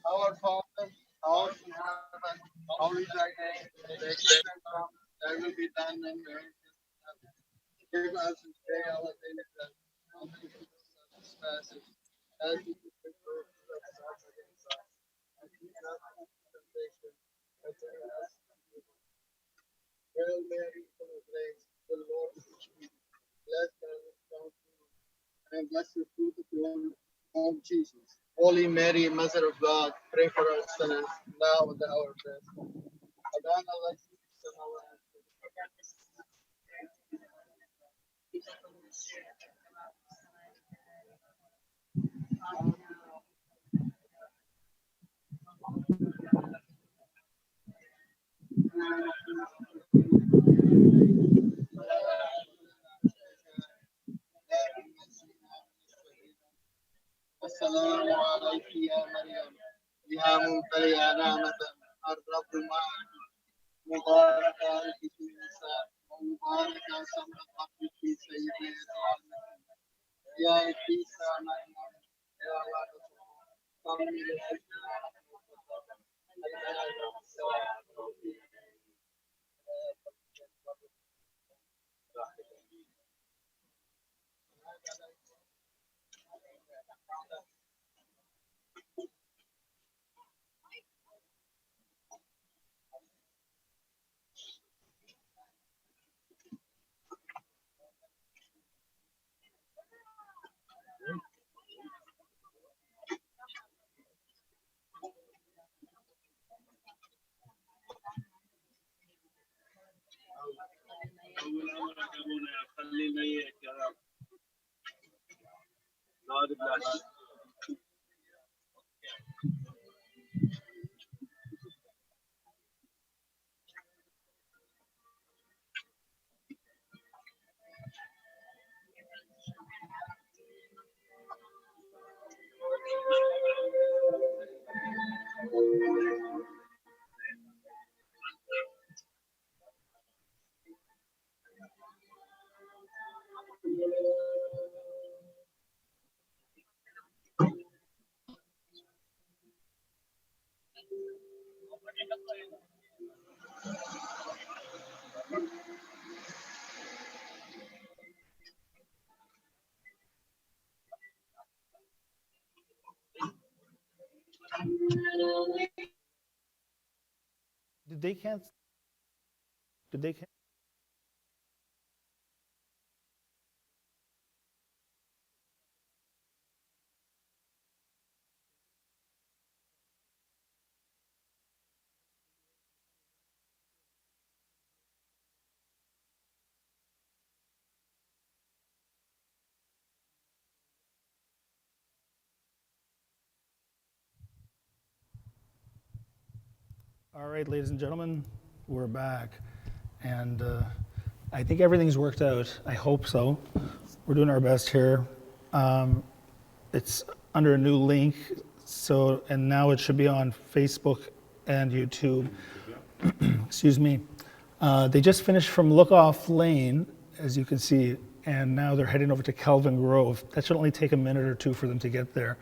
Our Father, ours in heaven, holy is thy name. Thy kingdom come, thy will be done on earth as in heaven. Give us this day our daily bread, and forgive us our trespasses, as we forgive those who trespass against us. And lead us not into temptation, but deliver us from evil. Hail Mary, full of grace, the Lord is with thee. Blessed are you among women, and blessed is the fruit of your womb, Jesus. Holy Mary, Mother of God, pray for us sinners, now and at the hour of death. Amen. السلام عليك يا مريم يا ممتلئة نعمة الرب معك مباركة أنت في النساء ومباركة ثمرة قبلك سيدنا يسوع المسيح يا عيسى مريم يا الله صلي لأجلنا أول أمرك أبونا خلينا إياك يا رب God bless you. Did they cancel? Did they cancel? All right, ladies and gentlemen, we're back. And I think everything's worked out. I hope so. We're doing our best here. It's under a new link, and now it should be on Facebook and YouTube. Excuse me. They just finished from Lookoff Lane, as you can see, and now they're heading over to Kelvin Grove. That should only take a minute or two for them to get there.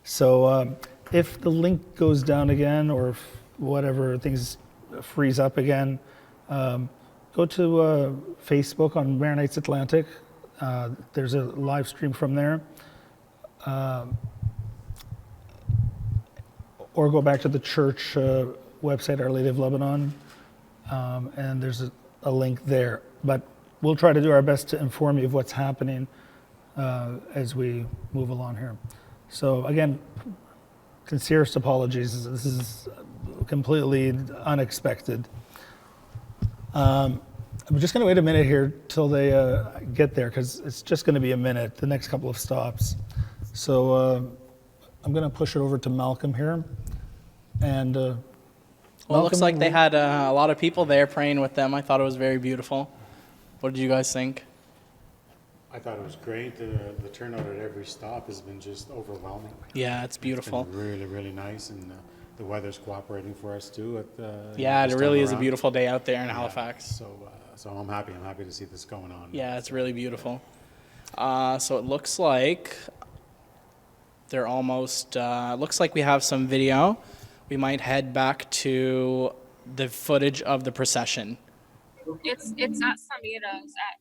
So if the link goes down again, or if whatever, things freeze up again, go to Facebook on Maronites Atlantic. There's a live stream from there. Or go back to the church website, Our Lady of Lebanon, and there's a link there. But we'll try to do our best to inform you of what's happening as we move along here. So again, sincerest apologies. This is completely unexpected. I'm just going to wait a minute here till they get there, because it's just going to be a minute, the next couple of stops. So I'm going to push it over to Malcolm here. And well, it looks like they had a lot of people there praying with them. I thought it was very beautiful. What did you guys think? I thought it was great. The turnout at every stop has been just overwhelming. Yeah, it's beautiful. It's been really, really nice, and the weather's cooperating for us too. Yeah, it really is a beautiful day out there in Halifax. So I'm happy. I'm happy to see this going on. Yeah, it's really beautiful. So it looks like they're almost. Looks like we have some video. We might head back to the footage of the procession. It's at Samira's at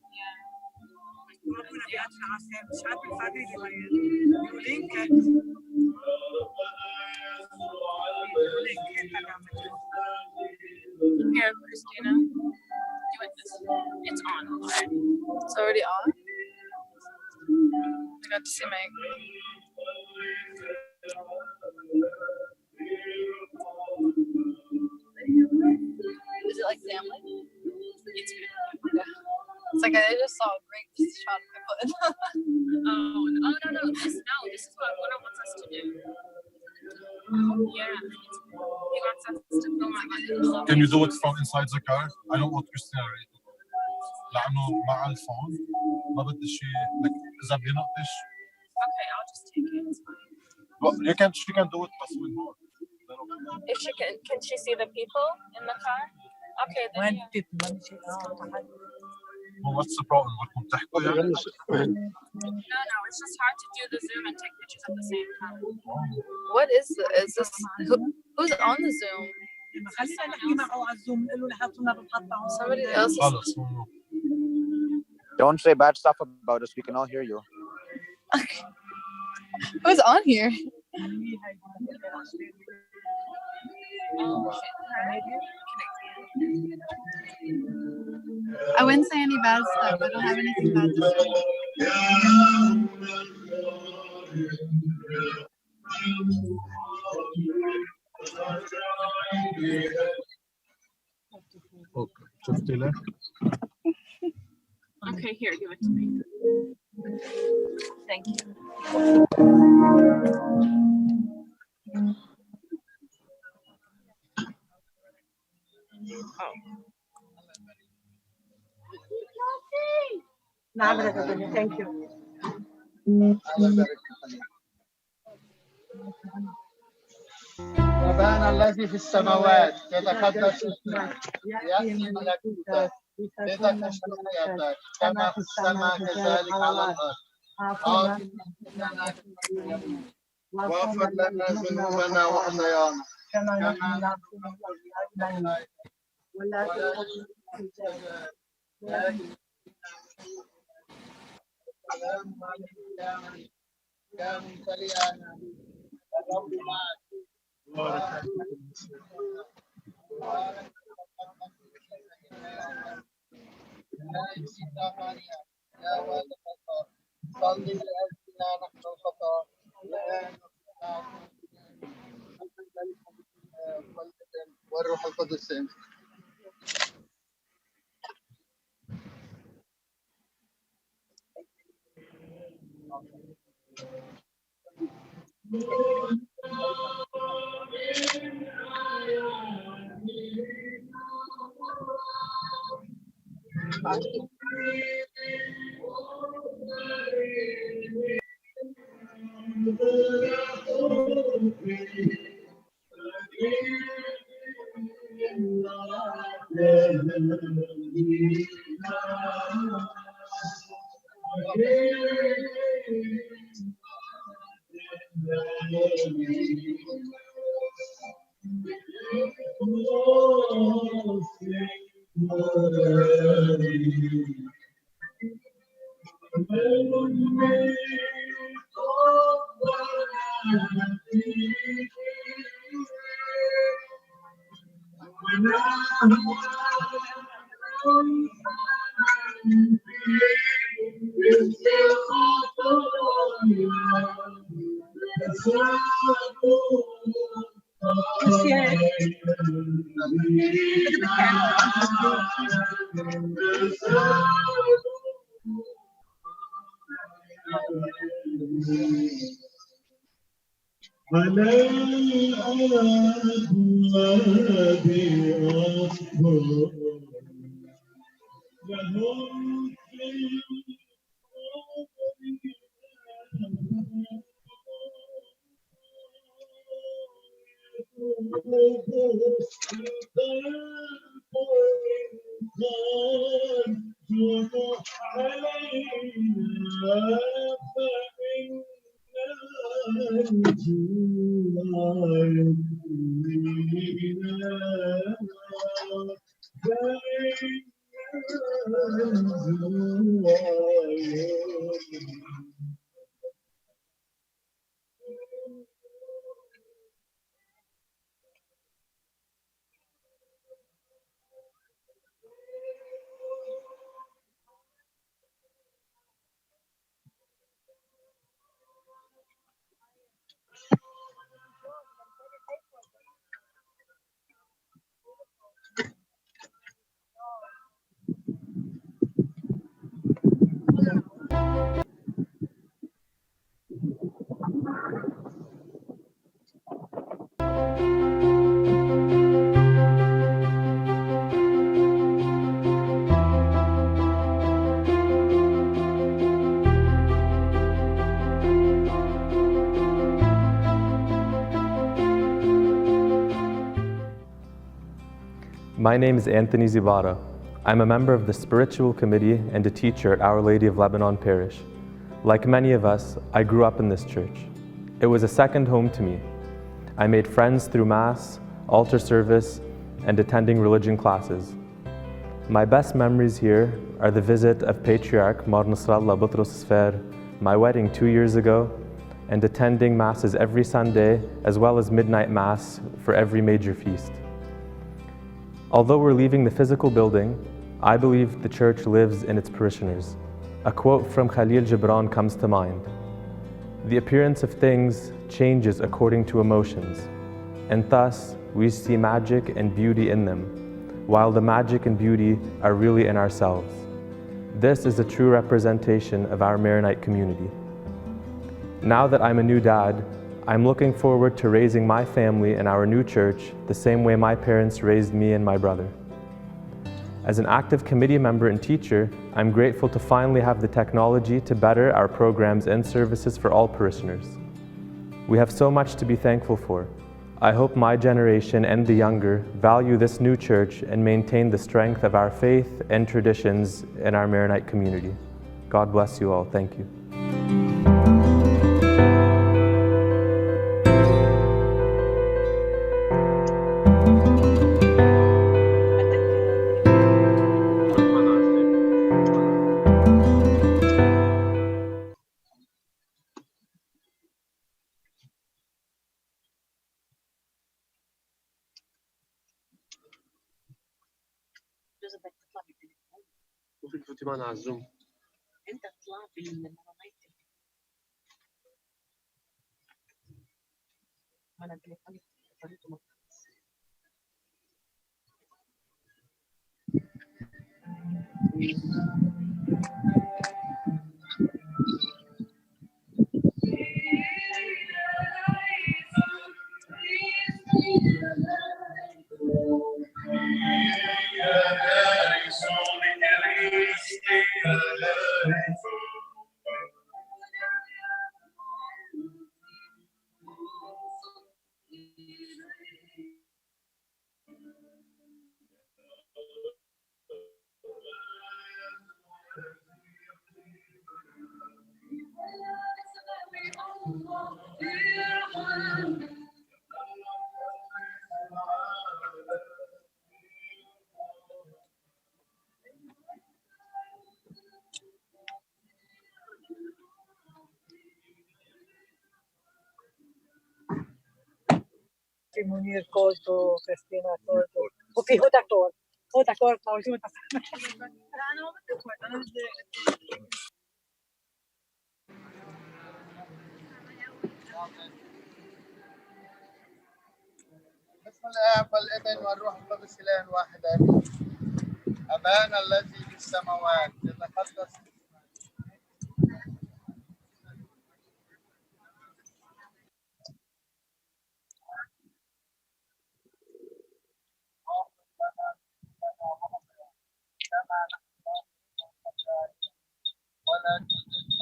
Here, Christina. Do it this. It's on already. It's already on? I got to see my. Is it like family? It's good. Yeah. It's like I just saw a great shot of my foot. Oh no! This is what Gunnar wants us to do. Yeah. He wants us to film it. Can you do it from inside the car? I don't want Christina to لأنه مع الفون ما بدي شيء like إذا بينقطش. Okay, I'll just take it. It's fine. Well, she can do it بس من هون. If she can she see the people in the car? Okay, then Well, what's the problem? بدكم تحكوا يعني? No, it's just hard to do the Zoom and take pictures at the same time. What is this? Who's on the Zoom? Somebody else. خلص. Don't say bad stuff about us. We can all hear you. Who's on here? I wouldn't say any bad stuff. I don't have anything bad to say. Okay. شفتي له؟ Okay, here, give it to me. Thank you. Thank you. أبانا الذي في السماوات يتقدس اسمك يأتي ملكوتك لتكن مشيئتك كما في السماء كذلك على الأرض أعطنا واغفر لنا ذنوبنا وخطايانا كما نغفر ولا صلي لأجلنا نحن الخطاة والروح القدس. My name is Anthony Zibara. I'm a member of the Spiritual Committee and a teacher at Our Lady of Lebanon Parish. Like many of us, I grew up in this church. It was a second home to me. I made friends through Mass, altar service, and attending religion classes. My best memories here are the visit of Patriarch Mar Nasrallah Butros Sfer, my wedding 2 years ago, and attending Masses every Sunday, as well as midnight Mass for every major feast. Although we're leaving the physical building, I believe the church lives in its parishioners. A quote from Khalil Gibran comes to mind. The appearance of things changes according to emotions, and thus we see magic and beauty in them, while the magic and beauty are really in ourselves. This is a true representation of our Maronite community. Now that I'm a new dad, I'm looking forward to raising my family in our new church the same way my parents raised me and my brother. As an active committee member and teacher, I'm grateful to finally have the technology to better our programs and services for all parishioners. We have so much to be thankful for. I hope my generation and the younger value this new church and maintain the strength of our faith and traditions in our Maronite community. God bless you all. Thank you. ممكن تفوتي معنا على الزوم. انت طلع بالمونايت ما انا تليفوني طريقته Munir called to Christina called to وفي هو دكتور موجود بسم الآب والابن والروح القدس إله واحد آمين. أبانا الذي في السماوات يتقدس ولا تجدنا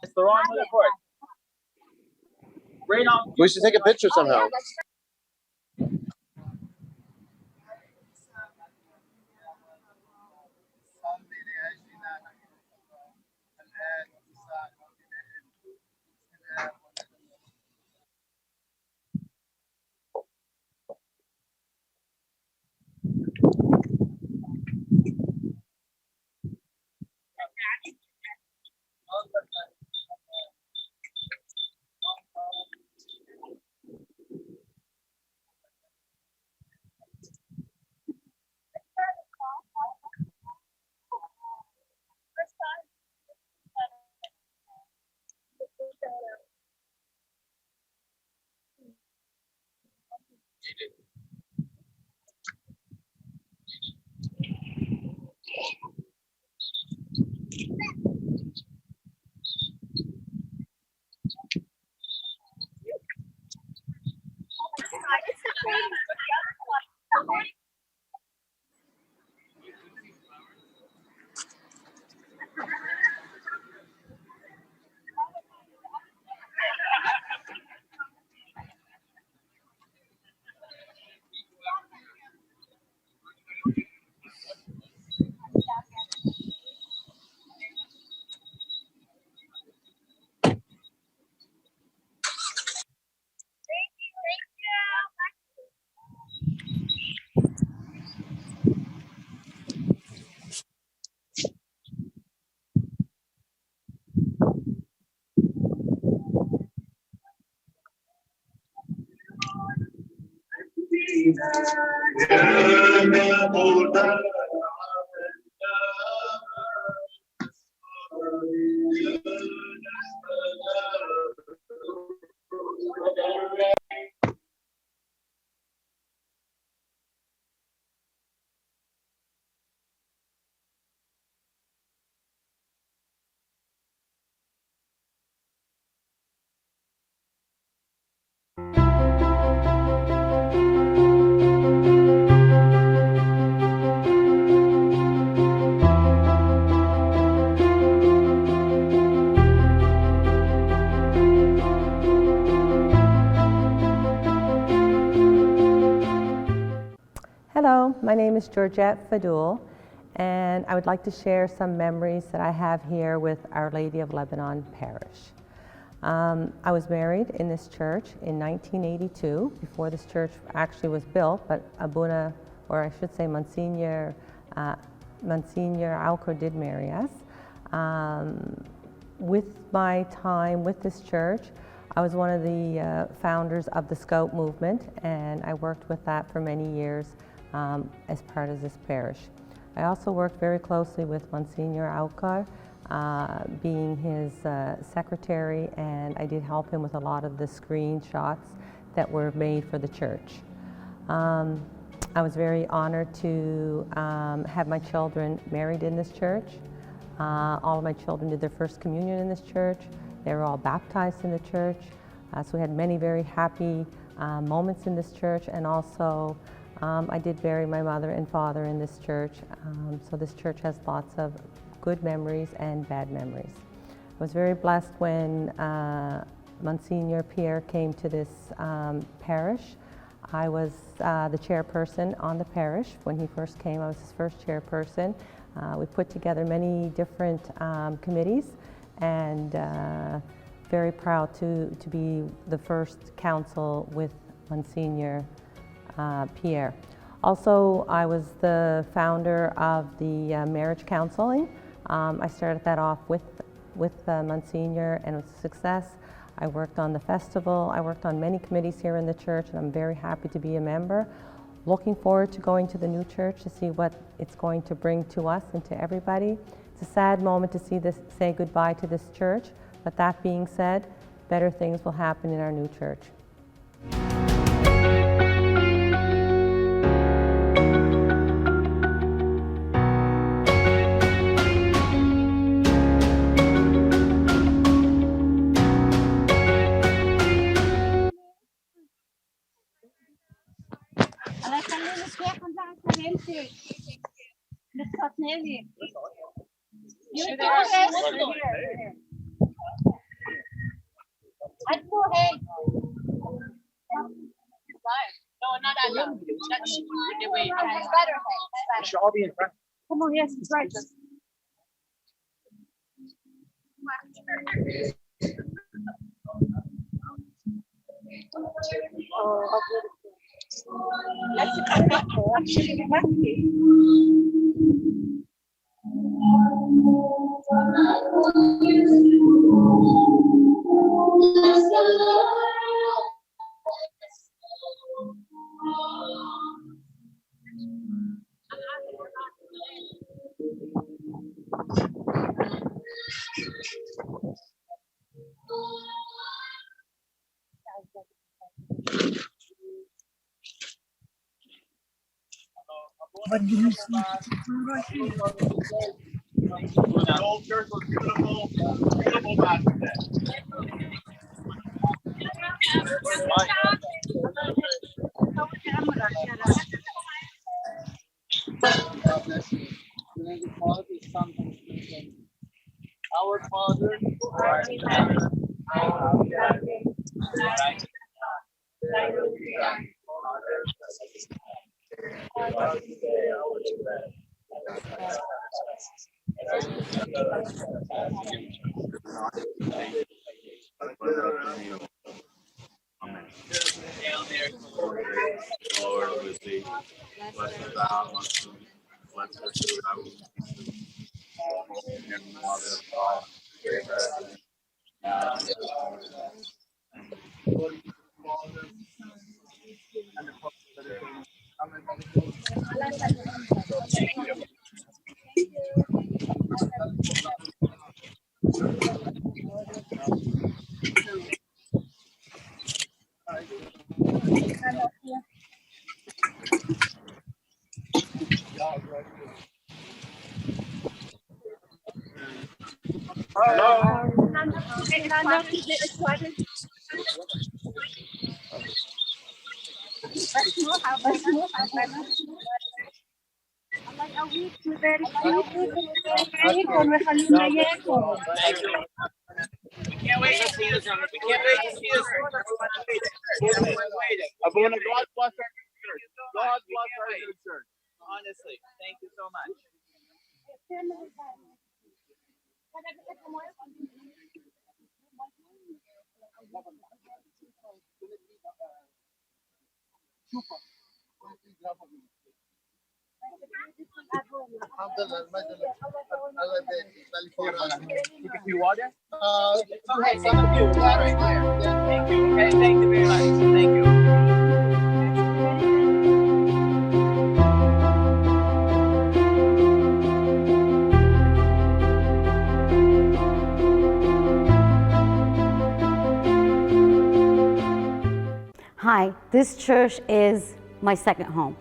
It's the wrong report. Right on. We should take a picture somehow. Hello, my name is Georgette Fadul, and I would like to share some memories that I have here with Our Lady of Lebanon Parish. I was married in this church in 1982, before this church actually was built, but Abuna, or I should say Msgr Alcor did marry us. With my time with this church, I was one of the founders of the Scout movement, and I worked with that for many years as part of this parish. I also worked very closely with Msgr Alcor, being his secretary, and I did help him with a lot of the screenshots that were made for the church. I was very honored to have my children married in this church. All of my children did their first communion in this church. They were all baptized in the church. So we had many very happy moments in this church, and also I did bury my mother and father in this church. So this church has lots of good memories and bad memories. I was very blessed when Msgr Pierre came to this parish. I was the chairperson on the parish. When he first came, I was his first chairperson. We put together many different committees, and very proud to be the first council with Msgr Pierre. Also, I was the founder of the marriage counseling. I started that off with Msgr, and it was a success. I worked on the festival. I worked on many committees here in the church, and I'm very happy to be a member. Looking forward to going to the new church to see what it's going to bring to us and to everybody. It's a sad moment to say goodbye to this church, but that being said, better things will happen in our new church. No, not that one. That should be the way. It's better. It should all be in front. Come on, yes, it's right. Oh, how beautiful. That's actually happy. What do you see? The old church was beautiful. Beautiful back God bless you. The Father, Son, and Spirit. Our Father, who art in heaven, hallowed be thy name. Thy will be done on earth as it is in heaven. Give us this day our daily bread, and forgive us our trespasses, as we forgive those who trespass against us. Amen. Hail Mary, full of grace, the Lord is with thee. Blessed thou amongst women, blessed is the fruit of thy womb. Holy Mary, Mother of God, pray for us sinners, now and at the hour of our death. Amen. We can't wait to see this. We can't wait to see this. Everyone's waiting. Abuna, God bless our church. God bless our new church. Honestly, thank you so much. Take a few water. Okay, thank you. Right there. Thank you. Okay, thank you very much. Thank you. Hi, this church is my second home,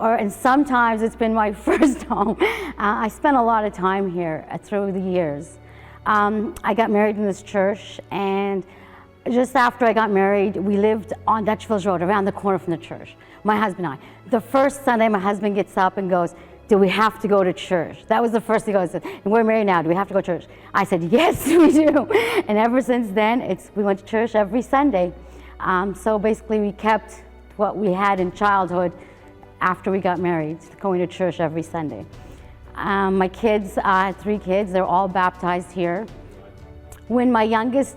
and sometimes it's been my first home. I spent a lot of time here through the years. I got married in this church, and just after I got married, we lived on Dutchville's Road, around the corner from the church, my husband and I. The first Sunday, my husband gets up and goes, "Do we have to go to church?" That was the first thing I said. "And we're married now, do we have to go to church?" I said, "Yes, we do." And ever since then, we went to church every Sunday. So basically we kept what we had in childhood after we got married, going to church every Sunday. My kids, I had 3 kids, they're all baptized here. When my youngest,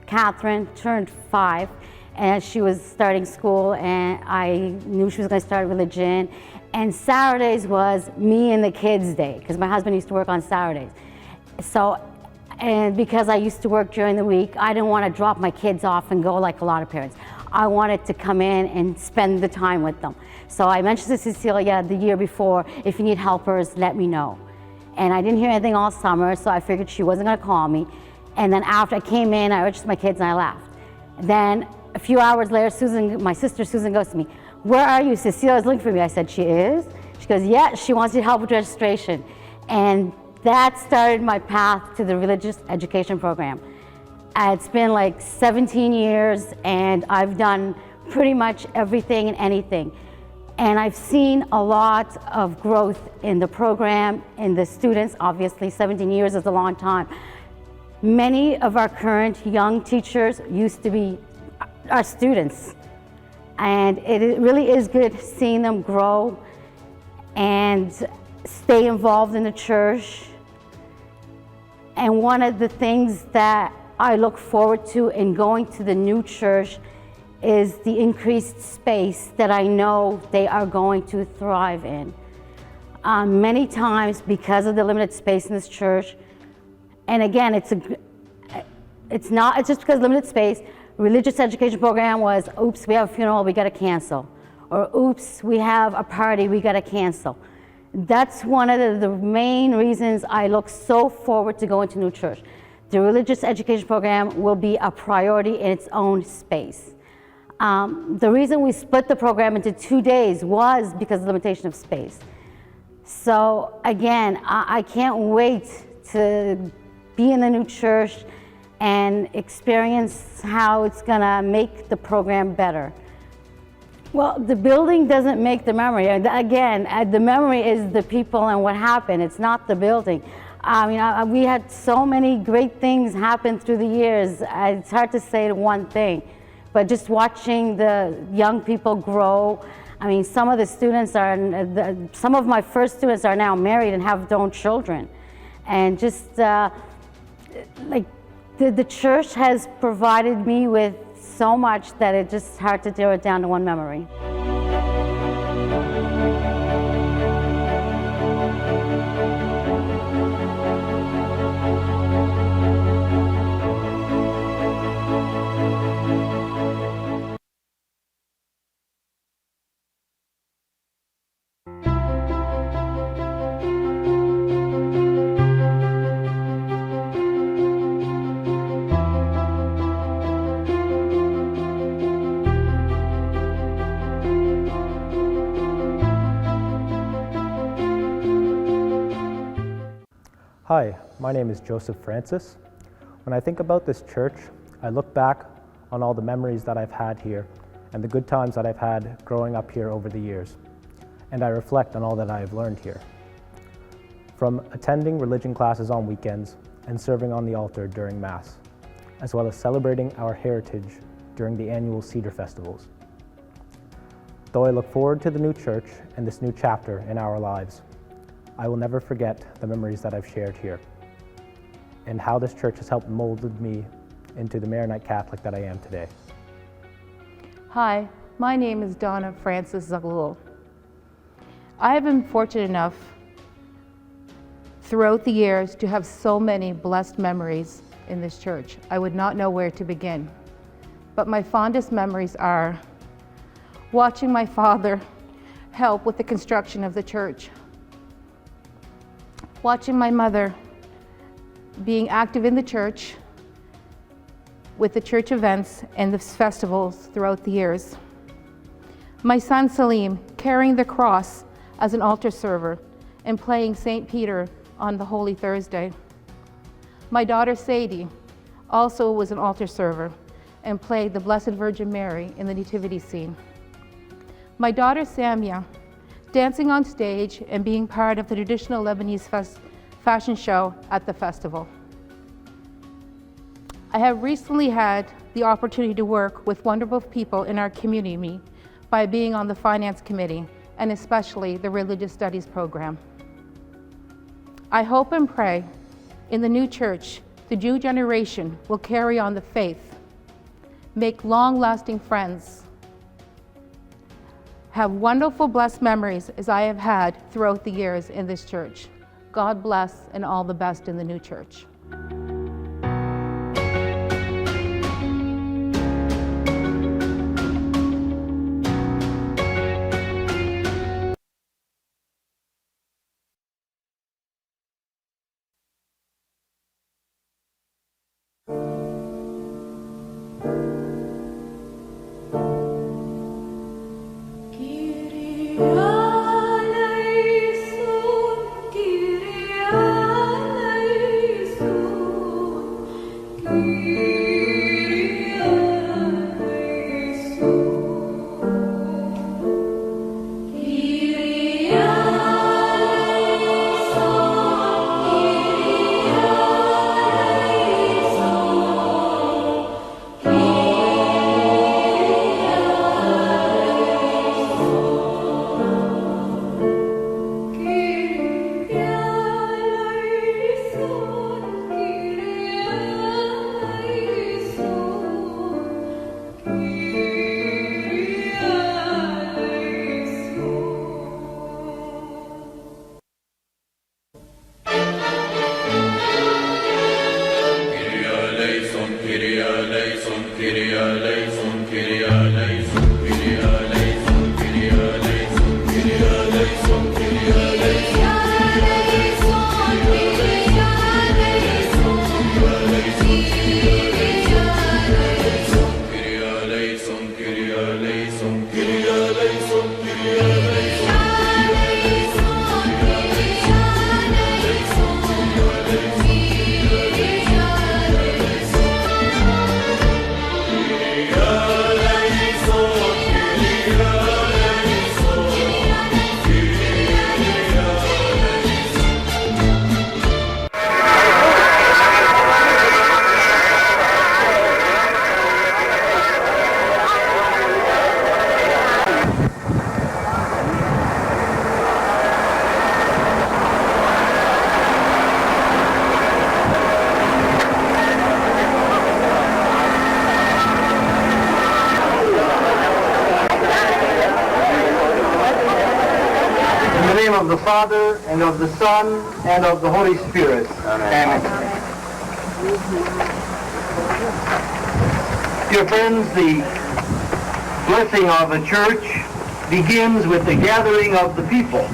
Catherine, turned 5, and she was starting school, and I knew she was going to start religion, And Saturdays was me and the kids' day, because my husband used to work on Saturdays. So, and because I used to work during the week, I didn't want to drop my kids off and go like a lot of parents. I wanted to come in and spend the time with them. So I mentioned to Cecilia the year before, if you need helpers, let me know. And I didn't hear anything all summer, so I figured she wasn't gonna call me. And then after I came in, I registered my kids and I left. Then a few hours later, Susan, my sister Susan goes to me, "Where are you? Cecilia's looking for me." I said, "She is?" She goes, "Yeah, she wants you to help with registration." And that started my path to the religious education program. It's been like 17 years and I've done pretty much everything and anything. And I've seen a lot of growth in the program, in the students. Obviously, 17 years is a long time. Many of our current young teachers used to be our students. And it really is good seeing them grow and stay involved in the church. And one of the things that I look forward to in going to the new church is the increased space that I know they are going to thrive in. Many times, because of the limited space in this church, and again, it's just because of limited space. Religious education program was, oops, we have a funeral, we gotta cancel. Or oops, we have a party, we gotta cancel. That's one of the main reasons I look so forward to going to new church. The religious education program will be a priority in its own space. The reason we split the program into 2 days was because of the limitation of space. So again, I can't wait to be in the new church and experience how it's gonna make the program better. Well, the building doesn't make the memory. Again, the memory is the people and what happened. It's not the building. I mean, we had so many great things happen through the years. It's hard to say one thing, but just watching the young people grow. I mean, some of the students are, some of my first students are now married and have their own children. And just like the church has provided me with so much that it's just hard to narrow it down to one memory. Hi, my name is Joseph Francis. When I think about this church, I look back on all the memories that I've had here and the good times that I've had growing up here over the years. And I reflect on all that I have learned here. From attending religion classes on weekends and serving on the altar during Mass, as well as celebrating our heritage during the annual Cedar Festivals. Though I look forward to the new church and this new chapter in our lives, I will never forget the memories that I've shared here and how this church has helped molded me into the Maronite Catholic that I am today. Hi, my name is Donna Francis Zaglul. I have been fortunate enough throughout the years to have so many blessed memories in this church. I would not know where to begin. But my fondest memories are watching my father help with the construction of the church, watching my mother being active in the church with the church events and the festivals throughout the years. My son Salim carrying the cross as an altar server and playing St. Peter on the Holy Thursday. My daughter Sadie also was an altar server and played the Blessed Virgin Mary in the nativity scene. My daughter Samia dancing on stage and being part of the traditional Lebanese fashion show at the festival. I have recently had the opportunity to work with wonderful people in our community by being on the finance committee and especially the religious studies program. I hope and pray in the new church, the new generation will carry on the faith, make long-lasting friends, Have wonderful, blessed memories as I have had throughout the years in this church. God bless and all the best in the new church. Of the Father, and of the Son, and of the Holy Spirit. Amen. Dear friends, the blessing of a church begins with the gathering of the people.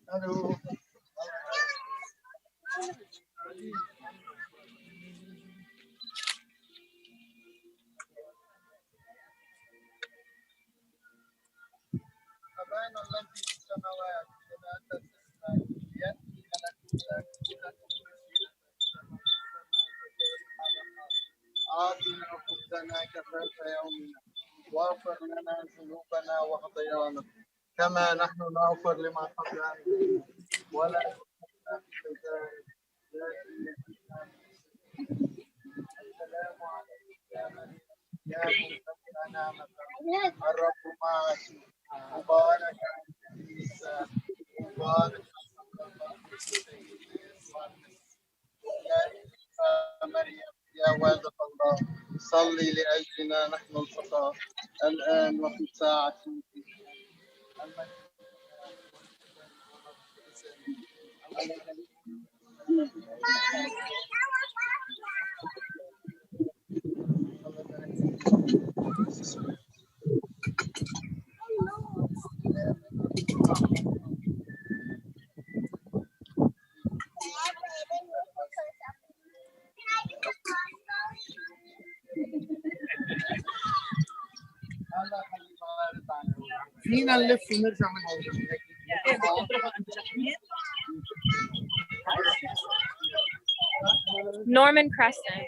Hello. عدنا كفاف يومنا واغفر لنا ذنوبنا وخطايانا كما نحن نغفر لمن خطأنا ولا تدخلنا في تجارب السلام عليك يا مريم يا ممتلئ نعمة الرب معك مبارك أنت في النساء مبارك يا مريم يا والدة الله صلي لأجلنا نحن الخطاة الآن وفي ساعة موتنا. فينا نلف ونرجع من هون. Norman Crescent.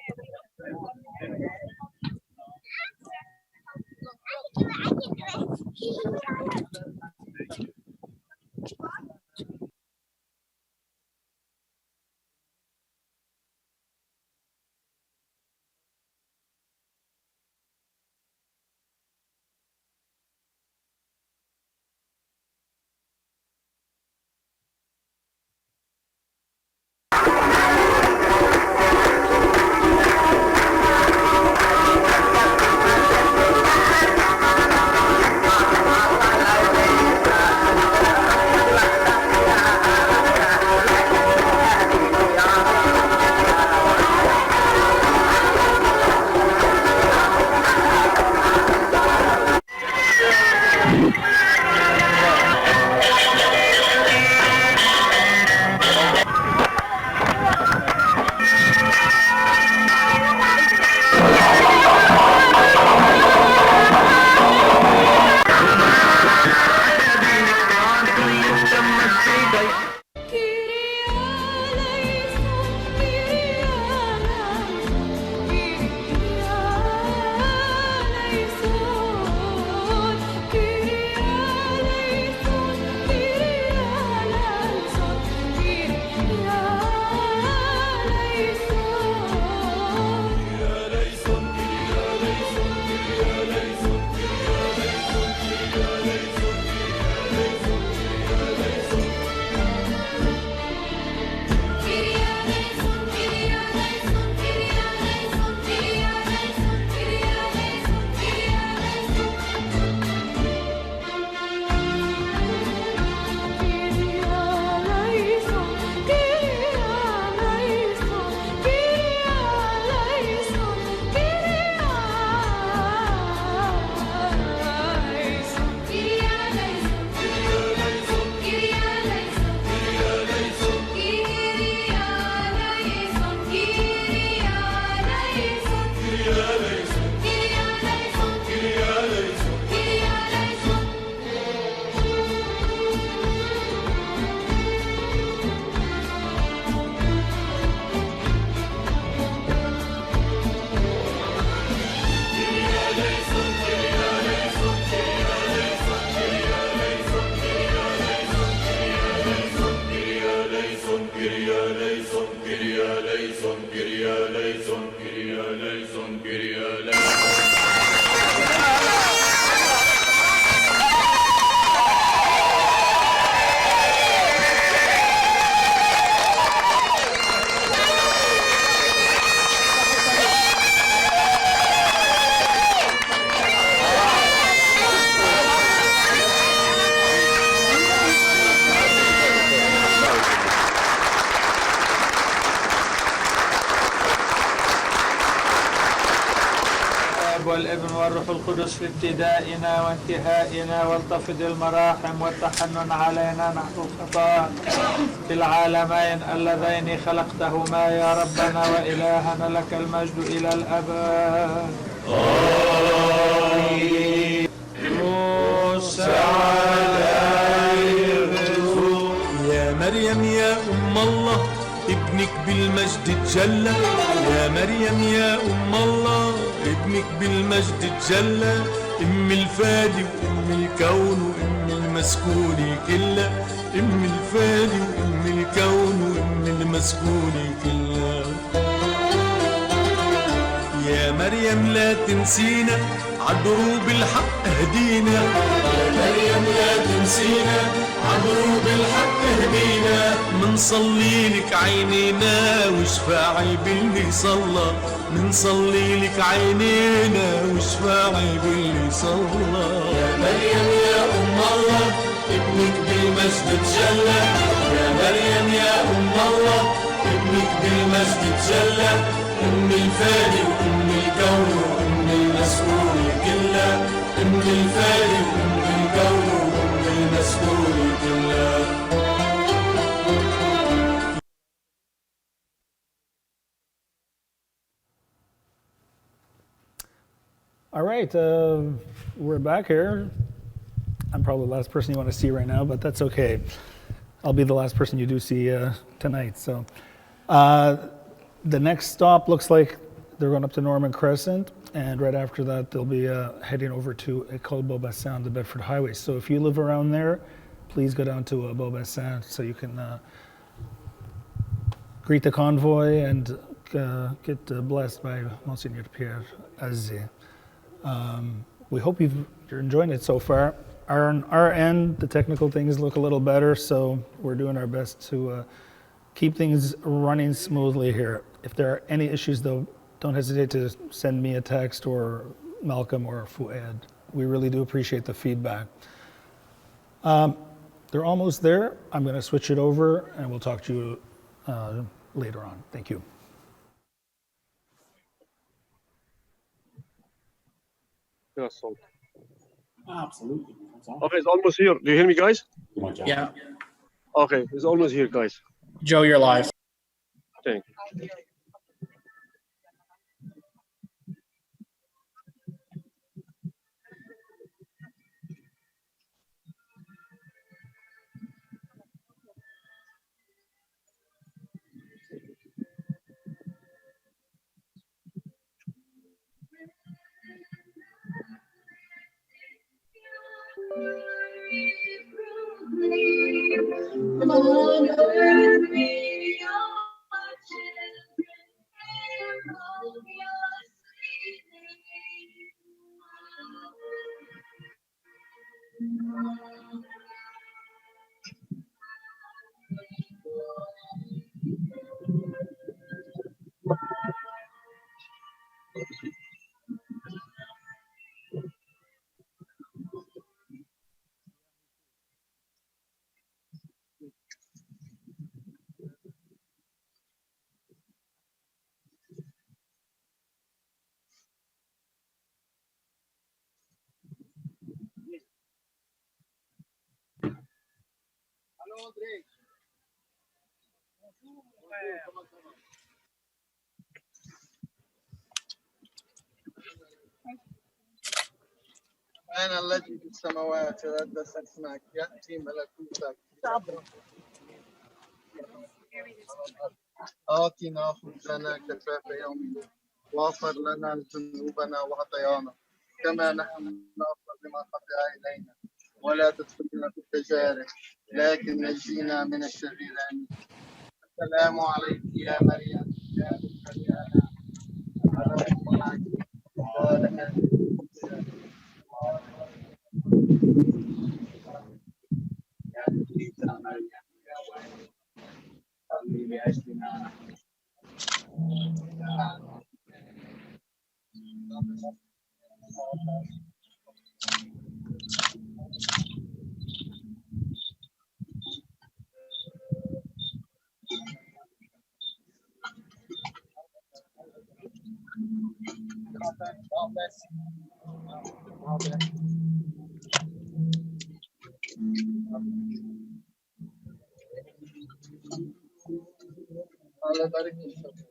والابن والروح القدس في ابتدائنا وانتهائنا، والتفض المراحم والتحنن علينا نحن الخطاة في العالمين اللذين خلقتهما يا ربنا وإلهنا، لك المجد إلى الأبد. آمين. يا مريم يا أم الله ابنك بالمجد تجلى يا مريم يا أم الله، ابنك بالمجد تجلى، أم الفادي وأم الكون وأم المسكون كلها، أم الفادي وأم الكون وأم المسكون كلها. يا مريم لا تنسينا عدروب الحق اهدينا، يا مريم لا تنسينا عدروب الحق اهدينا، منصلي لك عينينا وشفاعي باللي صلى، منصلي لك عينينا وشفاعي باللي صلى. يا مريم يا أم الله ابنك بالمجد تجلى، يا مريم يا أم الله ابنك بالمجد تجلى، أم الفادي وأم الكون وأم المسؤول كلها، أم الفادي وأم الكون وأم المسؤول كلها. All right, we're back here. I'm probably the last person you want to see right now, but that's okay. I'll be the last person you do see tonight. So, the next stop looks like they're going up to Norman Crescent, and right after that, they'll be heading over to École Beaubassin on the Bedford Highway. So, if you live around there, please go down to Beaubassin so you can greet the convoy and get blessed by Msgr Pierre Azzi. We hope you're enjoying it so far. On our end, the technical things look a little better, so we're doing our best to keep things running smoothly here. If there are any issues, though, don't hesitate to send me a text or Malcolm or Fuad. We really do appreciate the feedback. They're almost there. I'm going to switch it over, and we'll talk to you later on. Thank you. Absolutely. Okay, it's almost here. Do you hear me, guys? Yeah. Okay, it's almost here, guys. Joe, you're live. Thank you. أنا الذي في السماوات تقدس اسمك يأتي ملكوتك آتنا خبزنا كفاف يومنا واغفر لنا ذنوبنا وخطايانا كما نحن نغفر لمن خطأ إلينا ولا تدخلنا في التجارب لكن نجينا من الشرير آمين. السلام عليك يا مريم يا بنت اليانا الرب معك مباركة يا عيسى مريم يا ويل صلي لأجلنا الله يبارك فيك.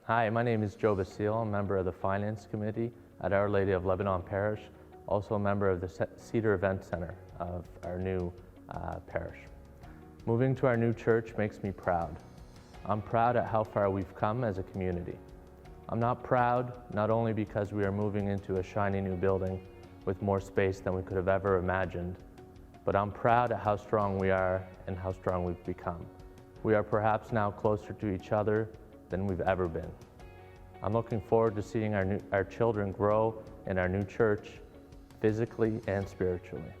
Hi, my name is Joe Basile. I'm a member of the Finance Committee at Our Lady of Lebanon Parish, also a member of the Cedar Event Center of our new parish. Moving to our new church makes me proud. I'm proud at how far we've come as a community. I'm not proud not only because we are moving into a shiny new building with more space than we could have ever imagined, but I'm proud at how strong we are and how strong we've become. We are perhaps now closer to each other than we've ever been. I'm looking forward to seeing our children grow in our new church, physically and spiritually.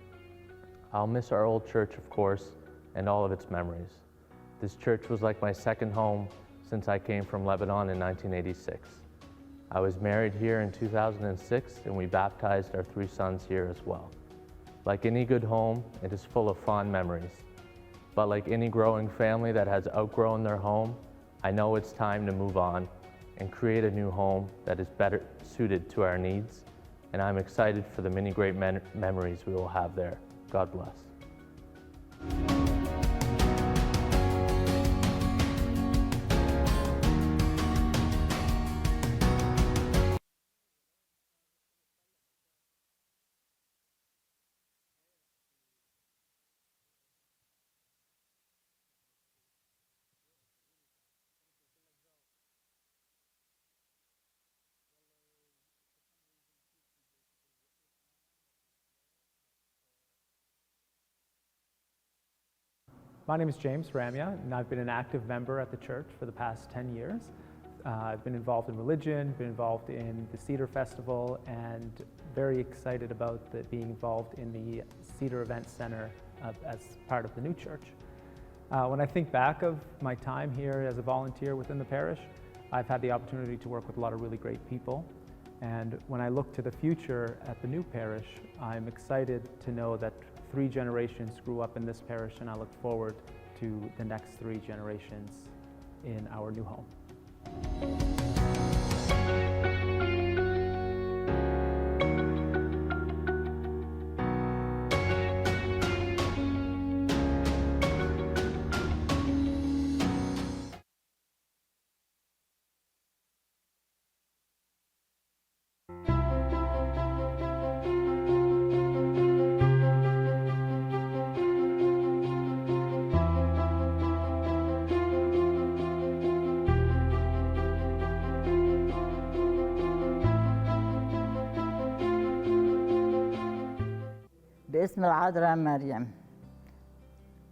I'll miss our old church, of course, and all of its memories. This church was like my second home since I came from Lebanon in 1986. I was married here in 2006, and we baptized our 3 sons here as well. Like any good home, it is full of fond memories. But like any growing family that has outgrown their home, I know it's time to move on and create a new home that is better suited to our needs, and I'm excited for the many great memories we will have there. God bless. My name is James Ramya, and I've been an active member at the church for the past 10 years. I've been involved in religion, been involved in the Cedar Festival, and very excited about being involved in the Cedar Event Center as part of the new church. When I think back of my time here as a volunteer within the parish, I've had the opportunity to work with a lot of really great people. And when I look to the future at the new parish, I'm excited to know that 3 generations grew up in this parish, and I look forward to the next 3 generations in our new home. باسم العذراء مريم.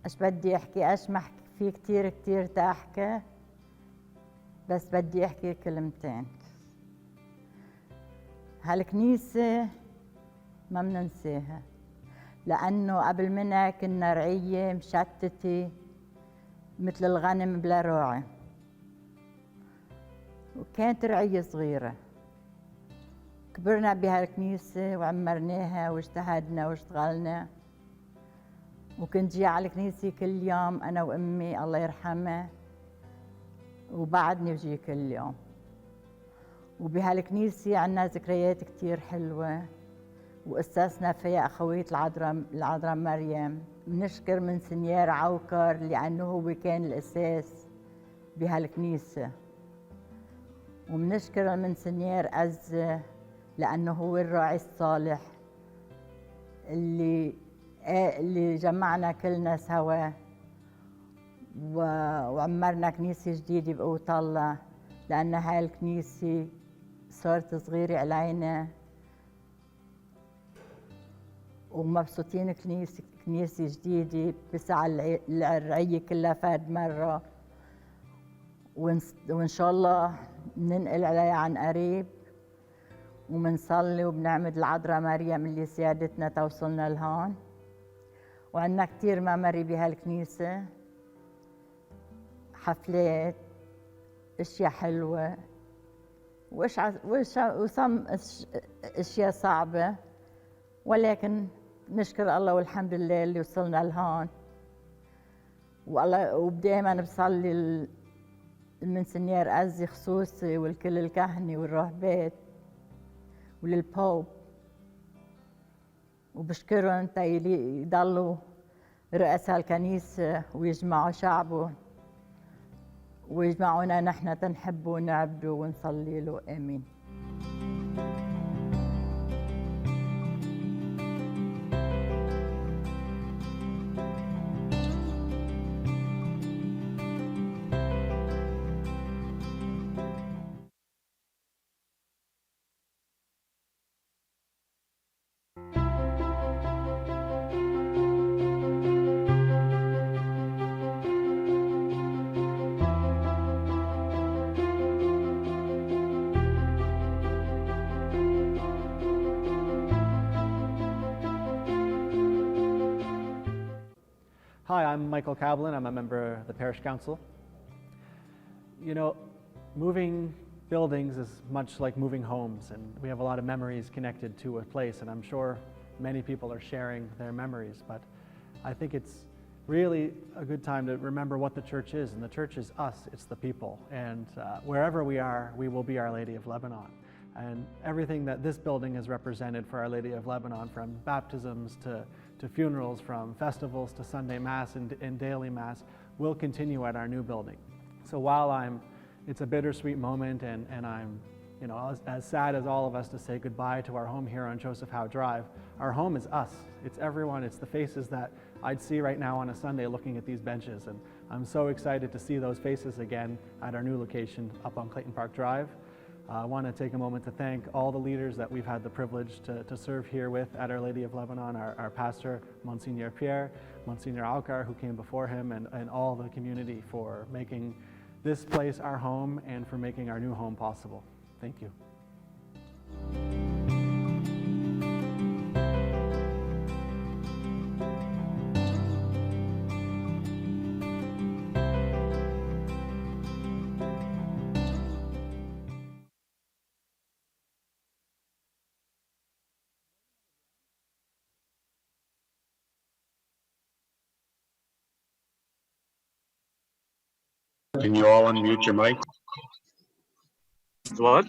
ايش بدي احكي؟ ايش ما احكي؟ في كتير تحكي، بس بدي احكي كلمتين. هالكنيسة ما بننساها، لأنه قبل منها كنا رعية مشتتة مثل الغنم بلا راعي، وكانت رعية صغيرة. كبرنا بهالكنيسة وعمرناها واجتهدنا واشتغلنا، وكنت جي على الكنيسة كل يوم أنا وأمي الله يرحمها، وبعدني بجي كل يوم. وبهالكنيسة عنا ذكريات كتير حلوة، وأسسنا فيها أخوية العذراء مريم. بنشكر منسنيار عوكر لأنه هو كان الأساس بهالكنيسة، وبنشكر المنسنيار أزي لأنه هو الراعي الصالح اللي جمعنا كلنا سوا وعمرنا كنيسة جديدة بقوة الله، لأن هاي الكنيسة صارت صغيرة علينا ومبسوطين كنيسة جديدة بسعى الرعية كلها فاد مرة وإن شاء الله ننقل عليها عن قريب ومنصلي وبنعمد العذراء مريم اللي سيادتنا توصلنا لهون وعندنا كتير ميموري بهالكنيسة حفلات اشياء حلوة وصم اشياء صعبة ولكن نشكر الله والحمد لله اللي وصلنا لهون والله ودائما بصلي المنسنير أزي خصوصي والكل الكهنة والراهبات وللبوب وبشكرهم يضلوا رؤساء الكنيسة ويجمعوا شعبه ويجمعونا نحن تنحبه ونعبده ونصلي له آمين. Hi, I'm Michael Kablin. I'm a member of the Parish Council. You know, moving buildings is much like moving homes, and we have a lot of memories connected to a place, and I'm sure many people are sharing their memories, but I think it's really a good time to remember what the church is, and the church is us, it's the people, and wherever we are, we will be Our Lady of Lebanon. And everything that this building has represented for Our Lady of Lebanon, from baptisms to funerals, from festivals to Sunday Mass and daily Mass, will continue at our new building. So while it's a bittersweet moment and I'm, you know, as sad as all of us to say goodbye to our home here on Joseph Howe Drive, our home is us. It's everyone, it's the faces that I'd see right now on a Sunday looking at these benches. And I'm so excited to see those faces again at our new location up on Clayton Park Drive. I want to take a moment to thank all the leaders that we've had the privilege to serve here with at Our Lady of Lebanon, our pastor, Msgr Pierre, Msgr Alcar, who came before him, and all the community for making this place our home and for making our new home possible. Thank you. Can you all unmute your mic? What?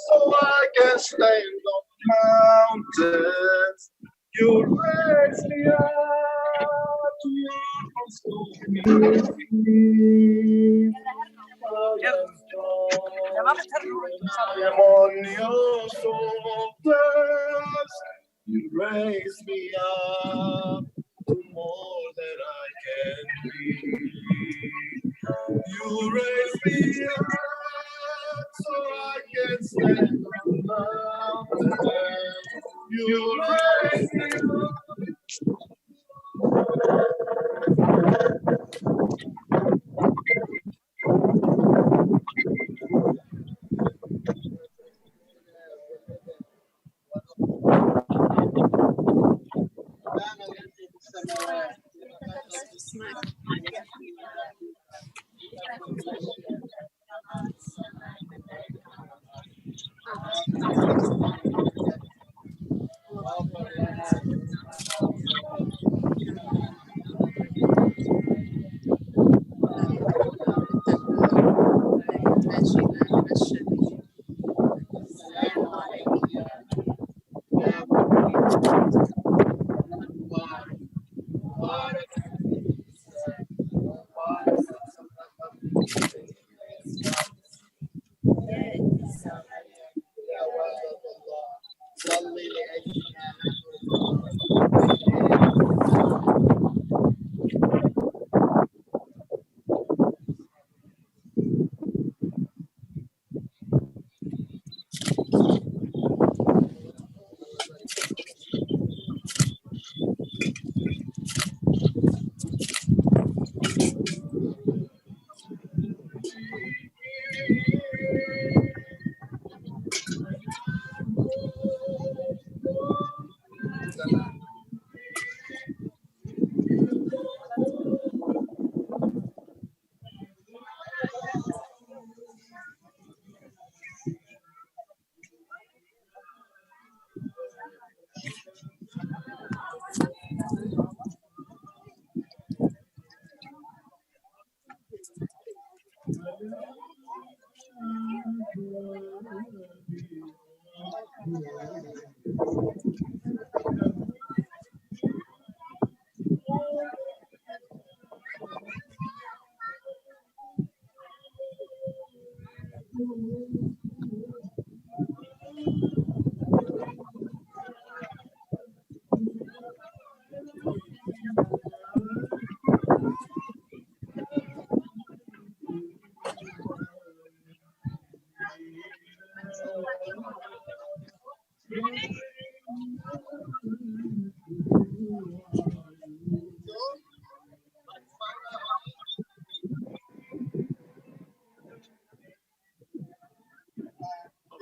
So I can stand on mountains. You raise me up to your I am on your shoulders. You raise me up to more than I can be. You raise me up so I can stand on the mountain. You raise me up.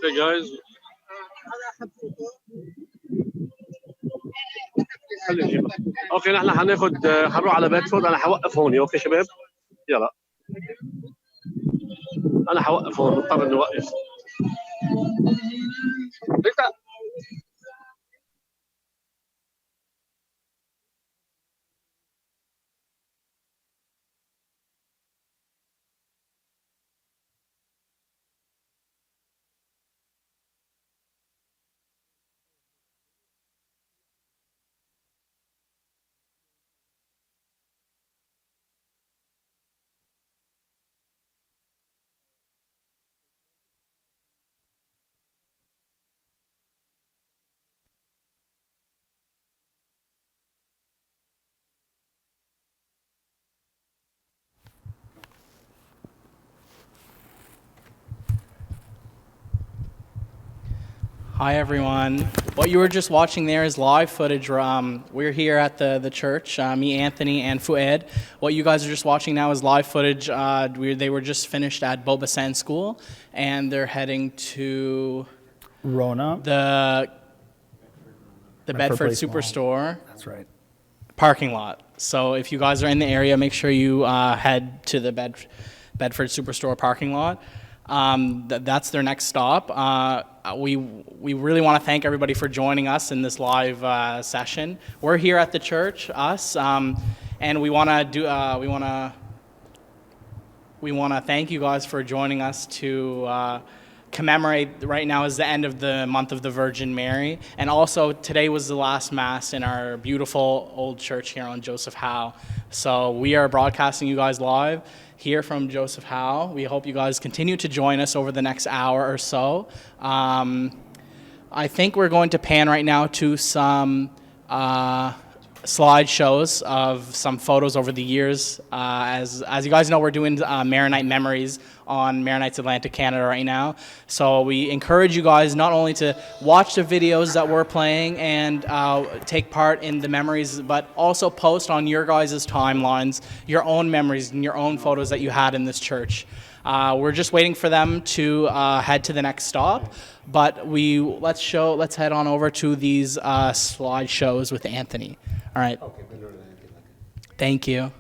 Okay guys. اوكي نحن حنروح على بيدفورد. انا حوقف هون. اوكي شباب يلا. انا حوقف هون. مضطر اني اوقف. Hi everyone. What you were just watching there is live footage. We're here at the church, me, Anthony, and Fuad. What you guys are just watching now is live footage. They were just finished at Bobasan School, and they're heading to Rona. the Bedford Place Mall. Superstore. That's right. Parking lot. So if you guys are in the area, make sure you head to the Bedford Superstore parking lot. That's their next stop. We really want to thank everybody for joining us in this live session. We're here at the church, and we want to thank you guys for joining us to commemorate. Right now is the end of the month of the Virgin Mary, and also today was the last Mass in our beautiful old church here on Joseph Howe. So we are broadcasting you guys live here from Joseph Howe. We hope you guys continue to join us over the next hour or so. I think we're going to pan right now to some slideshows of some photos over the years. As you guys know, we're doing Maronite Memories on Maronites Atlantic Canada right now. So we encourage you guys not only to watch the videos that we're playing and take part in the memories, but also post on your guys' timelines your own memories and your own photos that you had in this church. We're just waiting for them to head to the next stop, but let's head on over to these slideshows with Anthony. All right. Thank you.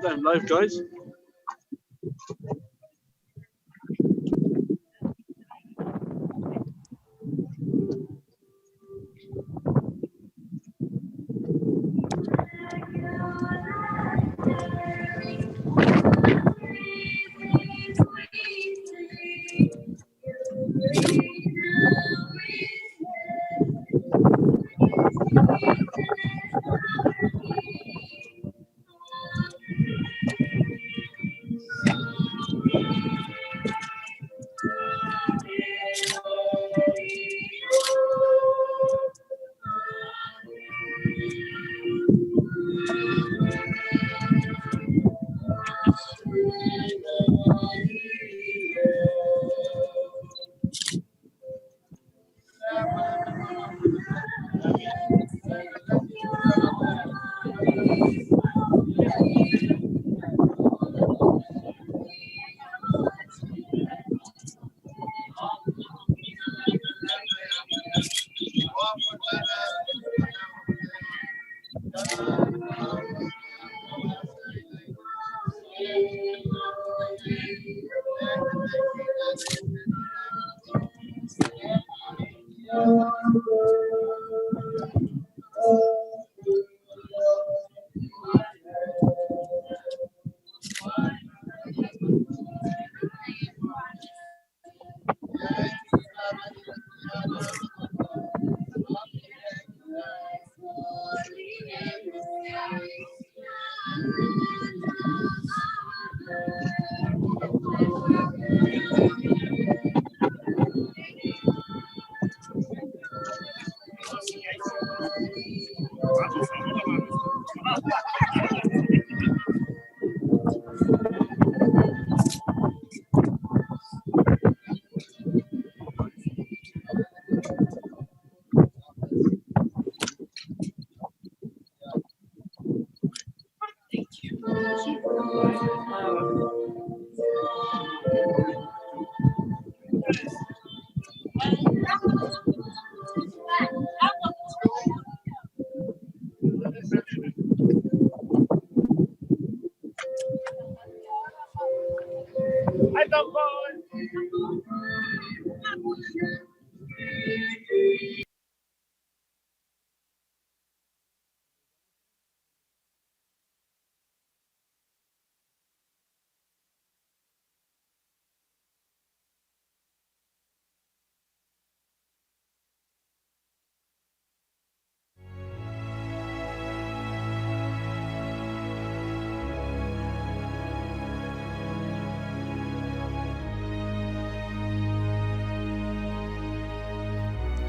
I'm live, guys.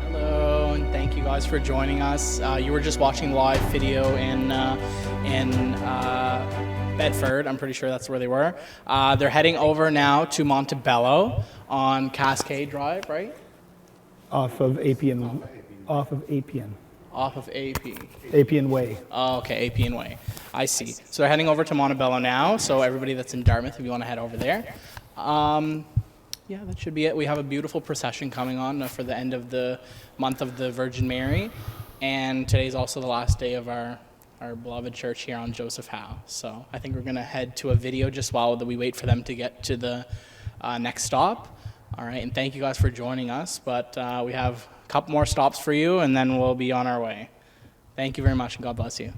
Hello, and thank you guys for joining us. You were just watching live video in Bedford. I'm pretty sure that's where they were. They're heading over now to Montebello on Cascade Drive, right? Off of Appian. Off of Appian. Off of AP. Appian Way. Oh, okay, Appian Way. I see. So they're heading over to Montebello now. So everybody that's in Dartmouth, if you want to head over there. Yeah, that should be it. We have a beautiful procession coming on for the end of the month of the Virgin Mary. And today's also the last day of our beloved church here on Joseph Howe. So I think we're going to head to a video just while we wait for them to get to the next stop. All right, and thank you guys for joining us. But we have a couple more stops for you, and then we'll be on our way. Thank you very much, and God bless you.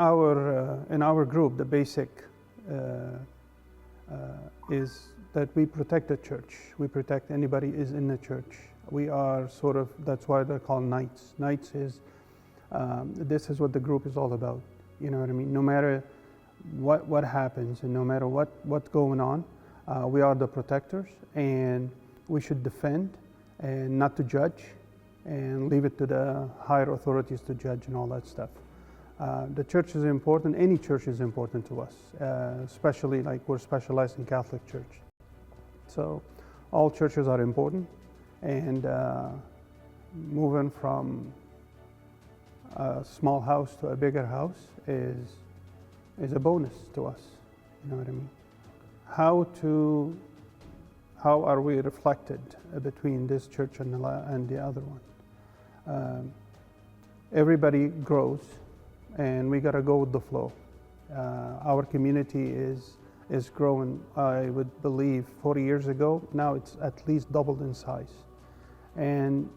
our group, the basic is that we protect the church. We protect anybody is in the church. We are sort of, that's why they're called knights. Knights is, this is what the group is all about. You know what I mean? No matter what happens and no matter what's going on, we are the protectors, and we should defend and not to judge and leave it to the higher authorities to judge and all that stuff. The church is important. Any church is important to us, especially like we're specialized in Catholic Church. So all churches are important, and moving from a small house to a bigger house is a bonus to us. You know what I mean? How are we reflected between this church and the other one? Everybody grows, and we gotta go with the flow. Our community is growing. I would believe 40 years ago, now it's at least doubled in size. And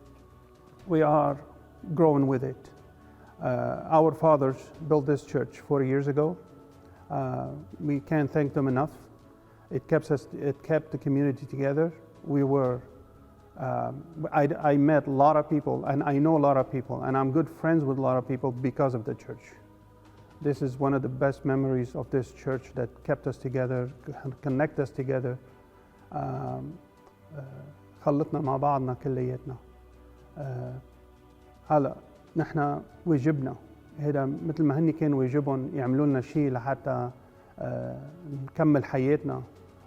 we are growing with it. Our fathers built this church 40 years ago. We can't thank them enough. It kept the community together. We were, I met a lot of people, and I know a lot of people, and I'm good friends with a lot of people because of the church. This is one of the best memories of this church that kept us together, connect us together. خلطنا مع بعضنا كلياتنا. هلا نحن واجبنا هذا مثل ما هني كان واجبهم يعملوا لنا شيء لحتى نكمل حياتنا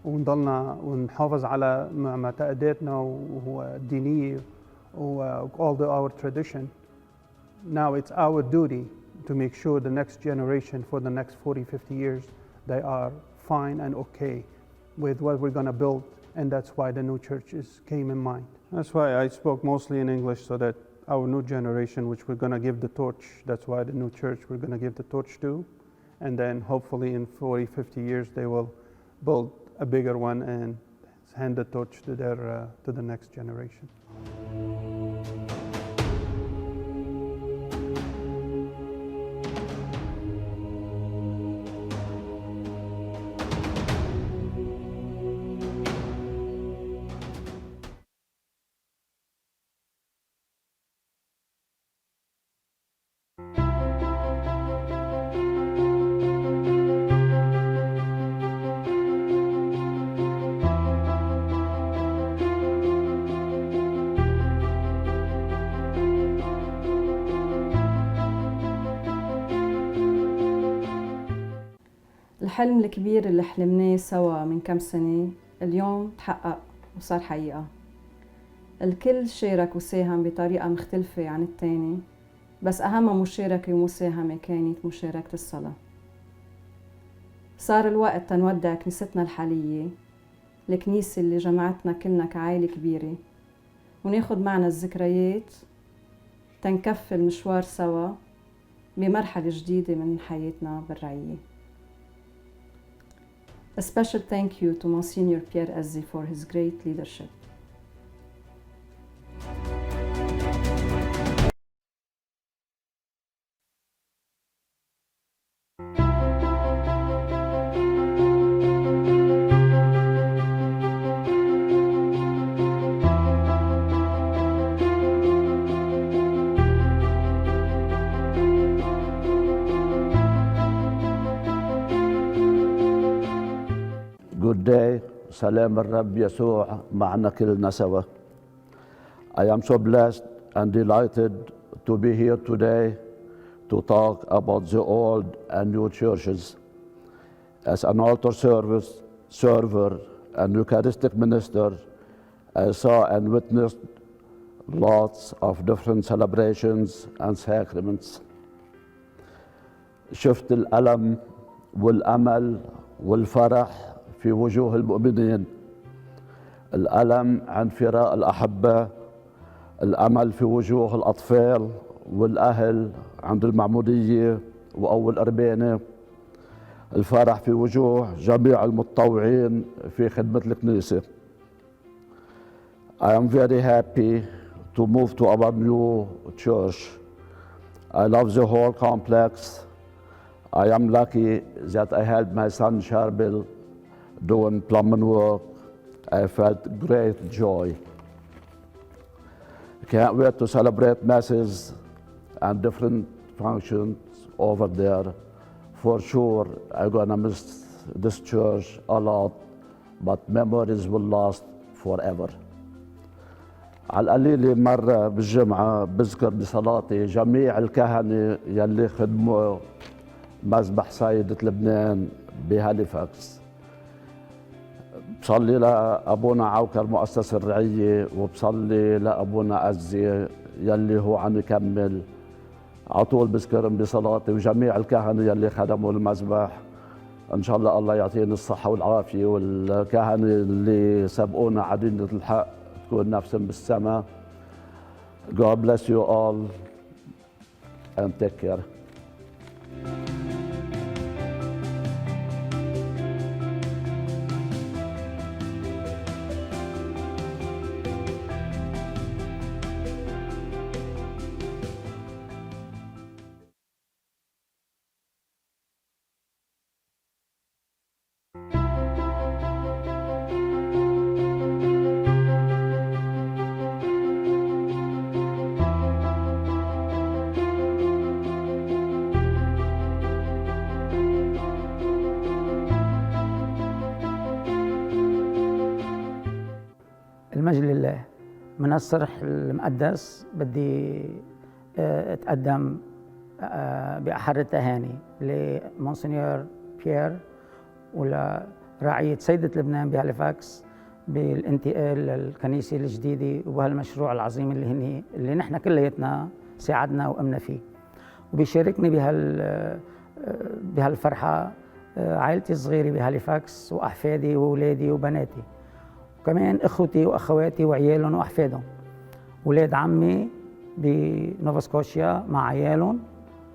ونضلنا ونحافظ على معتقداتنا والدينية و all our tradition. Now it's our duty to make sure the next generation for the next 40, 50 years, they are fine and okay with what we're going to build, and that's why the new churches came in mind. That's why I spoke mostly in English, so that our new generation, which we're going to give the torch, that's why the new church we're going to give the torch to, and then hopefully in 40, 50 years they will build a bigger one and hand the torch to the next generation. الحلم الكبير اللي حلمناه سوا من كم سنة اليوم تحقق وصار حقيقة. الكل شارك وساهم بطريقة مختلفة عن التاني، بس أهم مشاركة ومساهمة كانت مشاركة الصلاة. صار الوقت تنودع كنيستنا الحالية، الكنيسة اللي جمعتنا كلنا كعائلة كبيرة، وناخد معنا الذكريات تنكفي المشوار سوا بمرحلة جديدة من حياتنا بالرعية. A special thank you to Msgr Pierre Azzi for his great leadership. Good day, سلام الرب يسوع معنا كلنا سوا. I am so blessed and delighted to be here today to talk about the old and new churches. As an altar server and Eucharistic minister, I saw and witnessed lots of different celebrations and sacraments. شفت الألم والأمل والفرح في وجوه المؤمنين، الألم عن فراق الأحبة، الأمل في وجوه الأطفال والأهل عند المعمودية وأول أربانة، الفرح في وجوه جميع المتطوعين في خدمة الكنيسة. I am very happy to move to our new church. I love the whole complex. I am lucky that I had my son Sharbil doing plumbing work. I felt great joy. Can't wait to celebrate masses and different functions over there. For sure, I'm gonna miss this church a lot, but memories will last forever. على القليلة مرة بالجمعة بذكر بصلاتي جميع الكهنة يلي خدموا مذبح سيدة لبنان بهاليفاكس. بصلي لأبونا عوكر مؤسس الرعية، وبصلي لأبونا أزي يلي هو عم يكمل. على طول بذكرهم بصلاتي وجميع الكهنة يلي خدموا المذبح. إن شاء الله الله يعطيني الصحة والعافية، والكهنة اللي سبقونا عدينة الحق تكون نفسهم بالسماء. God bless you all and take care. المجد لله. من الصرح المقدس بدي اتقدم بأحر التهاني لمونسنيور بيير ولرعية سيدة لبنان بهاليفاكس بالانتقال للكنيسة الجديدة وبهالمشروع العظيم اللي نحن كلياتنا ساعدنا وقمنا فيه. وبيشاركني بهالفرحة عائلتي الصغيرة بهاليفاكس وأحفادي وأولادي وبناتي، وكمان اخوتي واخواتي وعيالهم واحفادهم، ولاد عمي بنوفا سكوشيا مع عيالهم،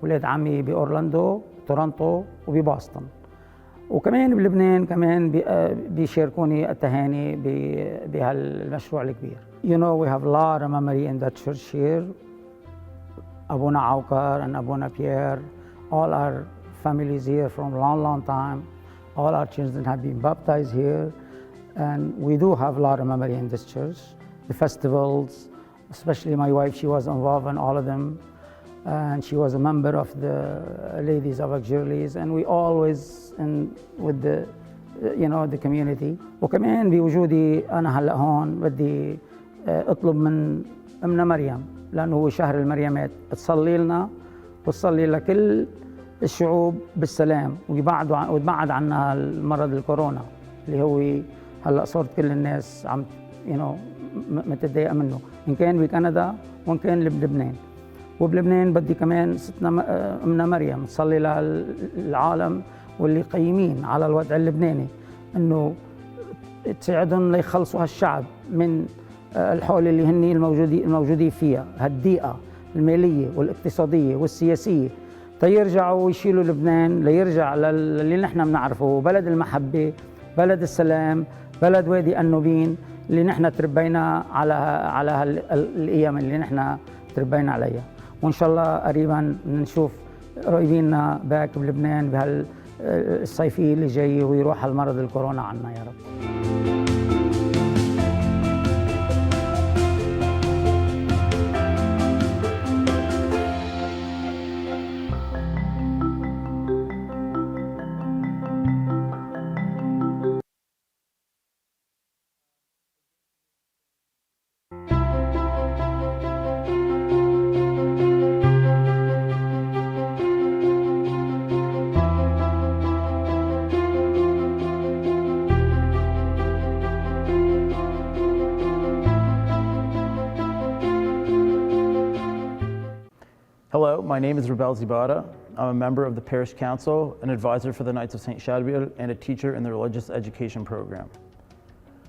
ولاد عمي باورلاندو تورونتو وببoston، وكمان بلبنان كمان بيشاركوني التهاني بهالمشروع الكبير. You know we have a lot of memory in the church here. Abuna Aukar and Abuna Pierre, all our families here from a long time. All our children have been baptized here. And we do have a lot of memory in this church. The festivals, especially my wife, she was involved in all of them. And she was a member of the Ladies of Auxiliaries. And we always with the, the community. وكمان بوجودي أنا هلأ هون بدي أطلب من أمنا مريم، لأنه هو شهر المريمات، تصلي لنا وتصلي لكل الشعوب بالسلام ويبعد عنا المرض الكورونا اللي هو هلا صارت كل الناس عم متضايقه منه، ان كان بكندا وان كان بلبنان. وبلبنان بدي كمان ستنا امنا مريم تصلي للعالم واللي قيمين على الوضع اللبناني، انه تساعدهم ليخلصوا هالشعب من الحول اللي هن الموجودين فيها، هالضيقه الماليه والاقتصاديه والسياسيه، تيرجعوا ويشيلوا لبنان ليرجع للي نحن بنعرفه، بلد المحبه، بلد السلام، بلد وادي النوبين اللي نحن تربينا على الايام اللي نحن تربينا عليها. وان شاء الله قريبا نشوف قريبيننا باك بلبنان بهالصيفيه اللي جايه ويروح هالمرض الكورونا عنا يا رب. Hello, my name is Rebel Zibada. I'm a member of the Parish Council, an advisor for the Knights of St. Chadwiel, and a teacher in the religious education program.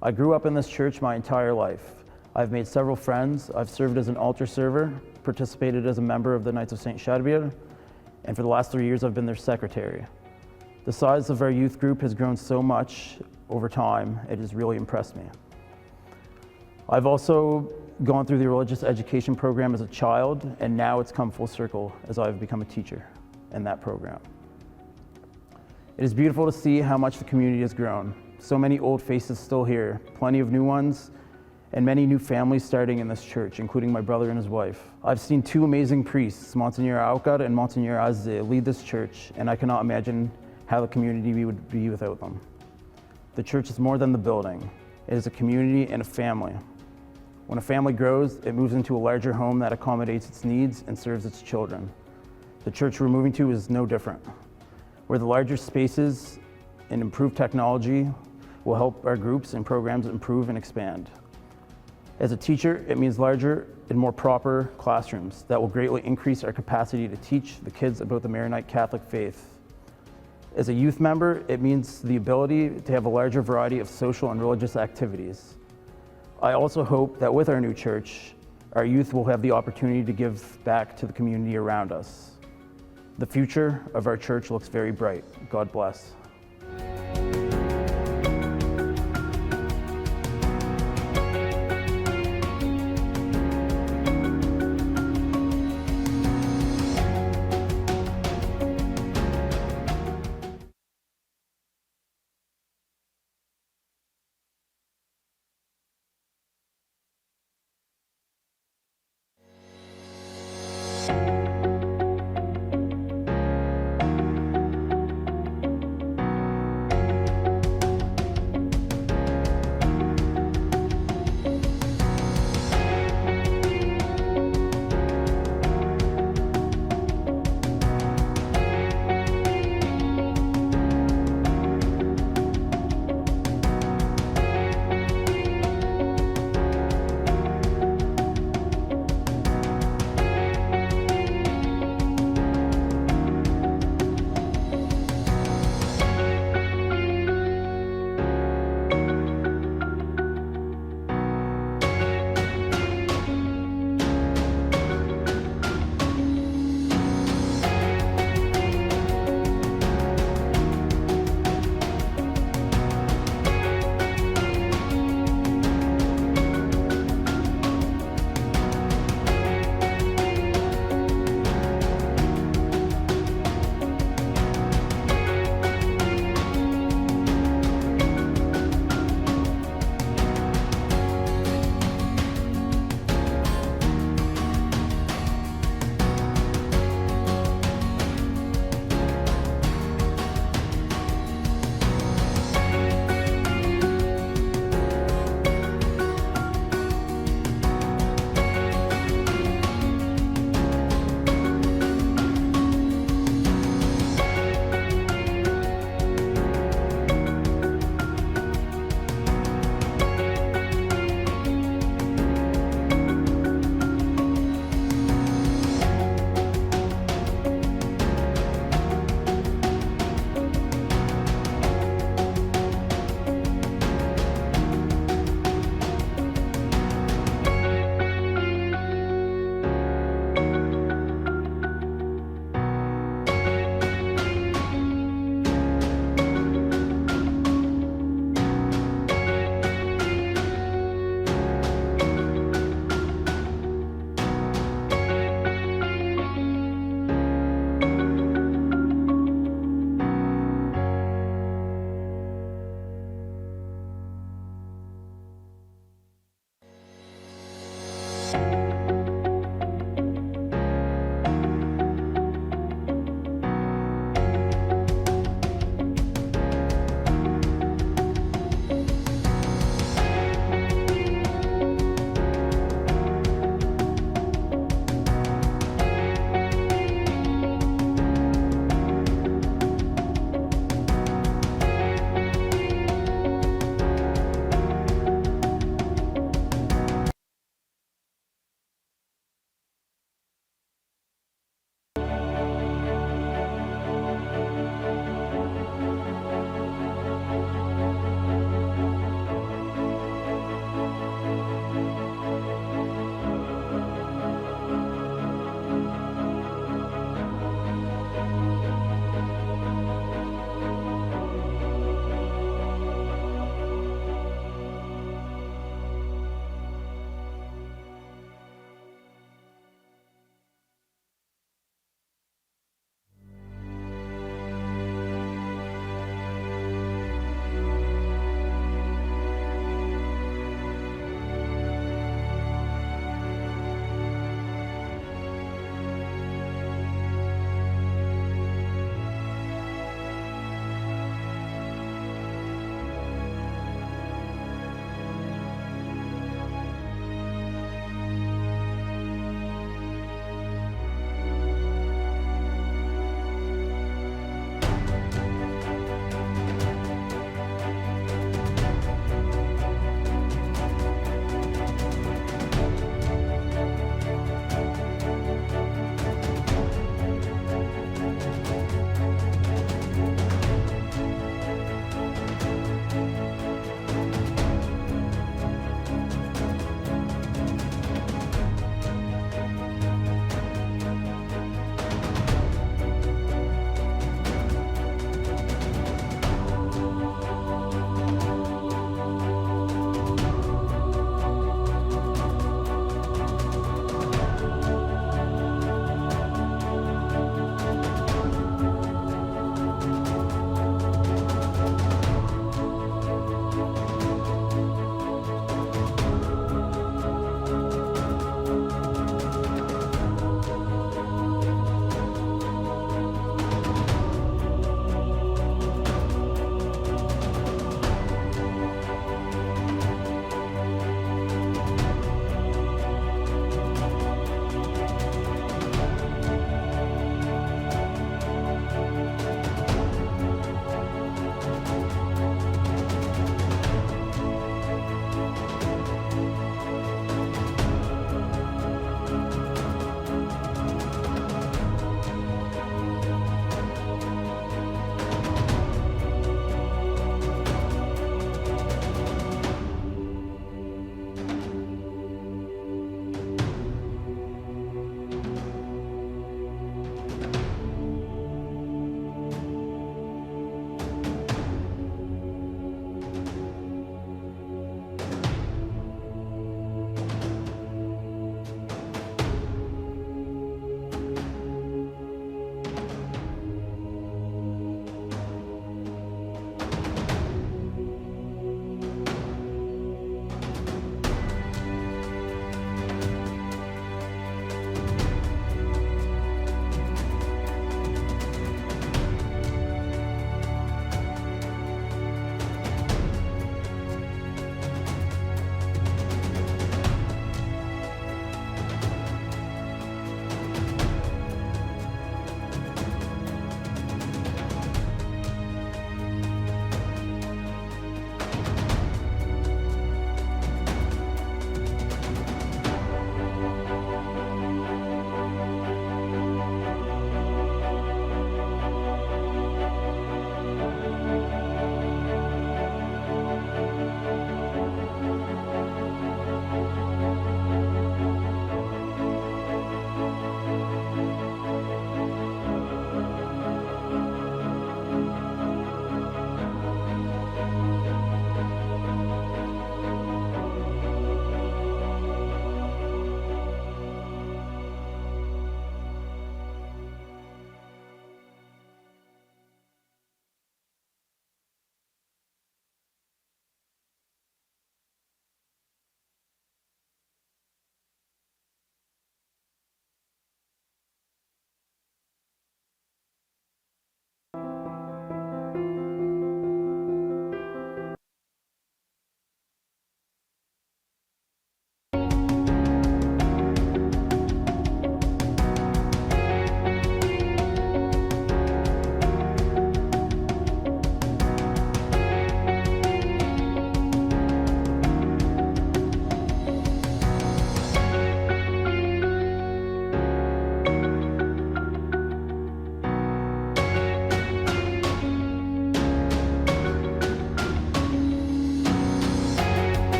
I grew up in this church my entire life. I've made several friends. I've served as an altar server, participated as a member of the Knights of St. Chadwiel, and for the last 3 years I've been their secretary. The size of our youth group has grown so much over time, it has really impressed me. I've also gone through the religious education program as a child, and now it's come full circle as I've become a teacher in that program. It is beautiful to see how much the community has grown. So many old faces still here, plenty of new ones, and many new families starting in this church, including my brother and his wife. I've seen two amazing priests, Msgr Aukar and Msgr Azzi, lead this church, and I cannot imagine how the community would be without them. The church is more than the building. It is a community and a family. When a family grows, it moves into a larger home that accommodates its needs and serves its children. The church we're moving to is no different, where the larger spaces and improved technology will help our groups and programs improve and expand. As a teacher, it means larger and more proper classrooms that will greatly increase our capacity to teach the kids about the Maronite Catholic faith. As a youth member, it means the ability to have a larger variety of social and religious activities. I also hope that with our new church, our youth will have the opportunity to give back to the community around us. The future of our church looks very bright. God bless.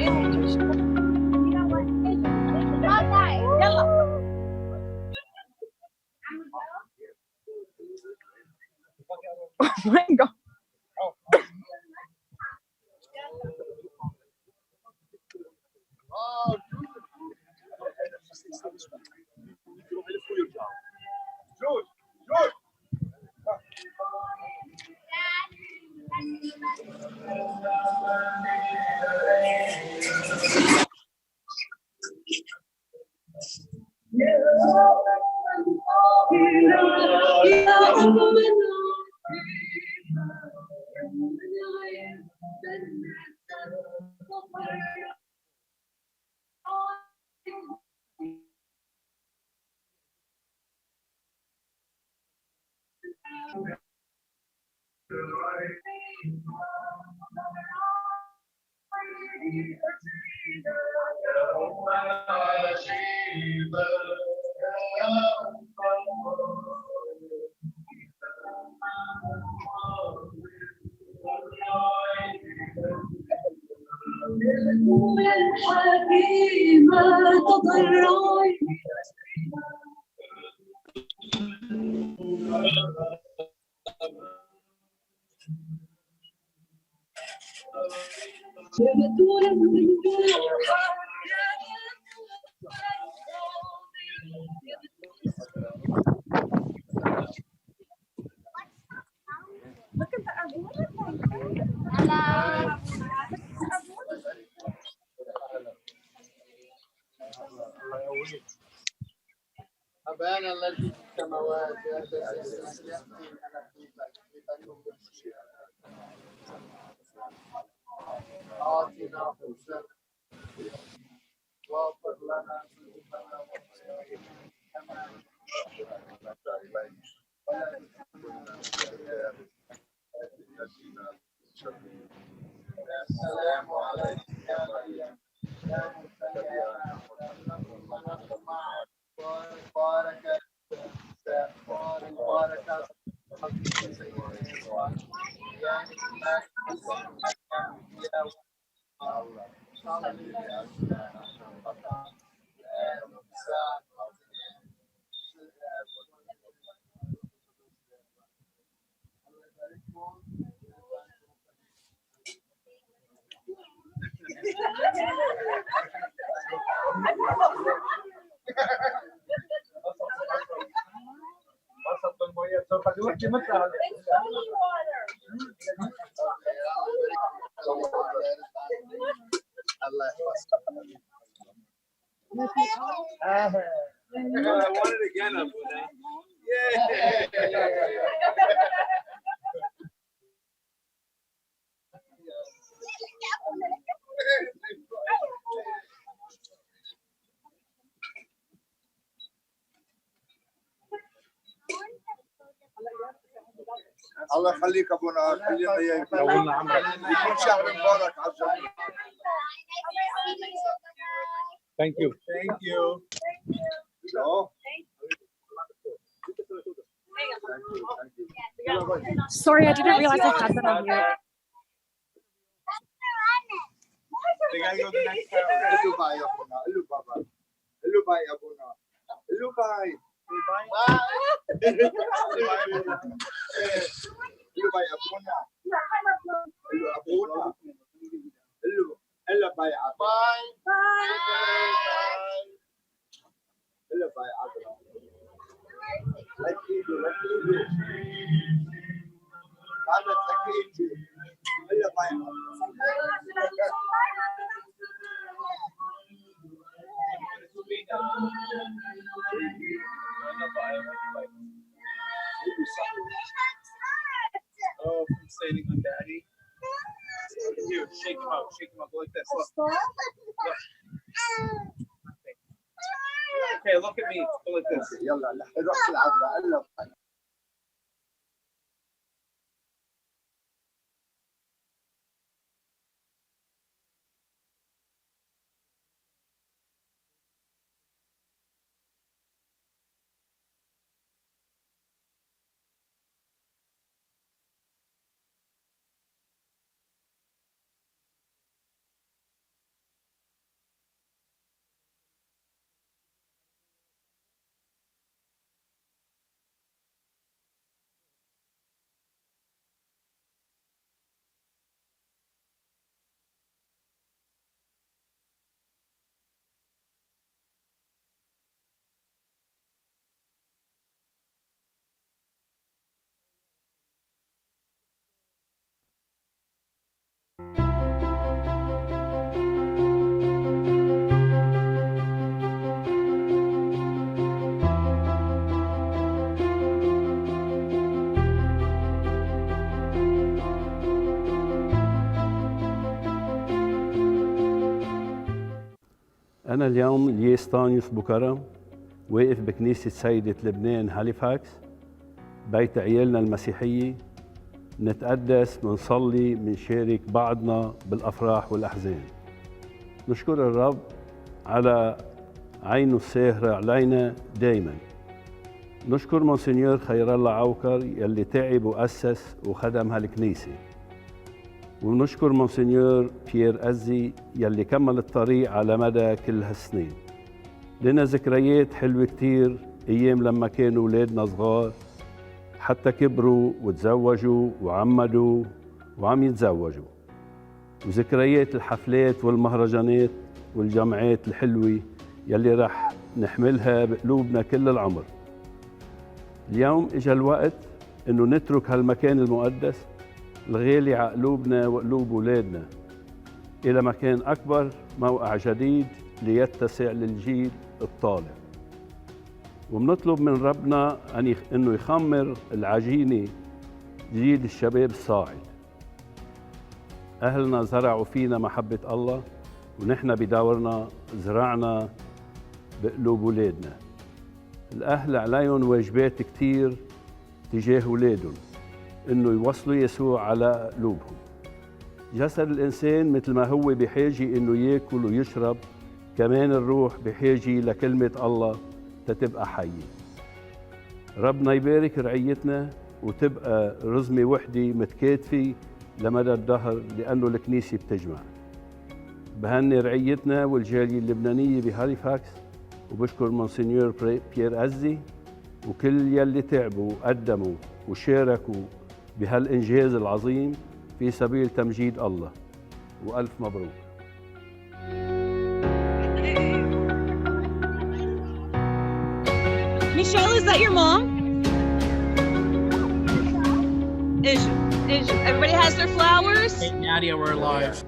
Oh my God. أبانا الذي في السماوات يتسلم ملكوتك مشيئتك أعطنا فرصة واغفر لنا ذنوبنا كما ولا تحملنا السلام عليكم يا مريم يا مبتلى مباركة مباركة الله يحفظك. I want it again, Abuna. الله يخليك ابونا خلينا اياك طولنا عمرك يكون شهر مبارك على الجميع. Thank you. Thank you. Sorry, I didn't realize I had that on mute. They gotta go to the next tower. Hello, bye, Abuna. Hello, bye. Hello, bye, Abuna. Hello, bye. Bye. Hello, bye, Abuna. Hello, Abuna. Hello. Hello, bye, Abuna. Bye. Bye. Hello, bye, Abuna. Let's eat you. Let's eat you. Let's eat you. Hello, bye, Abuna. Oh, from sailing on daddy. Here, shake him out, go like this. Look. Look. Okay, look at me. Go like this. أنا اليوم ليستانيوس بوكرم واقف بكنيسة سيدة لبنان هاليفاكس، بيت عيالنا المسيحية. نتقدس، منصلي، منشارك بعضنا بالأفراح والأحزان. نشكر الرب على عينه الساهرة علينا دايما. نشكر مونسنيور خير الله عوكر يلي تعب وأسس وخدم هالكنيسة، ونشكر مونسنيور بيير أزي يلي كمل الطريق على مدى كل هالسنين. لنا ذكريات حلوة كتير أيام لما كانوا أولادنا صغار حتى كبروا وتزوجوا وعمدوا وعم يتزوجوا، وذكريات الحفلات والمهرجانات والجمعات الحلوة يلي رح نحملها بقلوبنا كل العمر. اليوم اجا الوقت انه نترك هالمكان المقدس الغالي على قلوبنا وقلوب اولادنا الى مكان اكبر، موقع جديد ليتسع للجيل الطالع. وبنطلب من ربنا انه يخمر العجينه جيل الشباب الصاعد. اهلنا زرعوا فينا محبه الله، ونحن بدورنا زرعنا بقلوب اولادنا. الاهل عليهم واجبات كتير تجاه اولادهم، انه يوصلوا يسوع على قلوبهم. جسد الانسان مثل ما هو بحاجه انه ياكل ويشرب، كمان الروح بحاجه لكلمه الله تتبقى حيه. ربنا يبارك رعيتنا وتبقى رزمه وحده متكاتفه لمدى الدهر، لانه الكنيسه بتجمع. بهني رعيتنا والجاليه اللبنانيه بهاليفاكس، وبشكر مونسنيور بيير أزي وكل يلي تعبوا وقدموا وشاركوا بهالإنجاز العظيم في سبيل تمجيد الله. وألف مبروك. Michelle, is that your mom? Is everybody has their flowers? Hey, Nadia, we're live.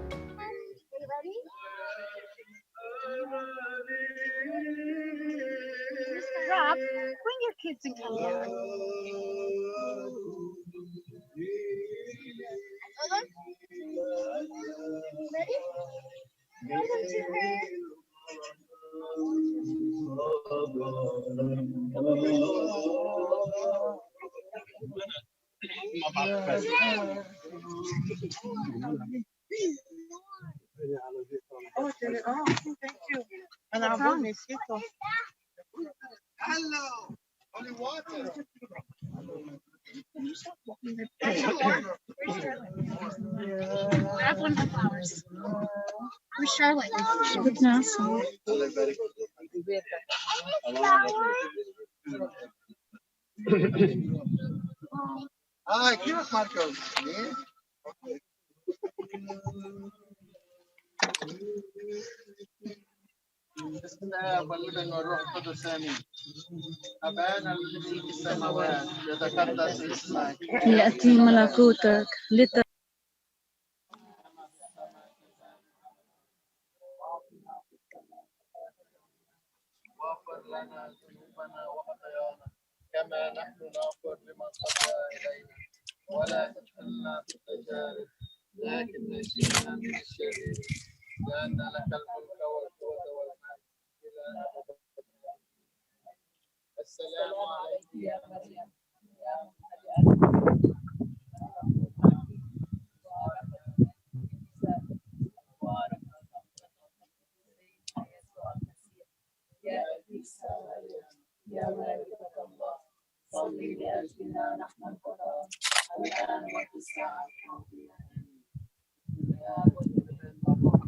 Rob, bring your kids and come down. Ready? Hold them to her. Oh, thank you. And I promise you. Hello. Only water. Grab one of the flowers. Where's Charlotte? She looks awesome. Hi, give us Marcos. Yeah. بسم الله والابن والروح القدس امين. ابانا الذي في السماوات يتقدس اسمك، يأتي ملكوتك واغفر لنا ذنوبنا وخطايانا كما نحن نغفر لمن خطا الينا، ولا تدخلنا في التجارب لكن نجينا من الشرير، لان لك الملك والقوه والمجد الى ابد. السلام عليك يا مريم يا يا عيسى يا ملكة الله، صلي لأجلنا نحن الخطاة الآن وفي الساعة الحاضرة. يا والابن والروح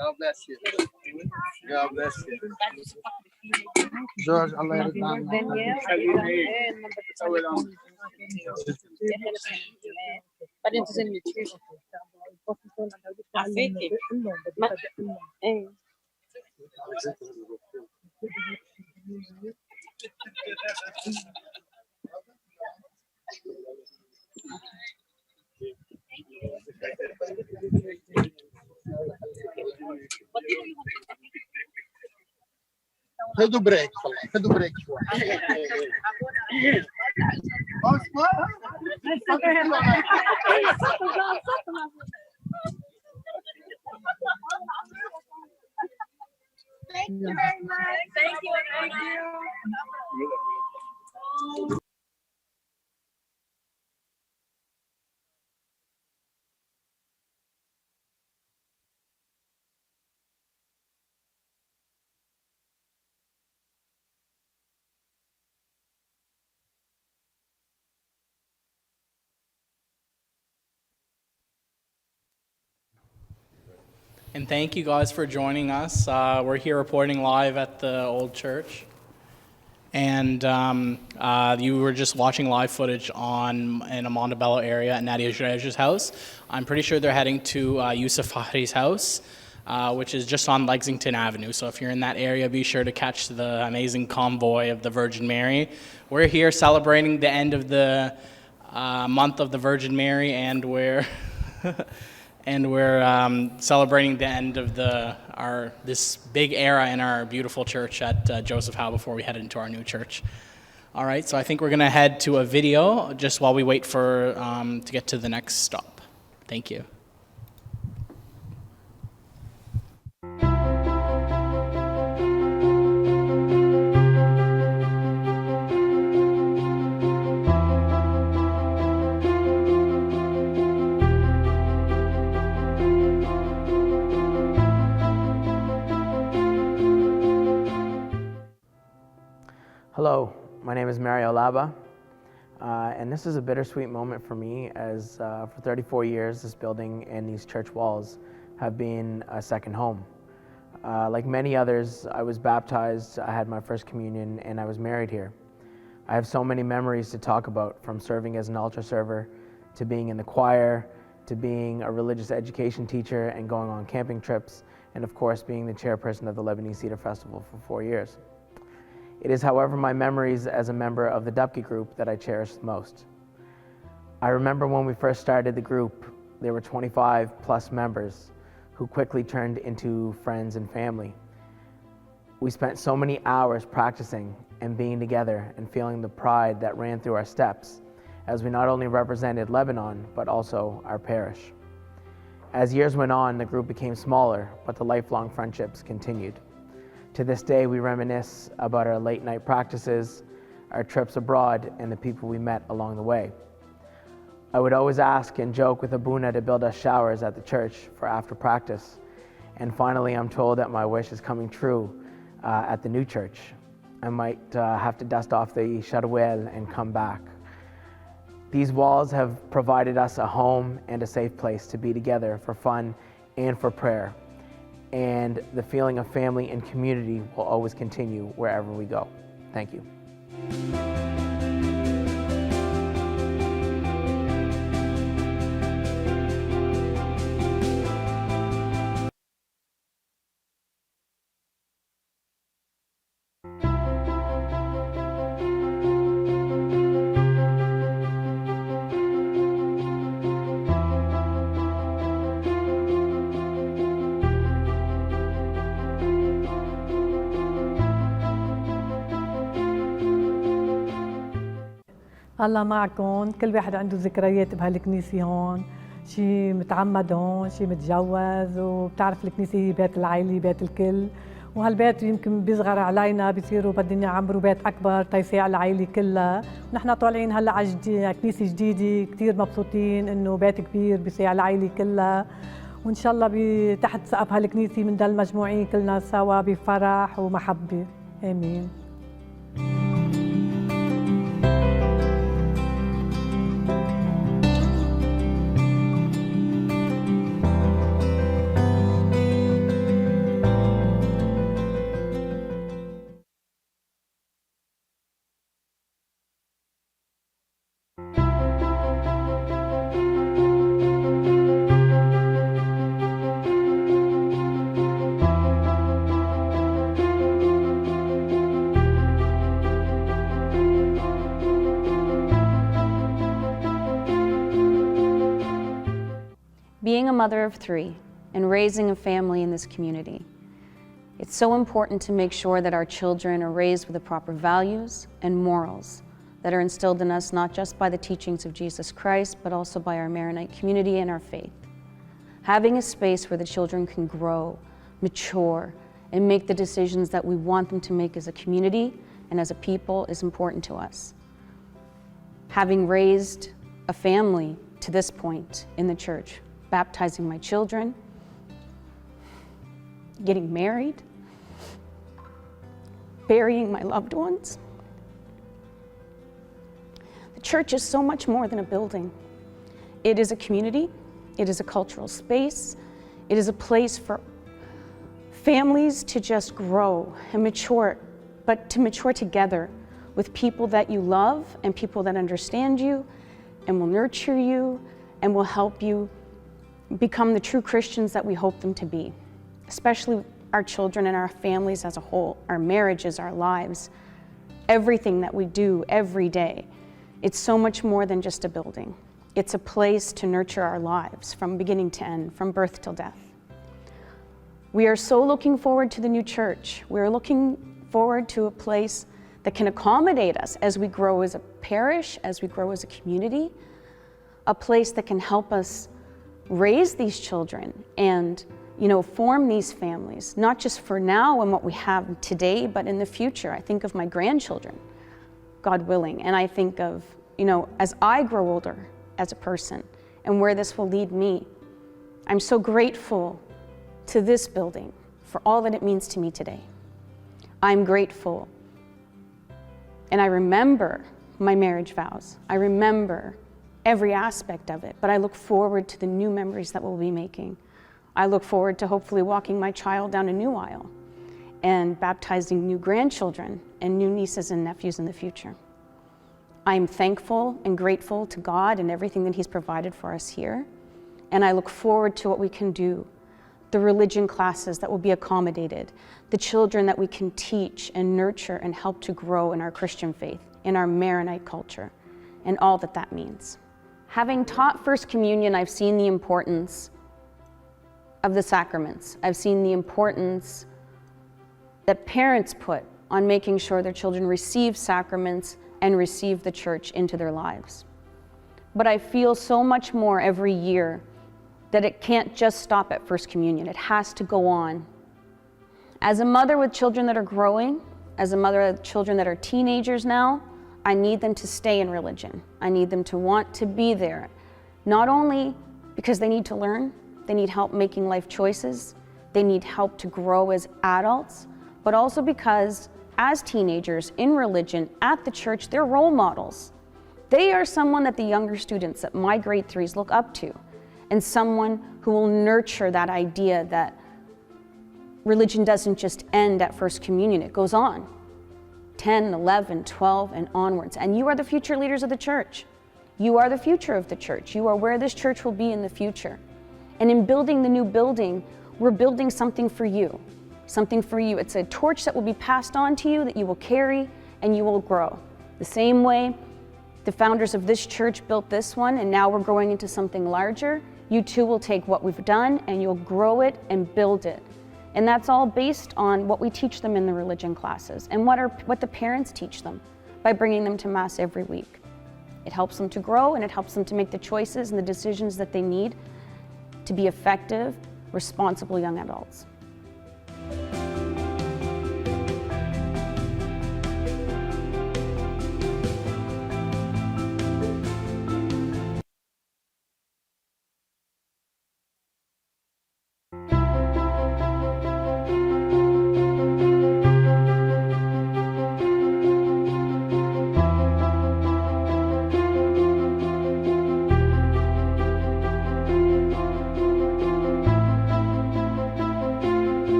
God bless you. God bless you. جورج الله يرضى عنك. بعدين تزن تشوف عفيكي ايه خذوا بريك خذوا بريك شوي. Thank you very much. Thank you. Thank you. And thank you guys for joining us. We're here reporting live at the old church. And you were just watching live footage in a Montebello area at Nadia Jerez's house. I'm pretty sure they're heading to Yusuf Fahri's house, which is just on Lexington Avenue. So if you're in that area, be sure to catch the amazing convoy of the Virgin Mary. We're here celebrating the end of the month of the Virgin Mary, and we're celebrating the end of this big era in our beautiful church at Joseph Howe before we head into our new church. All right, so I think we're going to head to a video just while we wait for to get to the next stop. Thank you. Hello, my name is Mario Laba, and this is a bittersweet moment for me as for 34 years this building and these church walls have been a second home. Like many others, I was baptized, I had my first communion, and I was married here. I have so many memories to talk about, from serving as an altar server, to being in the choir, to being a religious education teacher and going on camping trips, and of course being the chairperson of the Lebanese Cedar Festival for 4 years. It is, however, my memories as a member of the Dupke group that I cherish the most. I remember when we first started the group, there were 25 plus members who quickly turned into friends and family. We spent so many hours practicing and being together and feeling the pride that ran through our steps as we not only represented Lebanon, but also our parish. As years went on, the group became smaller, but the lifelong friendships continued. To this day, we reminisce about our late night practices, our trips abroad, and the people we met along the way. I would always ask and joke with Abuna to build us showers at the church for after practice. And finally, I'm told that my wish is coming true at the new church. I might have to dust off the Sharuel and come back. These walls have provided us a home and a safe place to be together for fun and for prayer. And the feeling of family and community will always continue wherever we go. Thank you. الله معكم. كل واحد عنده ذكريات بهالكنيسة هون، شي متعمد هون، شي متجوز، وبتعرف الكنيسة هي بيت العائلة، بيت الكل، وهالبيت يمكن بيصغر علينا، بيصيروا بدنا يعمروا بيت أكبر تيساع العائلة كلها. نحن طالعين هلا على كنيسة جديدة، كتير مبسوطين إنه بيت كبير بيساع العائلة كلها، وإن شاء الله تحت سقف هالكنيسة بنضل مجموعين كلنا سوا بفرح ومحبة. آمين. mother of 3 and raising a family in this community, it's so important to make sure that our children are raised with the proper values and morals that are instilled in us not just by the teachings of Jesus Christ, but also by our Maronite community and our faith. Having a space where the children can grow, mature, and make the decisions that we want them to make as a community and as a people is important to us. Having raised a family to this point in the church, baptizing my children, getting married, burying my loved ones. The church is so much more than a building. It is a community, it is a cultural space, it is a place for families to just grow and mature, but to mature together with people that you love and people that understand you and will nurture you and will help you become the true Christians that we hope them to be, especially our children and our families as a whole, our marriages, our lives, everything that we do every day. It's so much more than just a building. It's a place to nurture our lives from beginning to end, from birth till death. We are so looking forward to the new church. We're looking forward to a place that can accommodate us as we grow as a parish, as we grow as a community, a place that can help us raise these children and form these families, not just for now and what we have today, but in the future. I think of my grandchildren, God willing, and I think of, as I grow older as a person and where this will lead me. I'm so grateful to this building for all that it means to me today. I'm grateful. And I remember my marriage vows. I remember every aspect of it, but I look forward to the new memories that we'll be making. I look forward to hopefully walking my child down a new aisle and baptizing new grandchildren and new nieces and nephews in the future. I'm thankful and grateful to God and everything that He's provided for us here. And I look forward to what we can do, the religion classes that will be accommodated, the children that we can teach and nurture and help to grow in our Christian faith, in our Maronite culture, and all that that means. Having taught First Communion, I've seen the importance of the sacraments. I've seen the importance that parents put on making sure their children receive sacraments and receive the church into their lives. But I feel so much more every year that it can't just stop at First Communion. It has to go on. As a mother with children that are growing, as a mother with children that are teenagers now, I need them to stay in religion. I need them to want to be there, not only because they need to learn, they need help making life choices, they need help to grow as adults, but also because as teenagers in religion at the church, they're role models. They are someone that the younger students at my grade 3s look up to, and someone who will nurture that idea that religion doesn't just end at First Communion, it goes on. 10, 11, 12, and onwards. And you are the future leaders of the church. You are the future of the church. You are where this church will be in the future. And in building the new building, we're building something for you. Something for you. It's a torch that will be passed on to you that you will carry and you will grow. The same way the founders of this church built this one, and now we're growing into something larger. You too will take what we've done and you'll grow it and build it. And that's all based on what we teach them in the religion classes and what the parents teach them by bringing them to Mass every week. It helps them to grow and it helps them to make the choices and the decisions that they need to be effective, responsible young adults.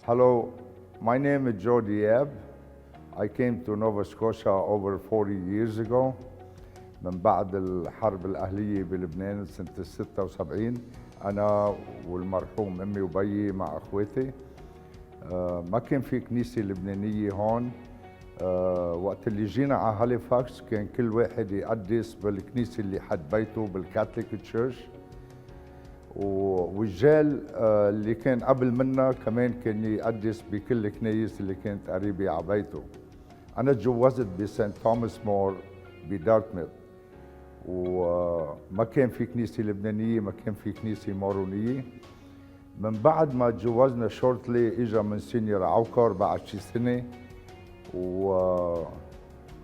Hello, my name is Joe Diab. I came to Nova Scotia over 40 years ago. من بعد الحرب الأهلية بلبنان سنة 76 أنا والمرحوم أمي وبيي مع أخواتي. ما كان في كنيسة لبنانية هون وقت اللي جينا على هاليفاكس كان كل واحد يقدس بالكنيسة اللي حد بيته بالكاثوليك تشيرش، والجال اللي كان قبل منا كمان كان يقدس بكل الكنايس اللي كانت قريبة على بيته. أنا تجوزت بسانت توماس مور بدارتموث، وما كان في كنيسة لبنانية، ما كان في كنيسة مارونية. من بعد ما تجوزنا شورتلي اجا منسينيور عوكر بعد شي سنة،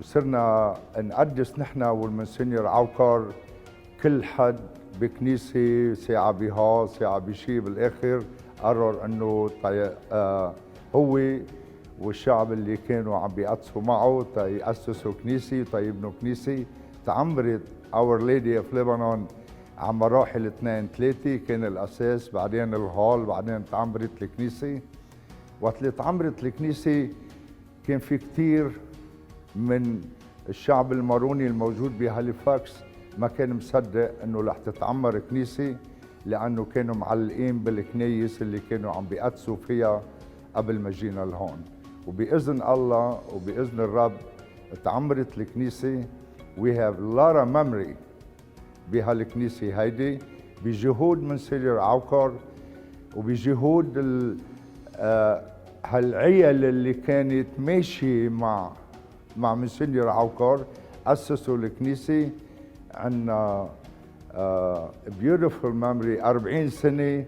وصرنا نقدس نحن والمنسينيور عوكر كل حد بكنيسة، ساعة بها ساعة بشي. بالآخر قرر انه هو والشعب اللي كانوا عم بيقدسوا معه يأسسوا كنيسة ويبنوا كنيسة. تعمرت Our Lady of Lebanon على مراحل 2-3، كان الأساس، بعدين الهول، بعدين تعمرت الكنيسة. وقت اللي تعمرت الكنيسة كان في كتير من الشعب الماروني الموجود بهاليفاكس ما كان مصدق انه رح تتعمر كنيسة، لأنه كانوا معلقين بالكنايس اللي كانوا عم بيقدسوا فيها قبل ما جينا لهون. وبإذن الله وبإذن الرب تعمرت الكنيسة. We have a lot of memory بهالكنيسة هيدي، بجهود منسينيور عوكر وبجهود هالعيال اللي كانت ماشية مع منسينيور عوكر. أسسوا الكنيسة. عنا beautiful memory 40 سنة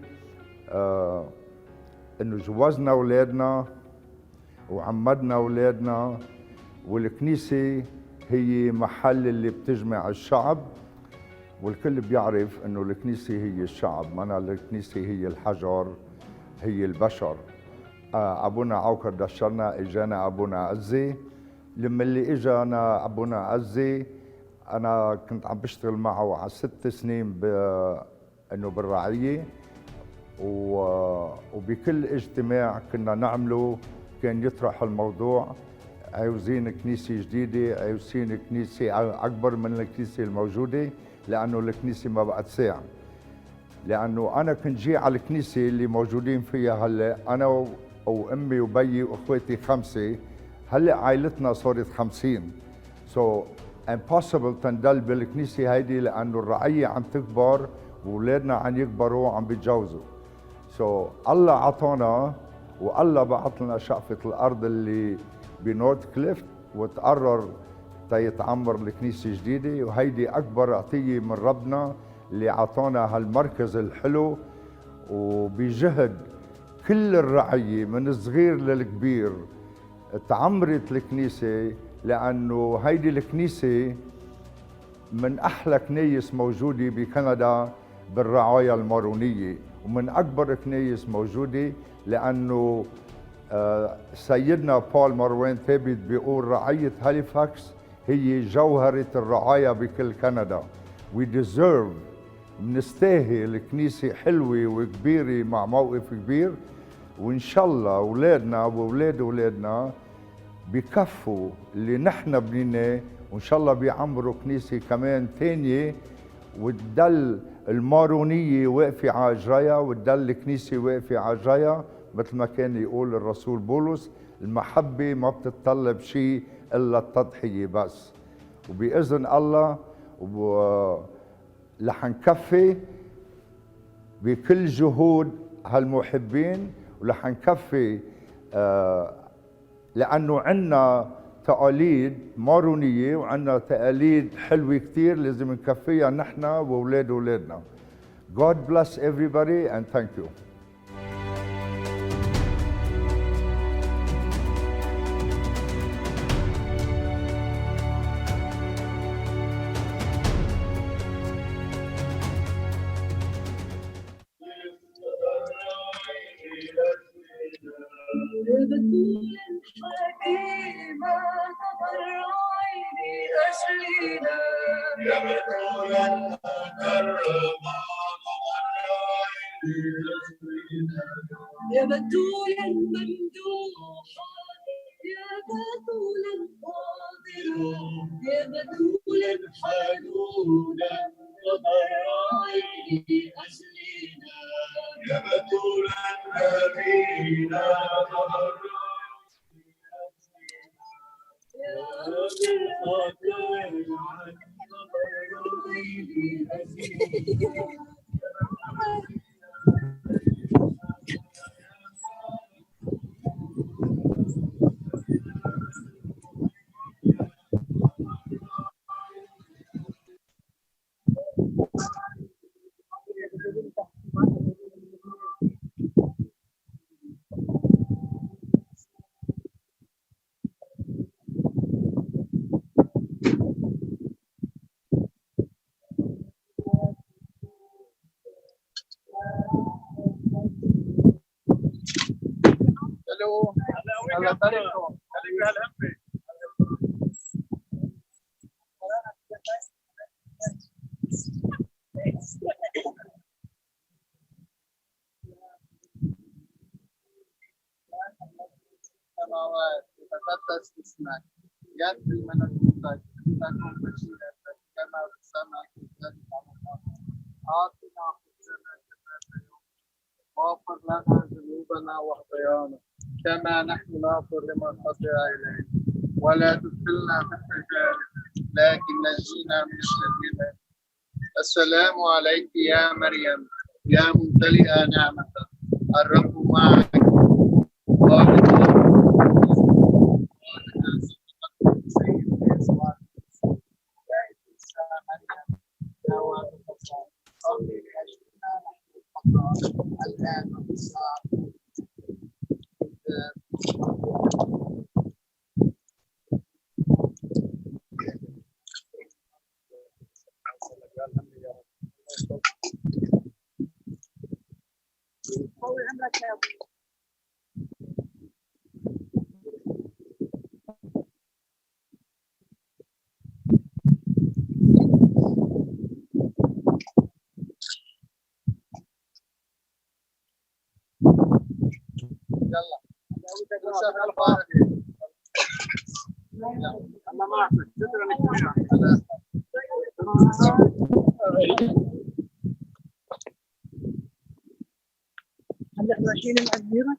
إنه جوزنا أولادنا وعمدنا أولادنا، والكنيسة هي محل اللي بتجمع الشعب، والكل بيعرف انه الكنيسة هي الشعب، معناها الكنيسة هي الحجر، هي البشر. ابونا عوكر دشرنا، اجانا ابونا أزي. لما اللي اجانا ابونا أزي انا كنت عم بشتغل معه على 6 سنين انه بالرعية، وبكل اجتماع كنا نعمله كان يطرح الموضوع، عاوزين كنيسة جديدة، عاوزين كنيسة أكبر من الكنيسة الموجودة، لأنه الكنيسة ما بقت ساعة. لأنه أنا كنت جي على الكنيسة اللي موجودين فيها هلا، أنا وأمي وبيي وأخواتي 5، هلا عائلتنا صارت 50. So impossible تنضل بالكنيسة هيدي، لأنه الرعية عم تكبر وأولادنا عم يكبروا وعم بيتجوزوا. So الله عطانا، والله بعت لنا شقفة الأرض اللي بنورث كليف، وتقرر تيتعمر الكنيسة جديدة. وهيدي أكبر عطية من ربنا اللي عطانا هالمركز الحلو، وبجهد كل الرعية من الصغير للكبير تعمرت الكنيسة. لأنه هيدي الكنيسة من أحلى كنايس موجودة بكندا بالرعاية المارونية، ومن أكبر كنايس موجودة، لأنه سيدنا بول مروان ثابت بيقول رعية هاليفاكس هي جوهرة الرعاية بكل كندا. We deserve، بنستاهل كنيسة حلوة وكبيرة مع موقف كبير، وإن شاء الله أولادنا وأولاد أولادنا بكفوا اللي نحن بنيناه، وإن شاء الله بيعمروا كنيسة كمان تانية، وتدل المارونية واقفة على جريها، وتدل الكنيسة واقفة على جريها. مثل ما كان يقول الرسول بولس، المحبة ما بتتطلب شيء إلا التضحية بس. وبإذن الله رح نكفي بكل جهود هالمحبين، ورح نكفي لأنه عنا تقاليد مارونية وعنا تقاليد حلوة كتير لازم نكفيها نحن وأولاد أولادنا. God bless everybody and thank you. يا بتولا ممدوحة، يا بتولا قادرة، يا بتولا حنونة، تضرعي لأجلنا، يا بتولا أمينة، تضرعي الو هلا طريقكم السماوات يتقدس اسمك يأتي ملكوتك تكن مشيئتك كما في السماء كذلك على الأرض أعطنا خبزنا كفافنا اليوم واغفر لنا ذنوبنا وخطايانا كما نحن نغفر لمن خطئ إلينا ولا تدخلنا في التجارب لكن نجينا من الشرير. السلام عليك يا مريم يا ممتلئة نعمة الرب معك يلا شغال فارغ الله معك هلا ماشيين المعذرة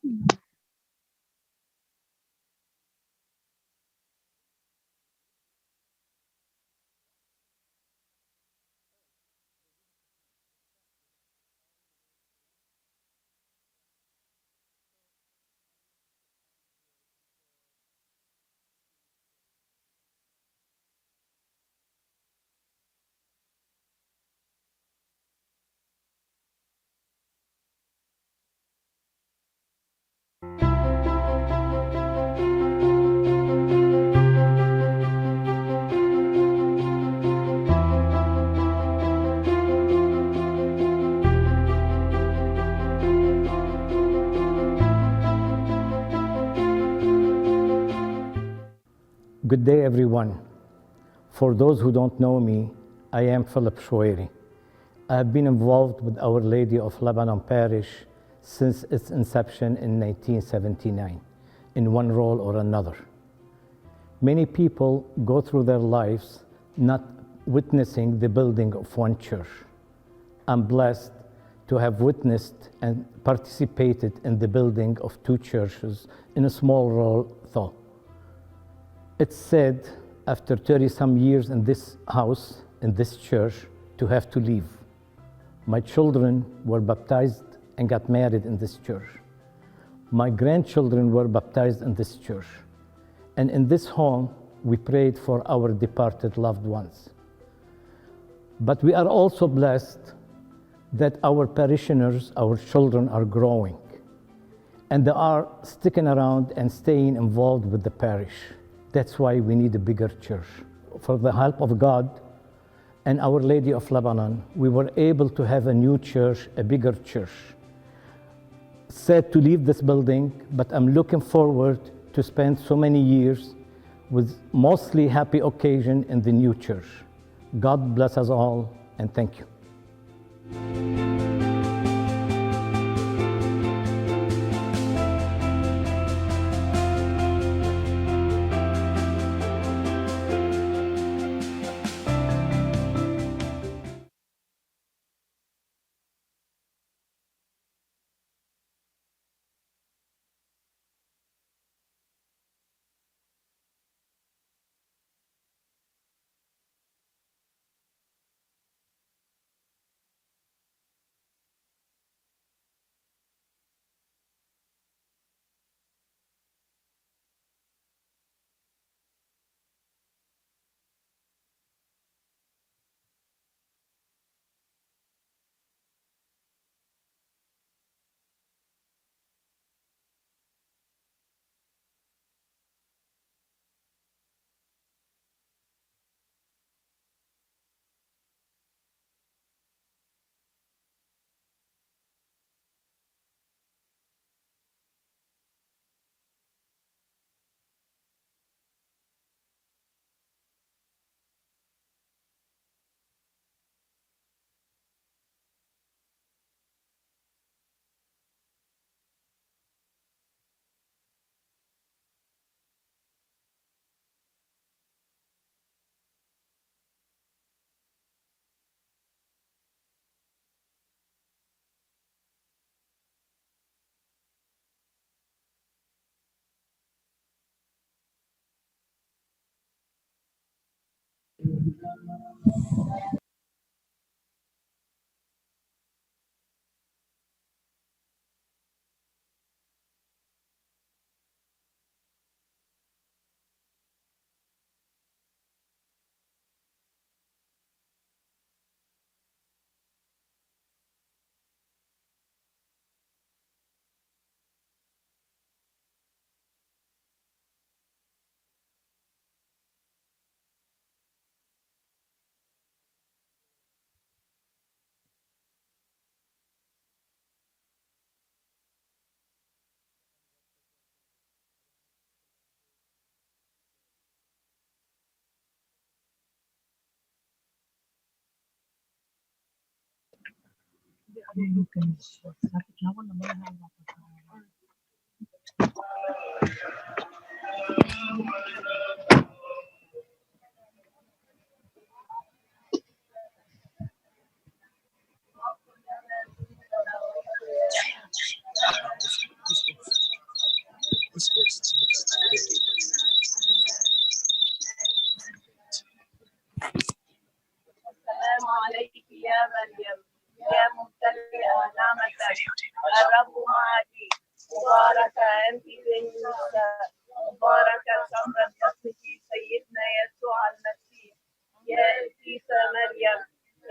Good day, everyone. For those who don't know me, I am Philip Shweri. I have been involved with Our Lady of Lebanon Parish since its inception in 1979, in one role or another. Many people go through their lives not witnessing the building of one church. I'm blessed to have witnessed and participated in the building of two churches in a small role, though. It's sad, after 30-some years in this house, in this church, to have to leave. My children were baptized and got married in this church. My grandchildren were baptized in this church. And in this home, we prayed for our departed loved ones. But we are also blessed that our parishioners, our children, are growing. And they are sticking around and staying involved with the parish. That's why we need a bigger church. For the help of God and Our Lady of Lebanon, we were able to have a new church, a bigger church. Sad to leave this building, but I'm looking forward to spend so many years with mostly happy occasion in the new church. God bless us all, and thank you. السلام عليك يا مريم يا ممتلئة نعمة الرب معك مباركة أنت بين النساء مباركة ثمرة بطنك سيدنا يسوع المسيح يا قديسة مريم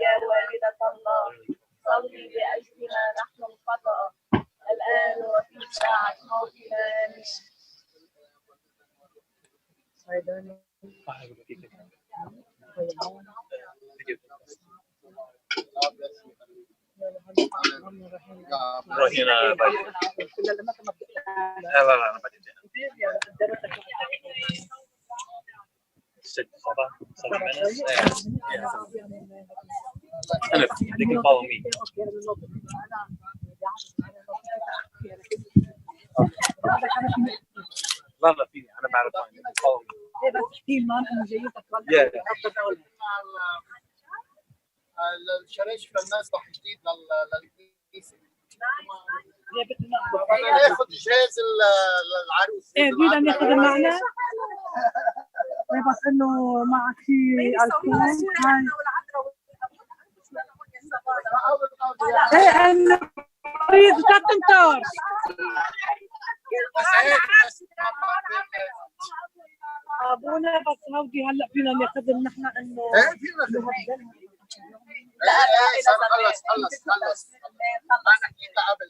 يا والدة الله صلي لأجلنا نحن الخطأ الآن وفي ساعة موتنا آمين. روحينا بعدين. لا أنا بعدين. 6 minutes. أنا they can follow me. لا فيني أنا بعرف follow me. Yeah. الشرايش الناس راح جديد للكنيسه. بدنا ناخذ جهاز العروس. ايه بدنا ناخذ معنا. بس انه معك شيء الكون ايه انه ريد تنطر ابونا بس هودي هلا فينا ناخذ نحن انه ايه فينا لا خلص انا حكيت قبل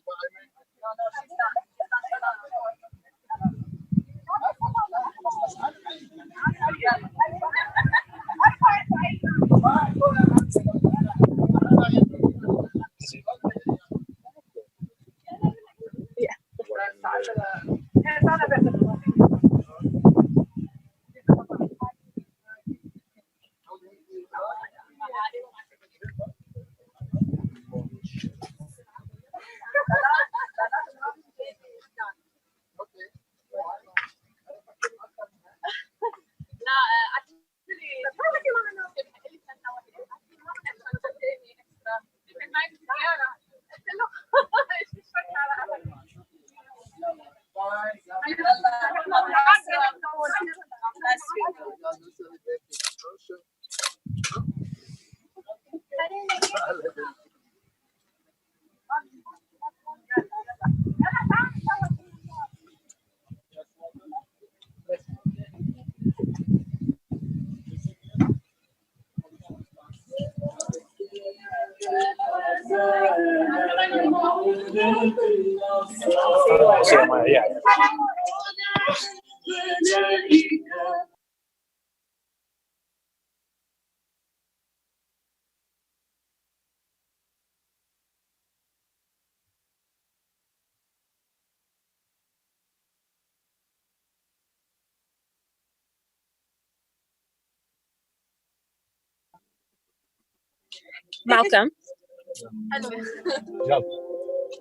Malcolm.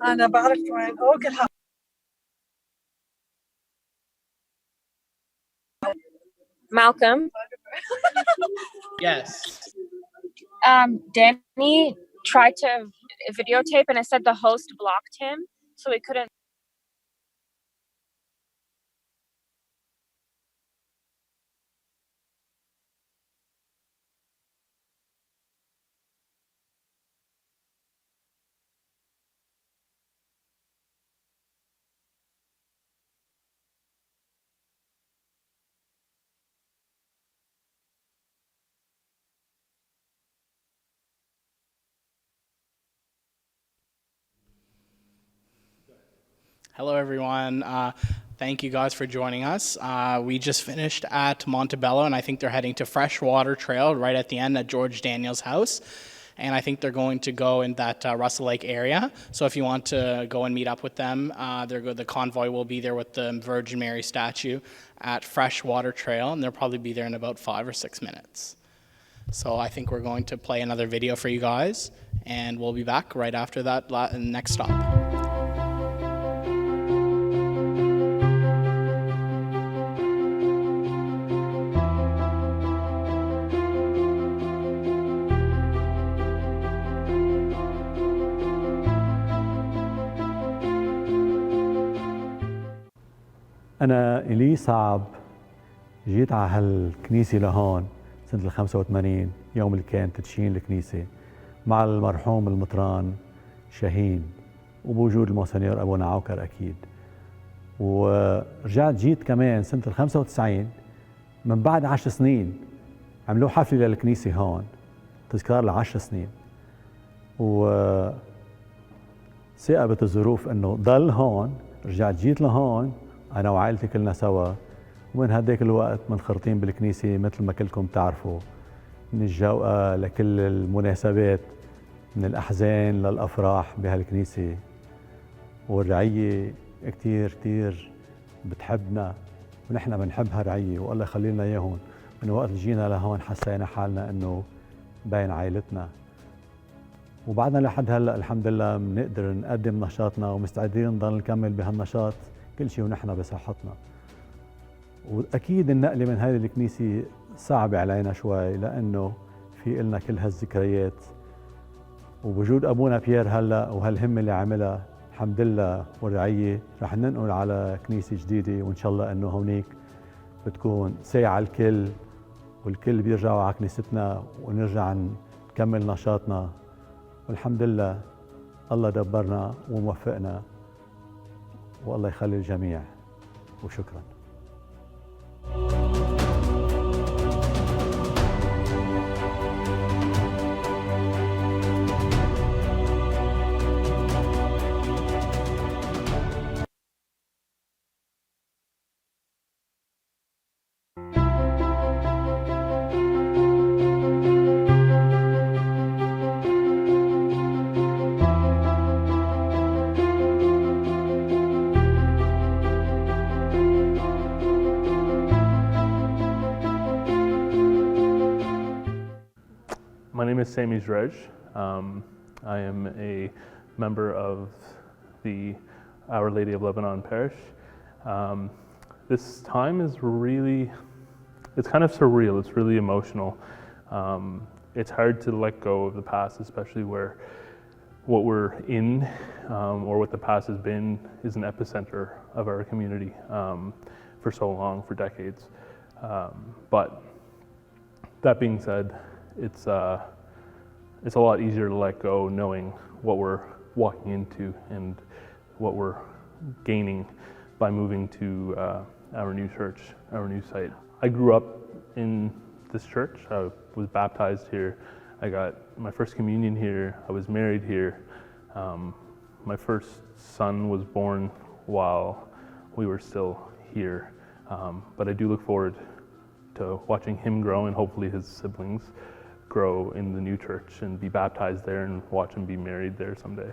أنا بعرف وين أوكي Malcolm. Yes. Danny tried to videotape and it said the host blocked him, so he couldn't. Hello, everyone. Thank you guys for joining us. We just finished at Montebello, and I think they're heading to Freshwater Trail right at the end at George Daniel's house. And I think they're going to go in that Russell Lake area. So if you want to go and meet up with them, the convoy will be there with the Virgin Mary statue at Freshwater Trail, and they'll probably be there in about 5 or 6 minutes. So I think we're going to play another video for you guys, and we'll be back right after that next stop. أنا إلي صعب جيت على هالكنيسة لهون سنة 85 يوم اللي كان تدشين الكنيسة مع المرحوم المطران شاهين وبوجود المونسنيور أبونا عوكر أكيد. ورجعت جيت كمان سنة 95 من بعد 10 سنين عملوا حفلة للكنيسة هون تذكار ل10 سنين. ثاقبت الظروف إنه ضل هون، رجعت جيت لهون أنا وعائلتي كلنا سوا، ومن هداك الوقت منخرطين بالكنيسة مثل ما كلكم تعرفوا، من الجوقة لكل المناسبات، من الأحزان للأفراح بهالكنيسة. والرعية كتير كتير بتحبنا ونحن بنحب هالرعية، والله يخلي لنا إياهم. من وقت جينا لهون حسينا حالنا إنه بين عائلتنا، وبعدنا لحد هلا الحمد لله بنقدر نقدم نشاطنا ومستعدين نضل نكمل بهالنشاط كل شيء ونحن بصحتنا. واكيد النقله من هذه الكنيسه صعبه علينا شوي لانه في إلنا كل هالذكريات، وبوجود ابونا بيير هلا وهالهمه اللي عملها الحمد لله والرعيه رح ننقل على كنيسه جديده، وان شاء الله انه هونيك بتكون ساعه الكل والكل بيرجعوا على كنيستنا ونرجع نكمل نشاطنا. والحمد لله الله دبرنا وموفقنا، والله يخلي الجميع، وشكرا. My name is Sami Zrej. I am a member of the Our Lady of Lebanon Parish. This time is really, it's kind of surreal, it's really emotional. It's hard to let go of the past, especially where what we're in or what the past has been is an epicenter of our community for so long, for decades. But that being said, it's a lot easier to let go knowing what we're walking into and what we're gaining by moving to our new church, our new site. I grew up in this church. I was baptized here. I got my first communion here. I was married here. My first son was born while we were still here. But I do look forward to watching him grow and hopefully his siblings grow in the new church and be baptized there and watch him be married there someday.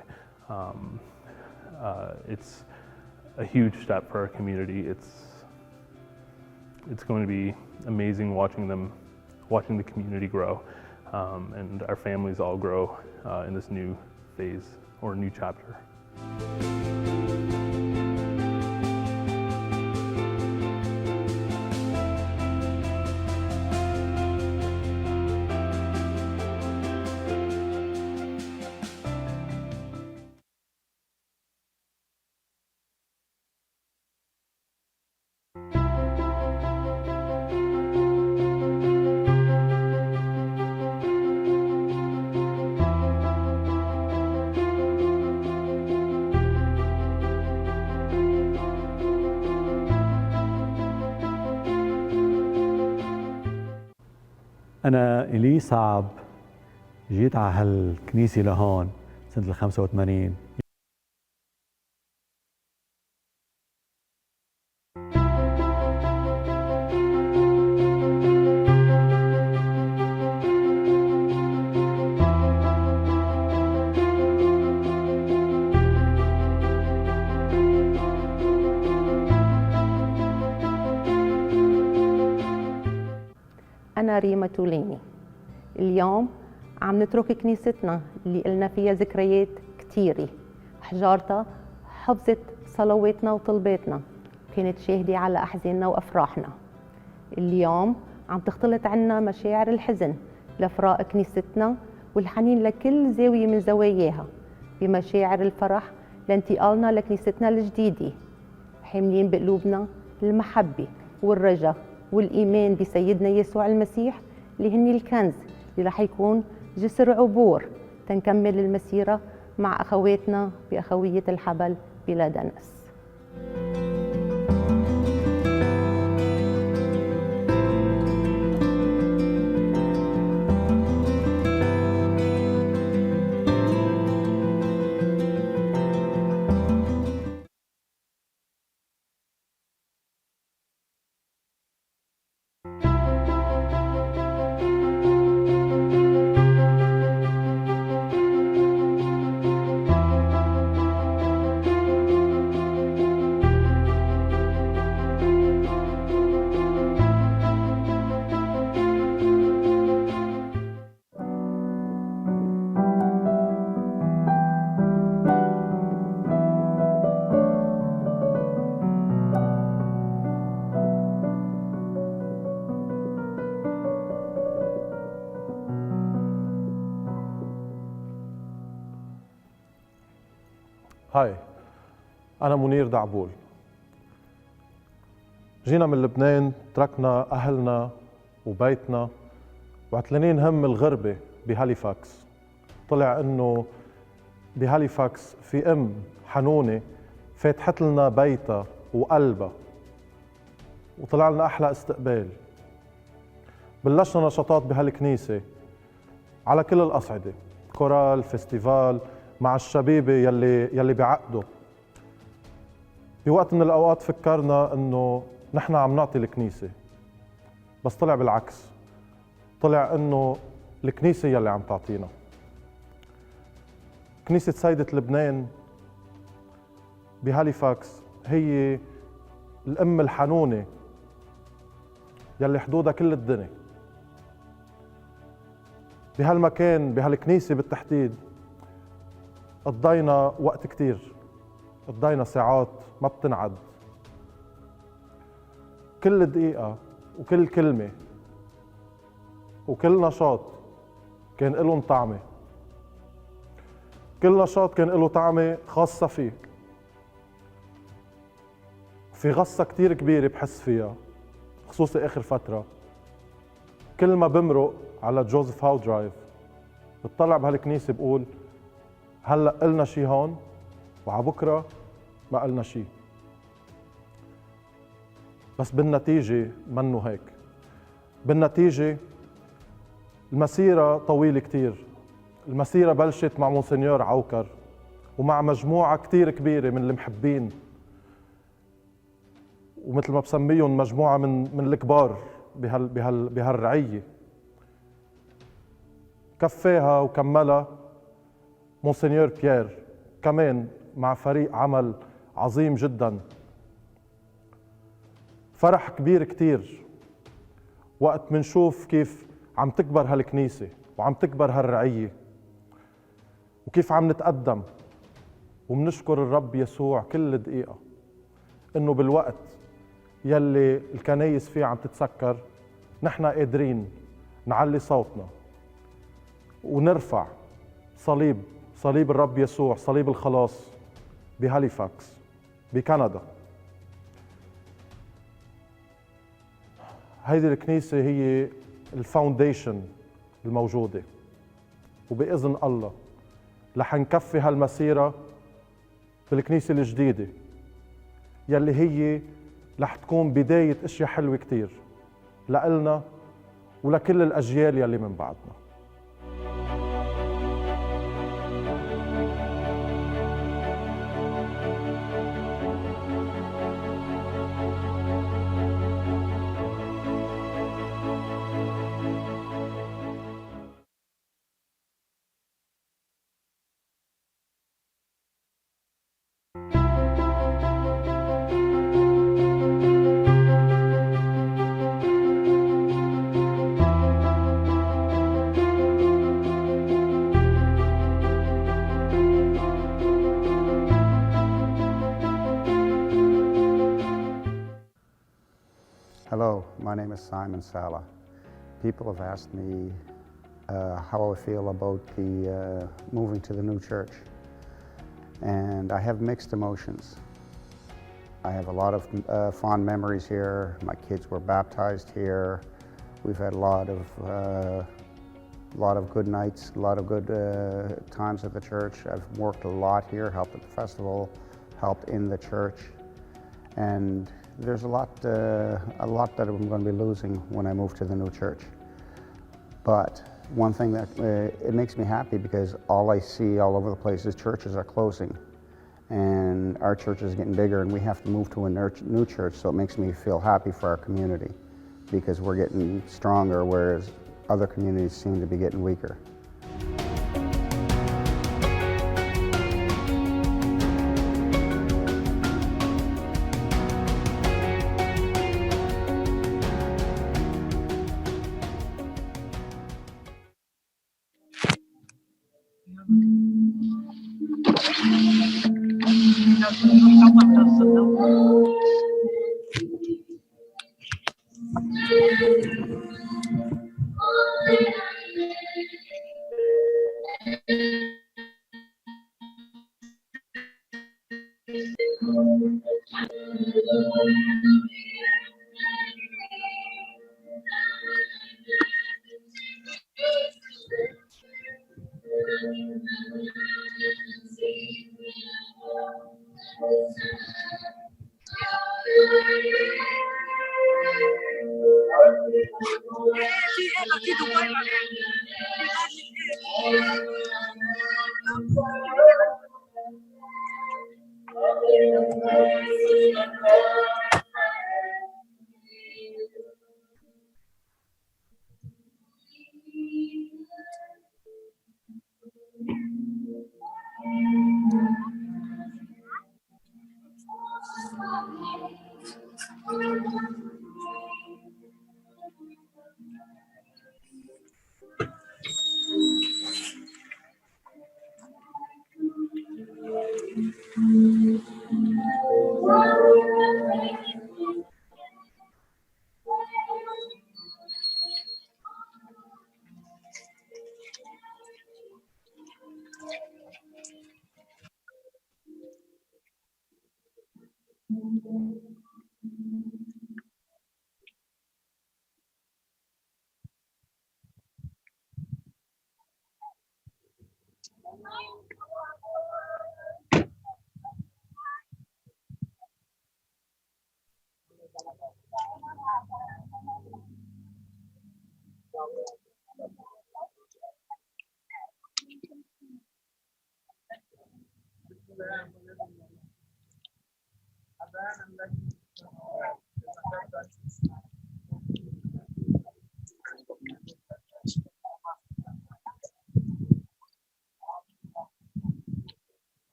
It's a huge step for our community. It's going to be amazing watching the community grow and our families all grow in this new phase or new chapter. أنا إلي صعب جيت على هالكنيسة لهون سنة 85 أنا ريما توليني. اليوم عم نترك كنيستنا اللي قلنا فيها ذكريات كتيرة، حجارتها حفظت صلواتنا وطلباتنا، كانت شاهدة على أحزاننا وأفراحنا. اليوم عم تختلط عنا مشاعر الحزن لفراق كنيستنا والحنين لكل زاوية من زواياها بمشاعر الفرح لانتقالنا لكنيستنا الجديدة، حاملين بقلوبنا المحبة والرجاء والإيمان بسيدنا يسوع المسيح اللي هن الكنز اللي رح يكون جسر عبور تنكمل المسيرة مع أخواتنا بأخوية الحبل بلا دنس. هاي، أنا منير دعبول. جينا من لبنان، تركنا أهلنا وبيتنا وعتلانين هم الغربة بهاليفاكس. طلع إنه بهاليفاكس في أم حنونة فاتحت لنا بيتها وقلبها وطلع لنا أحلى استقبال. بلشنا نشاطات بهالكنيسة على كل الأصعدة، كورال، فيستيفال، مع الشبيبة يلي بيعقدوا. بوقت من الأوقات فكرنا إنه نحن عم نعطي الكنيسة، بس طلع بالعكس، طلع إنه الكنيسة يلي عم تعطينا. كنيسة سيدة لبنان بهاليفاكس هي الأم الحنونة يلي حدودها كل الدنيا. بهالمكان بهالكنيسة بالتحديد قضينا وقت كتير، قضينا ساعات ما بتنعد. كل دقيقة وكل كلمة وكل نشاط كان لهم طعمة. كل نشاط كان له طعمة خاصة فيه. في غصة كتير كبيرة بحس فيها، خصوصي آخر فترة. كل ما بمرق على جوزيف هاو درايف بتطلع بهالكنيسة بقول هلأ قلنا شي هون وعبكرة ما قلنا شي. بس بالنتيجة منه هيك. بالنتيجة المسيرة طويلة كتير. المسيرة بلشت مع مونسنيور عوكر ومع مجموعة كتير كبيرة من المحبين، ومثل ما بسميهم مجموعة من الكبار بهالرعية. كفاها وكملها مونسنيور بيير كمان مع فريق عمل عظيم جدا. فرح كبير كتير وقت منشوف كيف عم تكبر هالكنيسة وعم تكبر هالرعية وكيف عم نتقدم. ومنشكر الرب يسوع كل دقيقة إنه بالوقت يلي الكنايس فيه عم تتسكر نحن قادرين نعلي صوتنا ونرفع صليب الرب يسوع، صليب الخلاص بهاليفاكس بكندا. هيدي الكنيسة هي الفاونديشن الموجودة، وبإذن الله رح نكفي هالمسيرة بالكنيسة الجديدة يلي هي رح تكون بداية اشياء حلوة كتير لإلنا ولكل الأجيال يلي من بعدنا. My name is Simon Sala. People have asked me how I feel about the moving to the new church. And I have mixed emotions. I have a lot of fond memories here. My kids were baptized here. We've had a lot of good nights, a lot of good times at the church. I've worked a lot here, helped at the festival, helped in the church. And there's a lot that I'm going to be losing when I move to the new church. But one thing that it makes me happy, because all I see all over the place is churches are closing. And our church is getting bigger, and we have to move to a new church, so it makes me feel happy for our community, because we're getting stronger, whereas other communities seem to be getting weaker.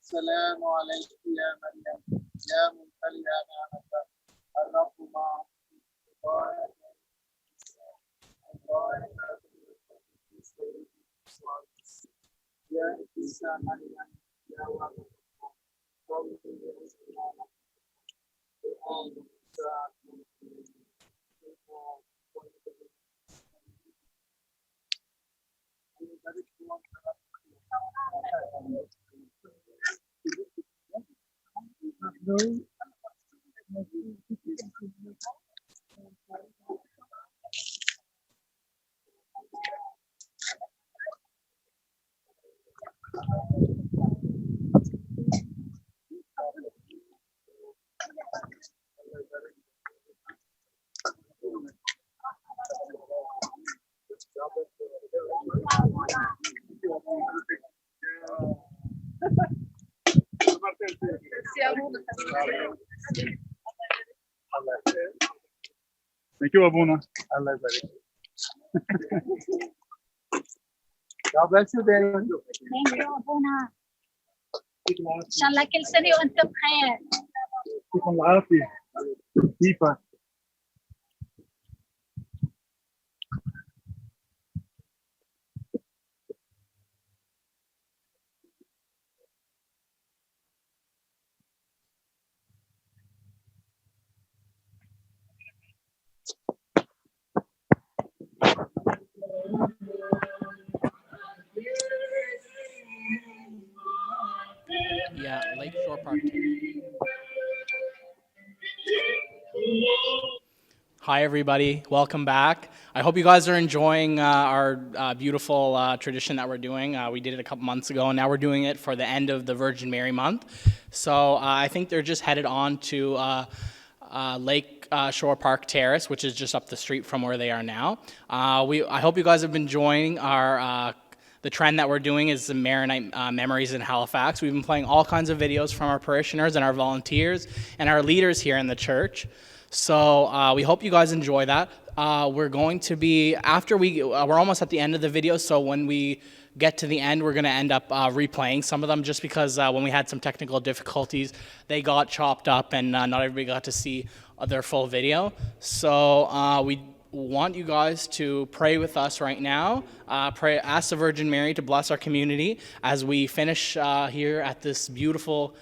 السلام عليك يا مريم يا ممتلئة نعمة الرب معك يا عيسى مريم يا ولد Thank you, Abuna. Allah bless you. God bless you, Daniel. Thank you, أبونا. إن شاء الله كل سنة وأنتم بخير. يعطيكم العافية. كيفك؟ Hi, everybody. Welcome back. I hope you guys are enjoying our beautiful tradition that we're doing. We did it a couple months ago, and now we're doing it for the end of the Virgin Mary month. So I think they're just headed on to Lake Shore Park Terrace, which is just up the street from where they are now. I hope you guys have been enjoying our the trend that we're doing is the Maronite Memories in Halifax. We've been playing all kinds of videos from our parishioners and our volunteers and our leaders here in the church. So we hope you guys enjoy that. We're going to be, after we're almost at the end of the video, so when we get to the end, we're going to end up replaying some of them just because when we had some technical difficulties, they got chopped up and not everybody got to see their full video. So we want you guys to pray with us right now. Ask the Virgin Mary to bless our community as we finish here at this beautiful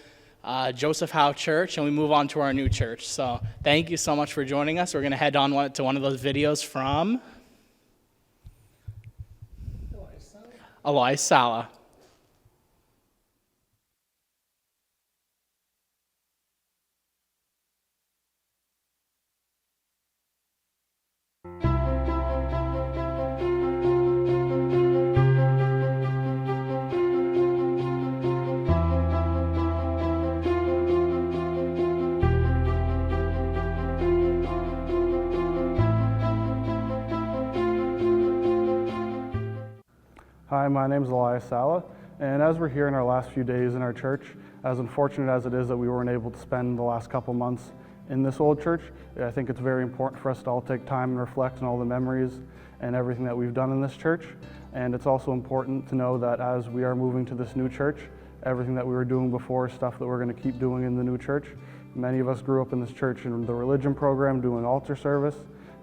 Joseph Howe Church and we move on to our new church. So thank you so much for joining us. We're going to head on to one of those videos from Elias Sala. Hi, my name is Elias Sala, and as we're here in our last few days in our church, as unfortunate as it is that we weren't able to spend the last couple months in this old church, I think it's very important for us to all take time and reflect on all the memories and everything that we've done in this church. And it's also important to know that as we are moving to this new church, everything that we were doing before is stuff that we're going to keep doing in the new church. Many of us grew up in this church in the religion program, doing altar service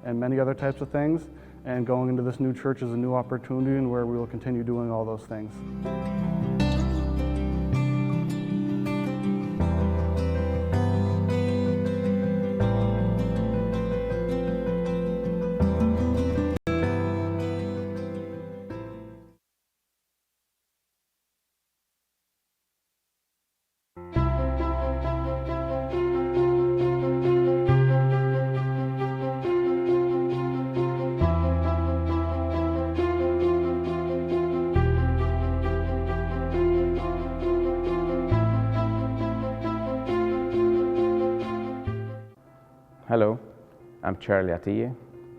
and many other types of things. And going into this new church is a new opportunity and where we will continue doing all those things. Hello, I'm Charlie Atiye.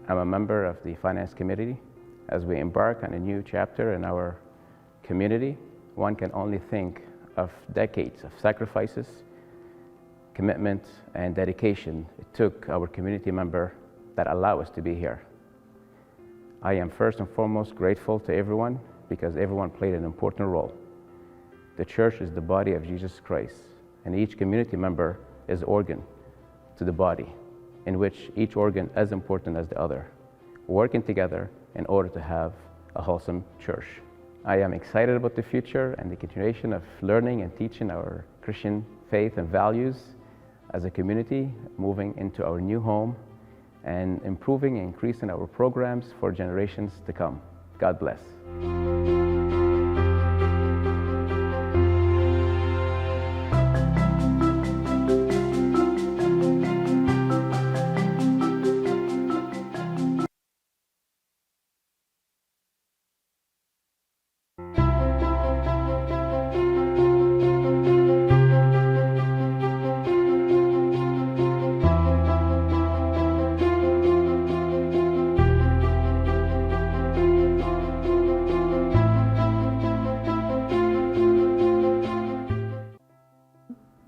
I'm a member of the Finance Committee. As we embark on a new chapter in our community, one can only think of decades of sacrifices, commitment, and dedication it took our community member that allow us to be here. I am first and foremost grateful to everyone because everyone played an important role. The church is the body of Jesus Christ, and each community member is organ to the body, in which each organ is important as the other, working together in order to have a wholesome church. I am excited about the future and the continuation of learning and teaching our Christian faith and values as a community, moving into our new home and improving and increasing our programs for generations to come. God bless.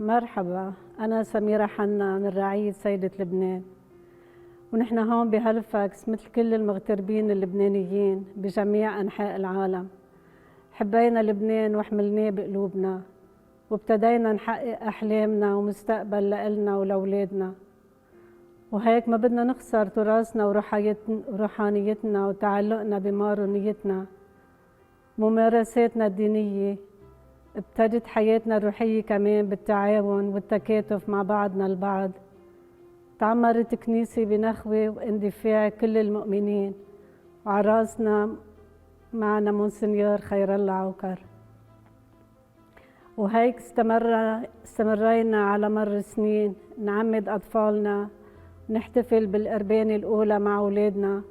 مرحبا، أنا سميرة حنا من رعية سيدة لبنان، ونحن هون بهاليفاكس مثل كل المغتربين اللبنانيين بجميع أنحاء العالم. حبينا لبنان وحملناه بقلوبنا، وابتدينا نحقق أحلامنا ومستقبل لإلنا ولأولادنا، وهيك ما بدنا نخسر تراثنا وروحانيتنا وتعلقنا بمارونيتنا. ممارساتنا الدينية ابتدت حياتنا الروحية كمان بالتعاون والتكاتف مع بعضنا البعض. تعمرت كنيسة بنخوة واندفاع كل المؤمنين، وعراسنا معنا منسنيور خير الله عوكر. وهيك استمرينا على مر السنين نعمد أطفالنا نحتفل بالقربانة الأولى مع أولادنا،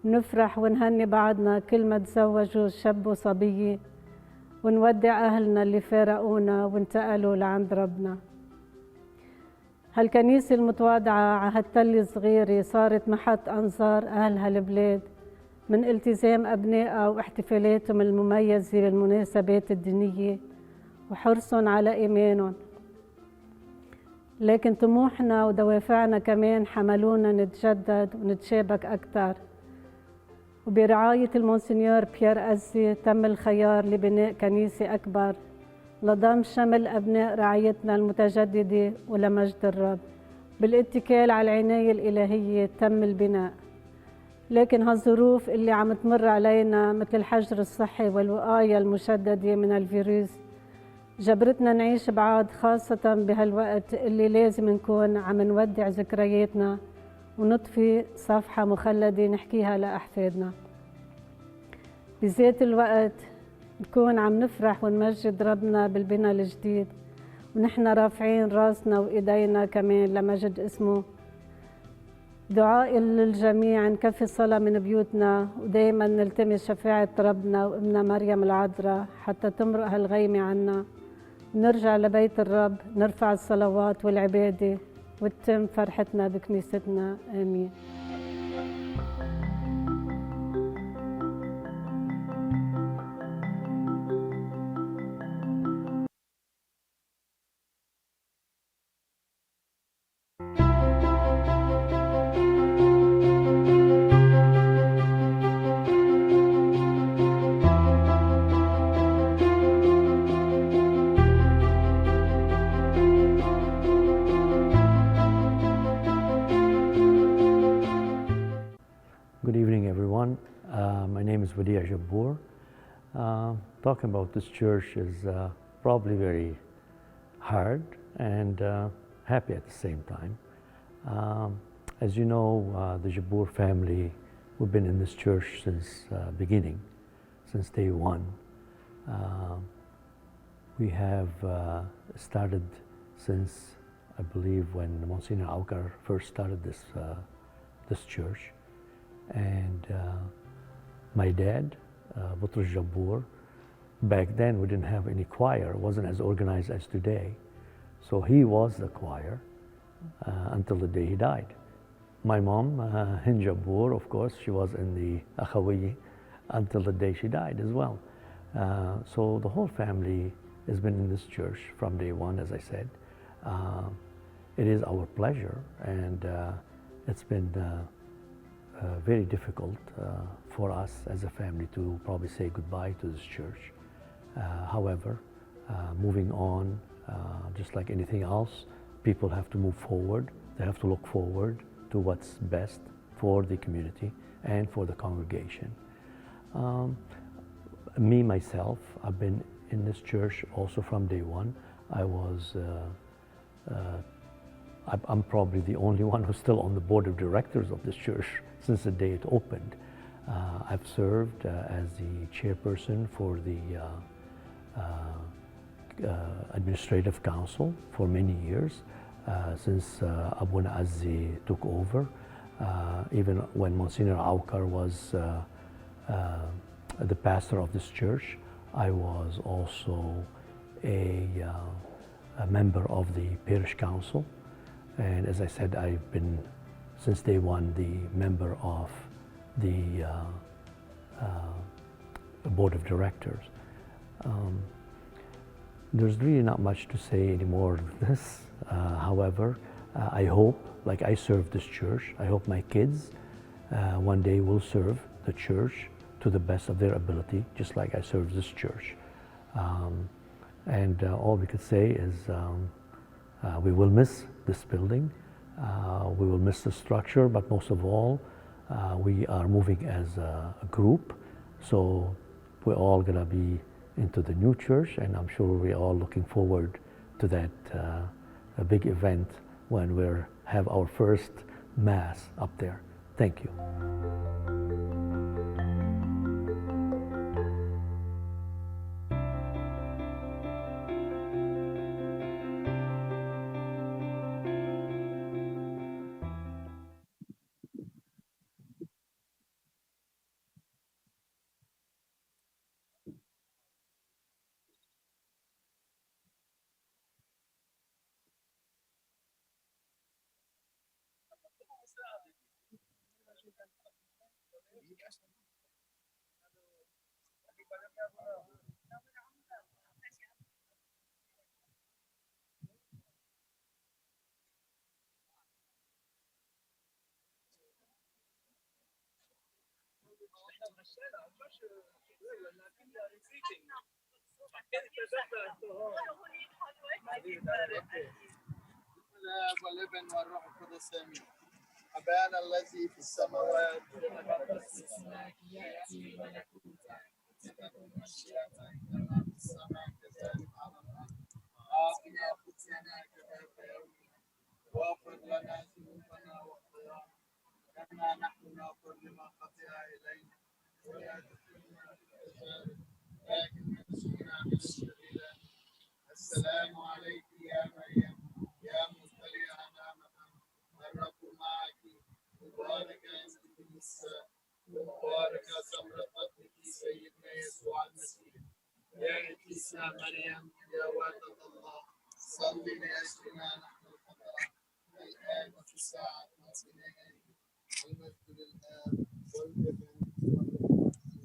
نفرح ونهني بعضنا كل ما تزوجوا شاب وصبية، ونودع أهلنا اللي فارقونا وانتقلوا لعند ربنا. هالكنيسة المتواضعة على هالتلة صغيرة صارت محط أنظار أهل هالبلاد من التزام أبنائها واحتفالاتهم المميزة بالمناسبات الدينية وحرصهم على إيمانهم. لكن طموحنا ودوافعنا كمان حملونا نتجدد ونتشابك أكثر، وبرعاية المونسنيور بيير أزي تم الخيار لبناء كنيسة أكبر لضم شمل أبناء رعايتنا المتجددة ولمجد الرب. بالاتكال على العناية الإلهية تم البناء، لكن هالظروف اللي عم تمر علينا مثل الحجر الصحي والوقاية المشددة من الفيروس جبرتنا نعيش بعاد، خاصة بهالوقت اللي لازم نكون عم نودع ذكرياتنا ونطفي صفحة مخلدة نحكيها لأحفادنا. بذات الوقت نكون عم نفرح ونمجد ربنا بالبناء الجديد ونحن رافعين راسنا وإيدينا كمان لمجد اسمه. دعاء للجميع نكفي الصلاة من بيوتنا ودايما نلتمس شفاعة ربنا وابننا مريم العذراء حتى تمرق هالغيمة عنا، نرجع لبيت الرب نرفع الصلوات والعبادة وتتم فرحتنا بكنيستنا. آمين. Good evening, everyone. My name is Talking about this church is probably very hard and happy at the same time. As you know, the Jabour family, we've been in this church since beginning, since day one. We have started since, I believe, when Monsignor Aukar first started this church. And my dad, Boutros Jabour, back then we didn't have any choir. It wasn't as organized as today. So he was the choir until the day he died. My mom, Hind Jabour, of course, she was in the Akhawi until the day she died as well. So the whole family has been in this church from day one, as I said. It is our pleasure, and it's been very difficult for us as a family to probably say goodbye to this church. However, moving on, just like anything else, people have to move forward. They have to look forward to what's best for the community and for the congregation. Me, myself, I've been in this church also from day one. I'm probably the only one who's still on the board of directors of this church since the day it opened. I've served as the chairperson for the administrative council for many years, since Abuna Azzi took over. Even when Monsignor Aukar was the pastor of this church, I was also a member of the parish council. And as I said, I've been, since day one, the member of the board of directors. There's really not much to say anymore of this. However, I hope, like I serve this church, I hope my kids one day will serve the church to the best of their ability, just like I serve this church. And all we could say is we will miss this building, we will miss the structure, but most of all, we are moving as a group, so we're all going to be into the new church, and I'm sure we're all looking forward to that a big event when we have our first Mass up there. Thank you. والابن والروح القدس امين. أبانا الذي في السماوات يأتي ملكوتك تكن مشيئتك كما في السماء كذلك على الأرض. أعطنا خبزنا كفاف يومنا واغفر لنا ذنوبنا وخطايانا كما نحن نغفر لمن خطئ إلينا ولا تدخلنا في التجارب لكن نجينا من الشرير. السلام عليك يا مريم يا ممتلئة نعمة الرب معك مباركة أنت في النساء ومباركة ثمرة بطنك سيدنا يسوع المسيح. يا عيسى مريم يا والدة الله صلي لأجلنا نحن الخطاة الآن وفي ساعة موتنا آمين. المجد للآب والابن والروح القدس.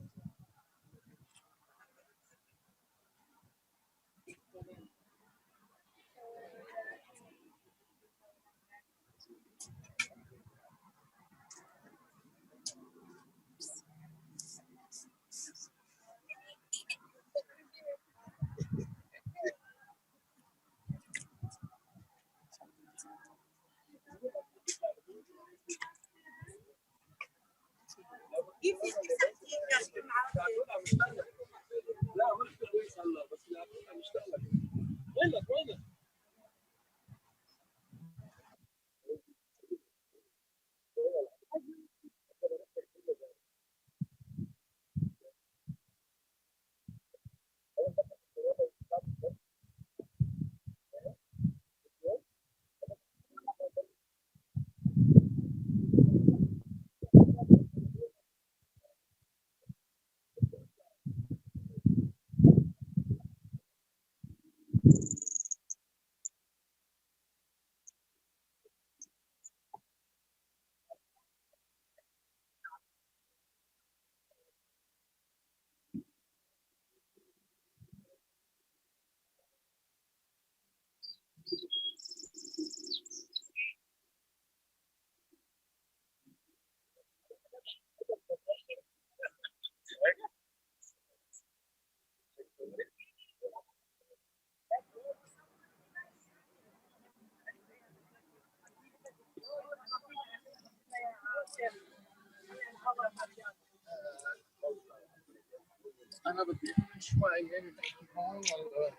أنا بدي شوي يعني نحكي هون ولا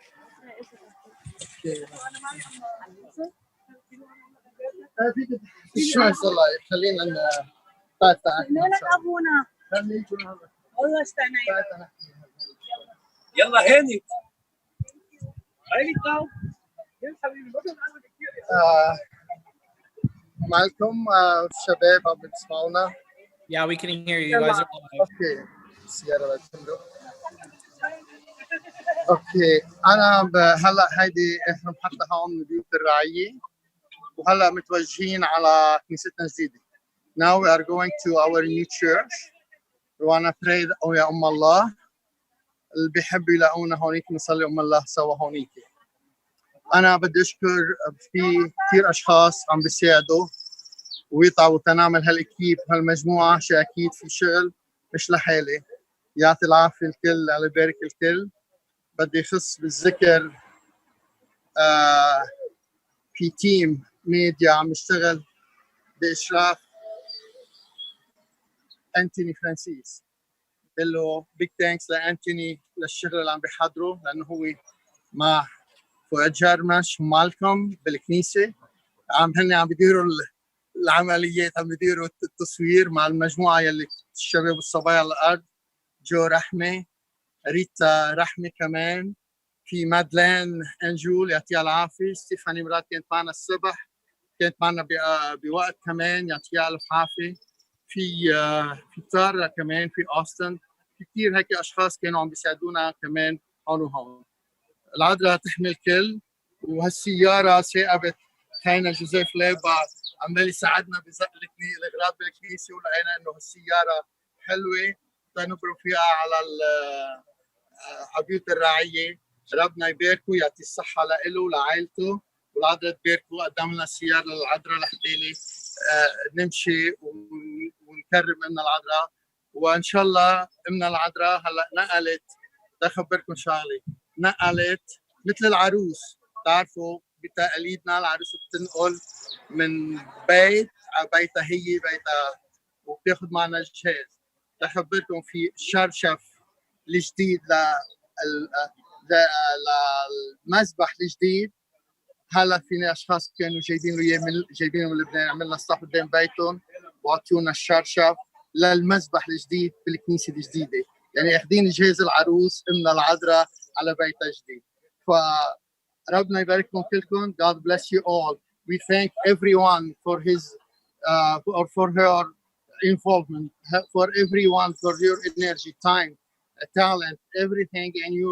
شو هالصلاة خلينا نفتح ابونا والله استنى يلا هاني هاني تعال يا حبيبي معكم شباب عم بتسمعونا. Yeah, we can hear you. You guys are live. اوكي السيارة بتمرق. اوكي انا هلا هيدي احنا محطة هون من بيوت الرعية وهلا متوجهين على كنيستنا الجديدة. Now we are going to our new church. We wanna pray يا أم الله اللي بيحبوا يلاقونا هونيك نصلي أم الله سوا هونيك. أنا بدي أشكر في كثير أشخاص عم بيساعدوا ويطلعوا تنعمل هالإكيب هالمجموعة شيء أكيد في شغل مش لحالي. يعطي العافية الكل على يبارك الكل. بدي يخص بالذكر في تيم ميديا عم يشتغل بإشراف أنتوني فرانسيس. بقول له بيج ثانكس لأنتوني للشغل اللي عم بيحضره لأنه هو مع فؤاد جرمش ومالكم بالكنيسة هن عم بيديروا العمليات عم بيديروا التصوير مع المجموعة يلي الشباب والصبايا على الأرض. جو رحمة ريتا رحمة كمان في مادلين أنجول يعطيها العافية. ستيفاني مرات كانت معنا الصبح كانت معنا بوقت كمان يعطيها ألف عافية. في تارا كمان في أوستن في كثير هيك أشخاص كانوا عم بيساعدونا كمان هون وهون. العذراء تحمل كل وهالسيارة ثاقبت خينا جوزيف ليبا عمال يساعدنا بزق الأغراض بالكنيسة ولقينا إنه هالسيارة حلوة تنبروا فيها على عبيوت الرعية. ربنا يباركه يعطي الصحة لإله ولعائلته، والعذراء تباركه. قدم لنا سيارة للعذراء لحتى نمشي ونكرم امنا العذراء. وان شاء الله امنا العذراء هلا نقلت، بدي اخبركم شغله، نقلت مثل العروس. بتعرفوا بتقاليدنا العروس بتنقل من بيت على بيتها هي بيتها، وبتاخذ معنا الجهاز. بدي اخبركم في شرشف الجديد للمسبح الجديد. هلا فينا اشخاص كانوا جايبينه من لبنان، عملنا صف قدام بيتهم واعطونا الشرشف للمسبح الجديد بالكنيسه الجديده. يعني اخذين جهاز العروس امنا العذراء على بيتها الجديد. فربنا يبارككم كلكم. God bless you all. We thank everyone for his or for her involvement, for everyone for your energy, time, talent, everything, and you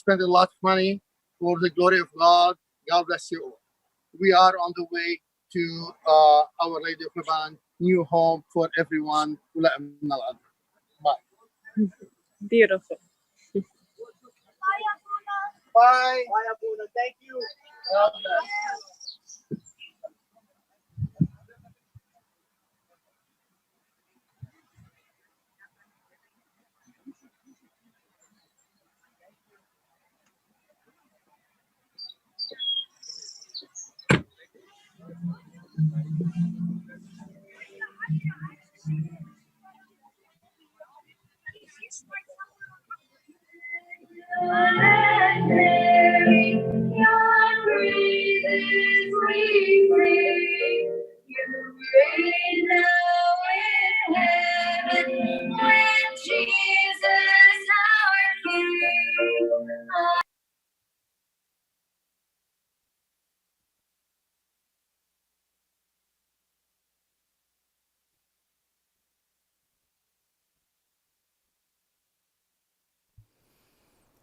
spend a lot of money for the glory of God. God bless you all. We are on the way to Our Lady of Lebanon new home for everyone. Bye. Beautiful. Bye. Bye, Abuna. Thank you. God bless.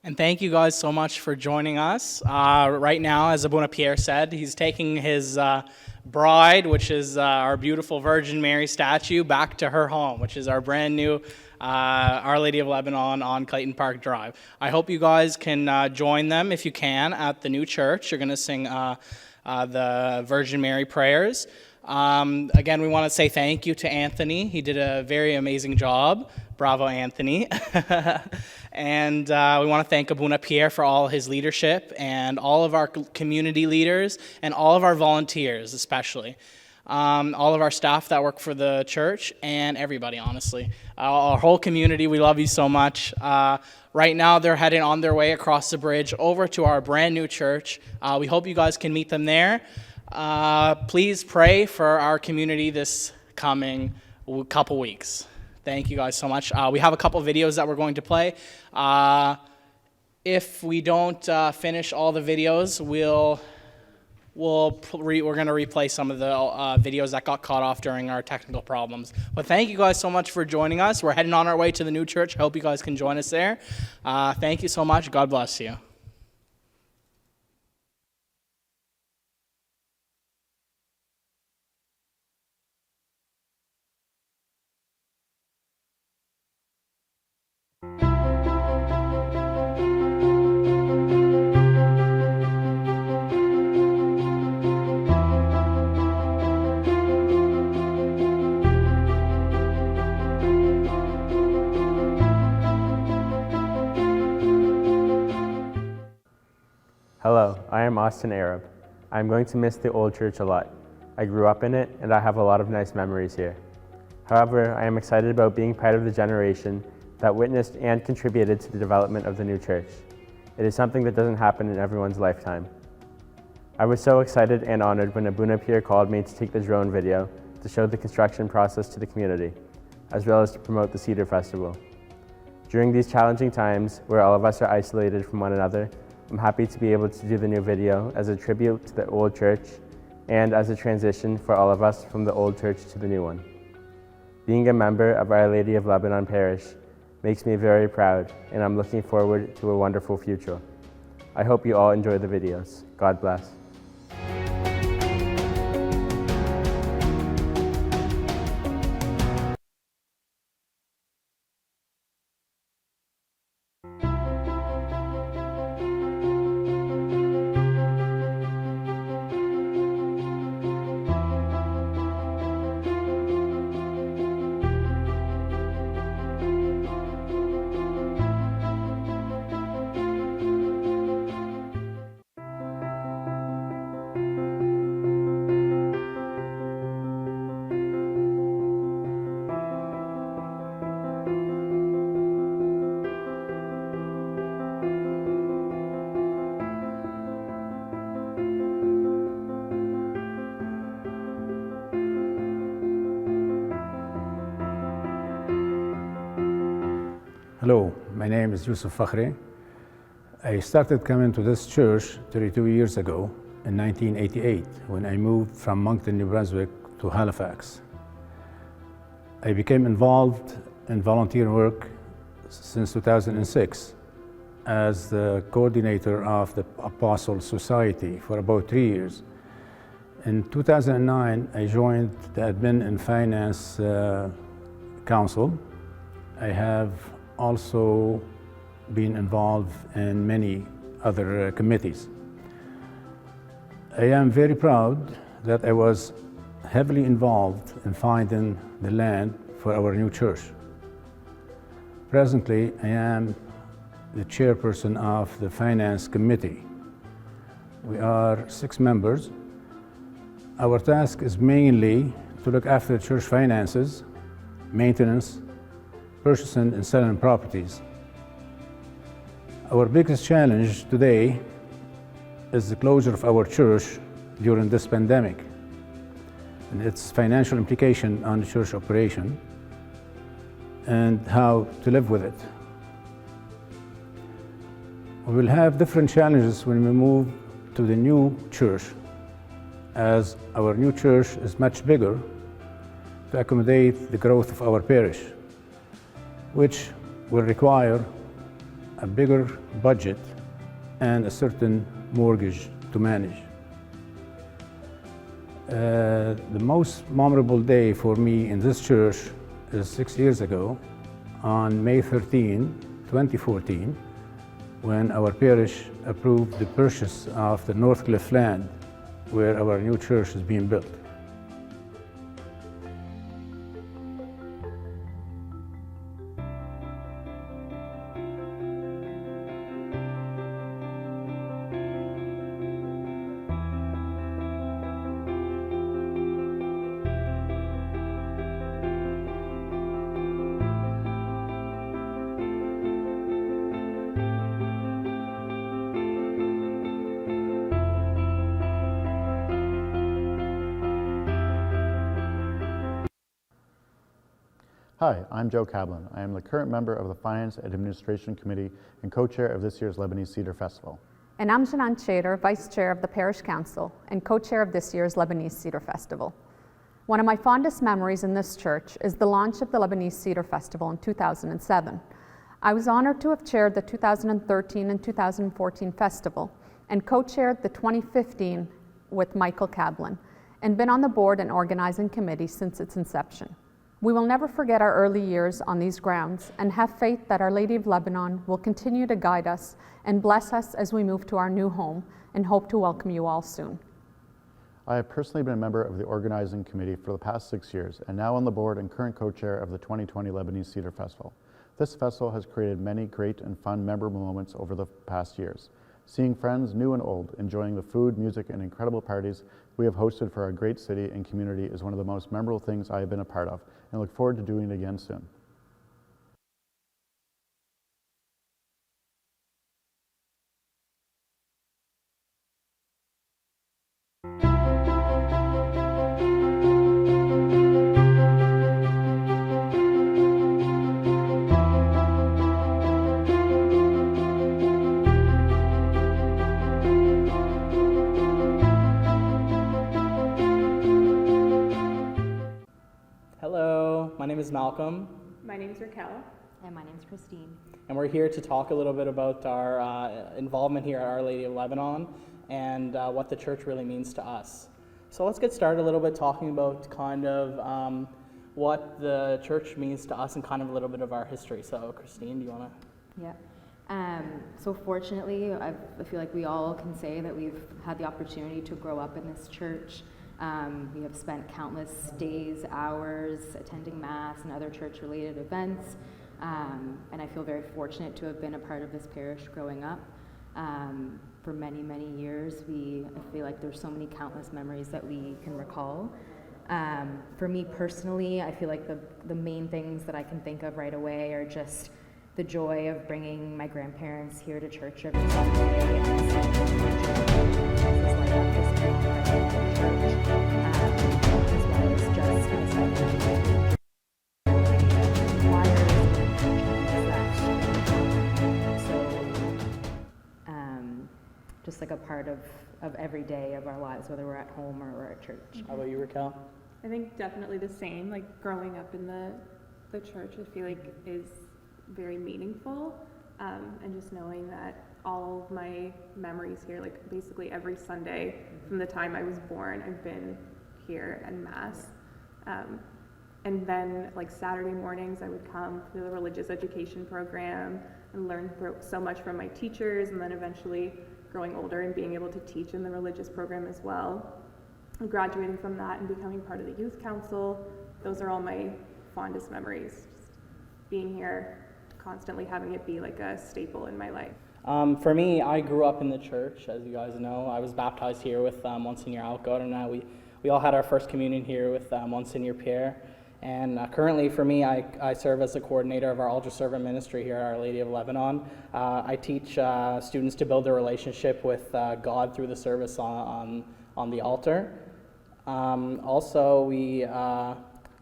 And thank you guys so much for joining us. Right now, as Abuna Pierre said, he's taking his bride, which is our beautiful Virgin Mary statue, back to her home, which is our brand new Our Lady of Lebanon on Clayton Park Drive. I hope you guys can join them if you can at the new church. You're going to sing the Virgin Mary prayers. Again, we want to say thank you to Anthony. He did a very amazing job. Bravo, Anthony. And we want to thank Abuna Pierre for all his leadership and all of our community leaders and all of our volunteers, especially. All of our staff that work for the church and everybody, honestly. Our whole community, we love you so much. Right now, they're heading on their way across the bridge over to our brand new church. We hope you guys can meet them there. Please pray for our community this coming couple weeks. Thank you guys so much. We have a couple videos that we're going to play. If we don't finish all the videos, we're going to replay some of the videos that got cut off during our technical problems. But thank you guys so much for joining us. We're heading on our way to the new church. I hope you guys can join us there. Thank you so much. God bless you. Hello, I am Austin Arab. I'm going to miss the old church a lot. I grew up in it and I have a lot of nice memories here. However, I am excited about being part of the generation that witnessed and contributed to the development of the new church. It is something that doesn't happen in everyone's lifetime. I was so excited and honored when Abuna Pierre called me to take the drone video to show the construction process to the community, as well as to promote the Cedar Festival. During these challenging times, where all of us are isolated from one another, I'm happy to be able to do the new video as a tribute to the old church and as a transition for all of us from the old church to the new one. Being a member of Our Lady of Lebanon Parish makes me very proud, and I'm looking forward to a wonderful future. I hope you all enjoy the videos. God bless. Hello, my name is Yusuf Fakhri. I started coming to this church 32 years ago in 1988 when I moved from Moncton, New Brunswick to Halifax. I became involved in volunteer work since 2006 as the coordinator of the Apostle Society for about 3 years. In 2009, I joined the Admin and Finance Council. I have also been involved in many other committees. I am very proud that I was heavily involved in finding the land for our new church. Presently, I am the chairperson of the Finance Committee. We are 6 members. Our task is mainly to look after church finances, maintenance, purchasing and selling properties. Our biggest challenge today is the closure of our church during this pandemic and its financial implication on the church operation and how to live with it. We will have different challenges when we move to the new church, as our new church is much bigger to accommodate the growth of our parish, which will require a bigger budget and a certain mortgage to manage. The most memorable day for me in this church is 6 years ago, on May 13, 2014, when our parish approved the purchase of the Northcliffe land where our new church is being built. Hi, I'm Joe Cablin. I am the current member of the Finance and Administration Committee and co-chair of this year's Lebanese Cedar Festival. And I'm Janan Chater, Vice Chair of the Parish Council and co-chair of this year's Lebanese Cedar Festival. One of my fondest memories in this church is the launch of the Lebanese Cedar Festival in 2007. I was honored to have chaired the 2013 and 2014 festival and co-chaired the 2015 with Michael Cablin and been on the board and organizing committee since its inception. We will never forget our early years on these grounds and have faith that Our Lady of Lebanon will continue to guide us and bless us as we move to our new home and hope to welcome you all soon. I have personally been a member of the organizing committee for the past 6 years and now on the board and current co-chair of the 2020 Lebanese Cedar Festival. This festival has created many great and fun memorable moments over the past years. Seeing friends, new and old, enjoying the food, music, and incredible parties we have hosted for our great city and community is one of the most memorable things I have been a part of, and look forward to doing it again soon. My name is Malcolm. My name is Raquel. And my name is Christine. And we're here to talk a little bit about our involvement here at Our Lady of Lebanon and what the church really means to us. So let's get started a little bit talking about kind of what the church means to us and kind of a little bit of our history. So Christine, do you want to? Yeah. So fortunately, I feel like we all can say that we've had the opportunity to grow up in this church. We have spent countless days, hours attending Mass and other church-related events, and I feel very fortunate to have been a part of this parish growing up. For many, many years, I feel like there's so many countless memories that we can recall. For me personally, I feel like the main things that I can think of right away are just the joy of bringing my grandparents here to church every Sunday and as well as just myself just like a part of every day of our lives, whether we're at home or we're at church. How about you, Raquel? I think definitely the same. Like growing up in the church, I feel like is very meaningful, and just knowing that all of my memories here, like basically every Sunday from the time I was born, I've been here in Mass. And then like Saturday mornings, I would come to the religious education program and learn so much from my teachers, and then eventually growing older and being able to teach in the religious program as well. And graduating from that and becoming part of the youth council, those are all my fondest memories. Just being here, constantly having it be like a staple in my life. For me, I grew up in the church, as you guys know. I was baptized here with Msgr Alcott, and we all had our first communion here with Msgr Pierre. And currently for me, I serve as the coordinator of our altar servant ministry here at Our Lady of Lebanon. I teach students to build a relationship with God through the service on the altar. Also,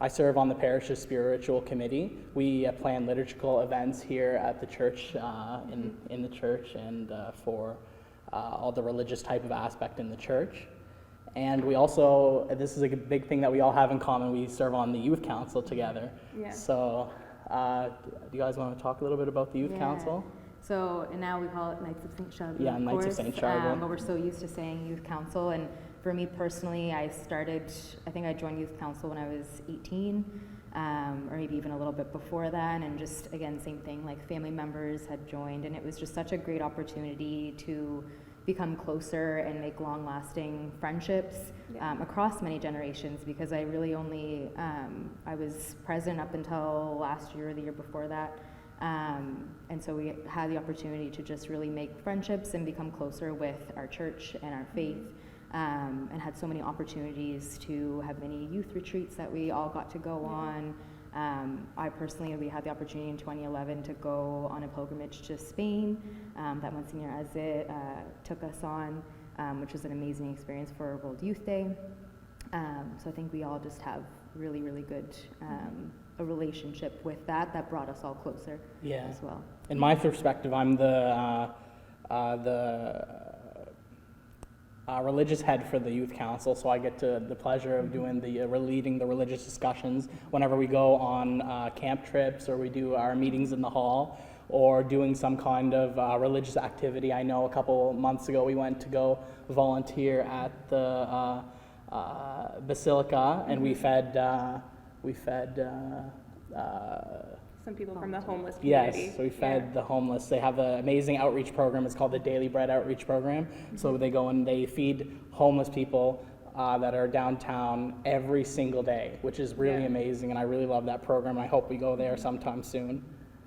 I serve on the parish's spiritual committee. We plan liturgical events here at the church, in the church, and for all the religious type of aspect in the church. And we also, this is a big thing that we all have in common, we serve on the youth council together. Yeah. So, do you guys want to talk a little bit about the youth council? So, and now we call it Knights of St. Charbel. Yeah, Knights of St. Charbel. But we're so used to saying youth council. And for me personally, I think I joined youth council when I was 18, or maybe even a little bit before that. And just, again, same thing, like family members had joined. And it was just such a great opportunity to become closer and make long-lasting friendships across many generations, because I really only, I was present up until last year or the year before that. And so we had the opportunity to just really make friendships and become closer with our church and our faith, and had so many opportunities to have many youth retreats that we all got to go on. I personally, we had the opportunity in 2011 to go on a pilgrimage to Spain that Msgr Azzi took us on, which was an amazing experience for World Youth Day. So I think we all just have really, really good a relationship with that brought us all closer as well. In my perspective, I'm the religious head for the youth council, so I get the pleasure of doing leading the religious discussions whenever we go on camp trips, or we do our meetings in the hall, or doing some kind of religious activity. I know a couple months ago we went to go volunteer at the basilica, and we fed some people from the homeless community. Yes, so we fed the homeless. They have an amazing outreach program. It's called the Daily Bread Outreach Program. So they go and they feed homeless people that are downtown every single day, which is really amazing, and I really love that program. I hope we go there sometime soon.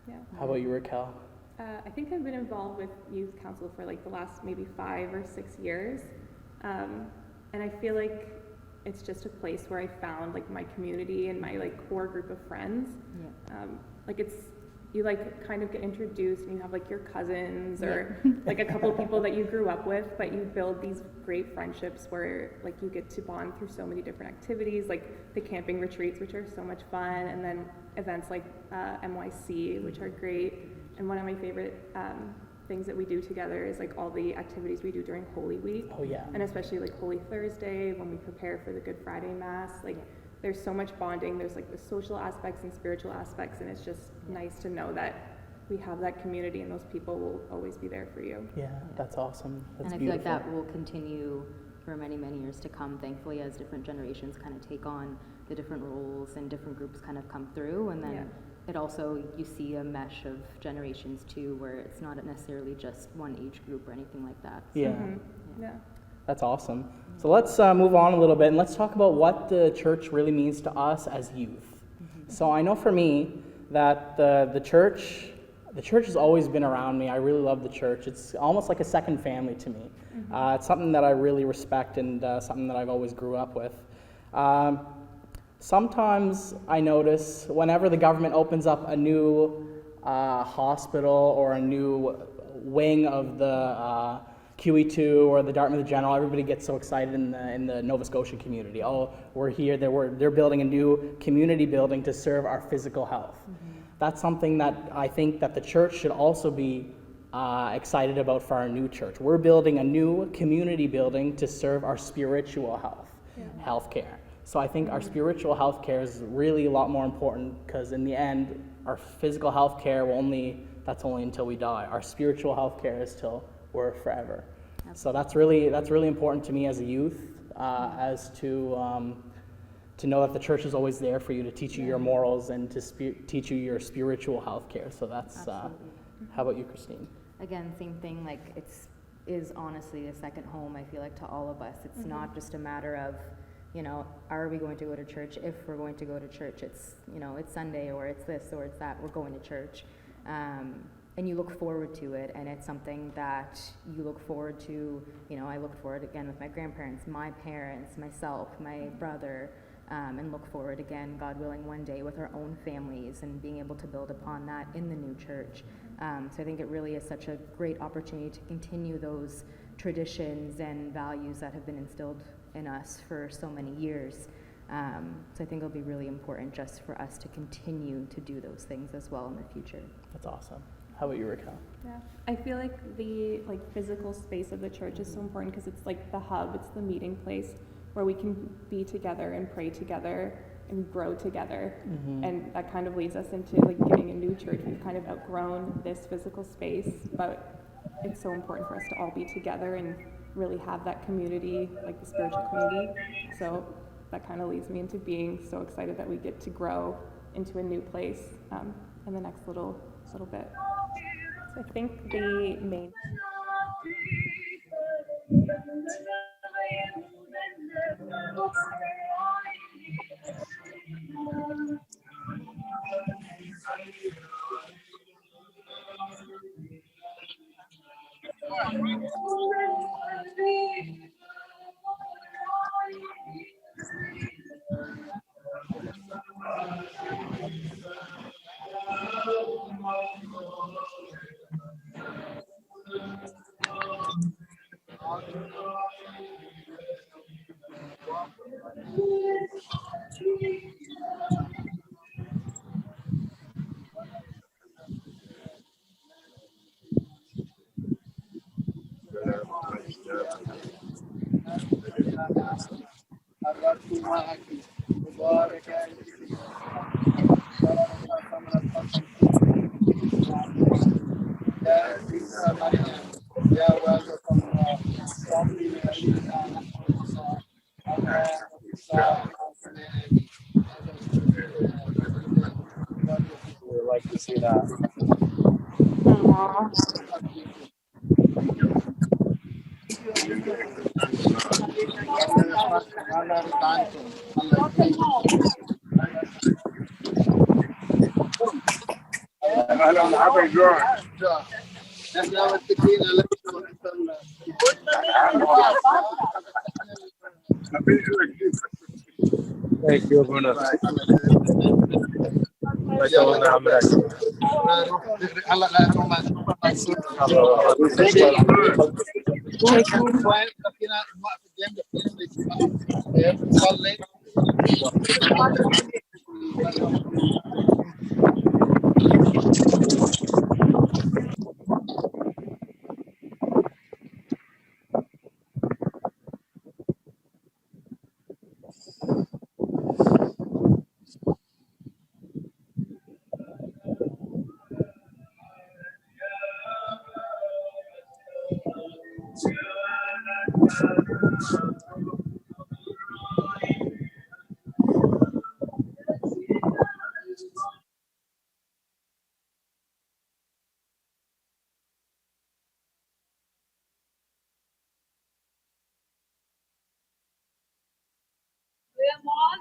Yeah. How about you, Raquel? I think I've been involved with youth council for like the last maybe 5 or 6 years, and I feel like it's just a place where I found like my community and my like core group of friends. Like you like kind of get introduced and you have like your cousins or like a couple people that you grew up with, but you build these great friendships where like you get to bond through so many different activities, like the camping retreats, which are so much fun, and then events like MYC, which are great. And one of my favorite things that we do together is like all the activities we do during Holy Week. Oh yeah. And especially like Holy Thursday when we prepare for the Good Friday Mass, like there's so much bonding. There's like the social aspects and spiritual aspects, and it's just nice to know that we have that community and those people will always be there for you. Yeah, that's awesome. That's and I feel like that will continue for many, many years to come, thankfully, as different generations kind of take on the different roles and different groups kind of come through. And then it also, you see a mesh of generations too, where it's not necessarily just one age group or anything like that. So, yeah. That's awesome. So let's move on a little bit and let's talk about what the church really means to us as youth. So I know for me that the church has always been around me. I really love the church. It's almost like a second family to me. It's something that I really respect and something that I've always grew up with. Sometimes I notice whenever the government opens up a new hospital or a new wing of the QE2 or the Dartmouth General, everybody gets so excited in the Nova Scotia community. Oh, we're here. They're building a new community building to serve our physical health. That's something that I think that the church should also be excited about for our new church. We're building a new community building to serve our spiritual healthcare. So I think our spiritual healthcare is really a lot more important, because in the end, our physical healthcare that's only until we die. Our spiritual healthcare is till we're forever. So that's really important to me as a youth, as to know that the church is always there for you, to teach you your morals and to teach you your spiritual health care. So that's, how about you, Christine? Again, same thing, like is honestly a second home, I feel like, to all of us. It's not just a matter of, are we going to go to church? If we're going to go to church, it's, it's Sunday, or it's this, or it's that, we're going to church. And you look forward to it, and it's something that you look forward to. I look forward again with my grandparents, my parents, myself, my brother, and look forward again, God willing, one day with our own families and being able to build upon that in the new church. So I think it really is such a great opportunity to continue those traditions and values that have been instilled in us for so many years. So I think it'll be really important just for us to continue to do those things as well in the future. That's awesome. How about you, Raquel? Yeah, I feel like the physical space of the church is so important, because it's like the hub, it's the meeting place where we can be together and pray together and grow together. And that kind of leads us into getting a new church. We've kind of outgrown this physical space, but it's so important for us to all be together and really have that community, the spiritual community. So that kind of leads me into being so excited that we get to grow into a new place in the next little bit. So I think the main We would like to see that. Thank you, Abuna.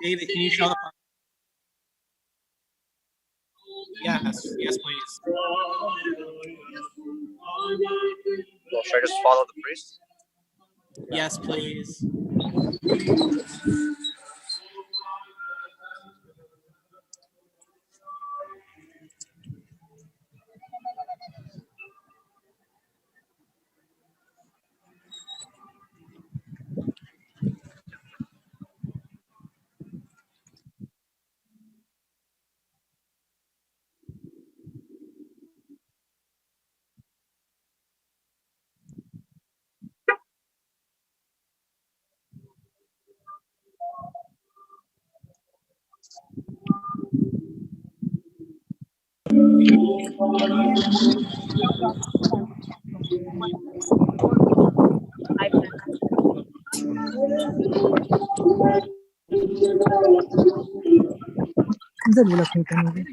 David, can you show the... Yes, please. Well, should I just follow the priest? Yes, please. انزل ولا كنت انزل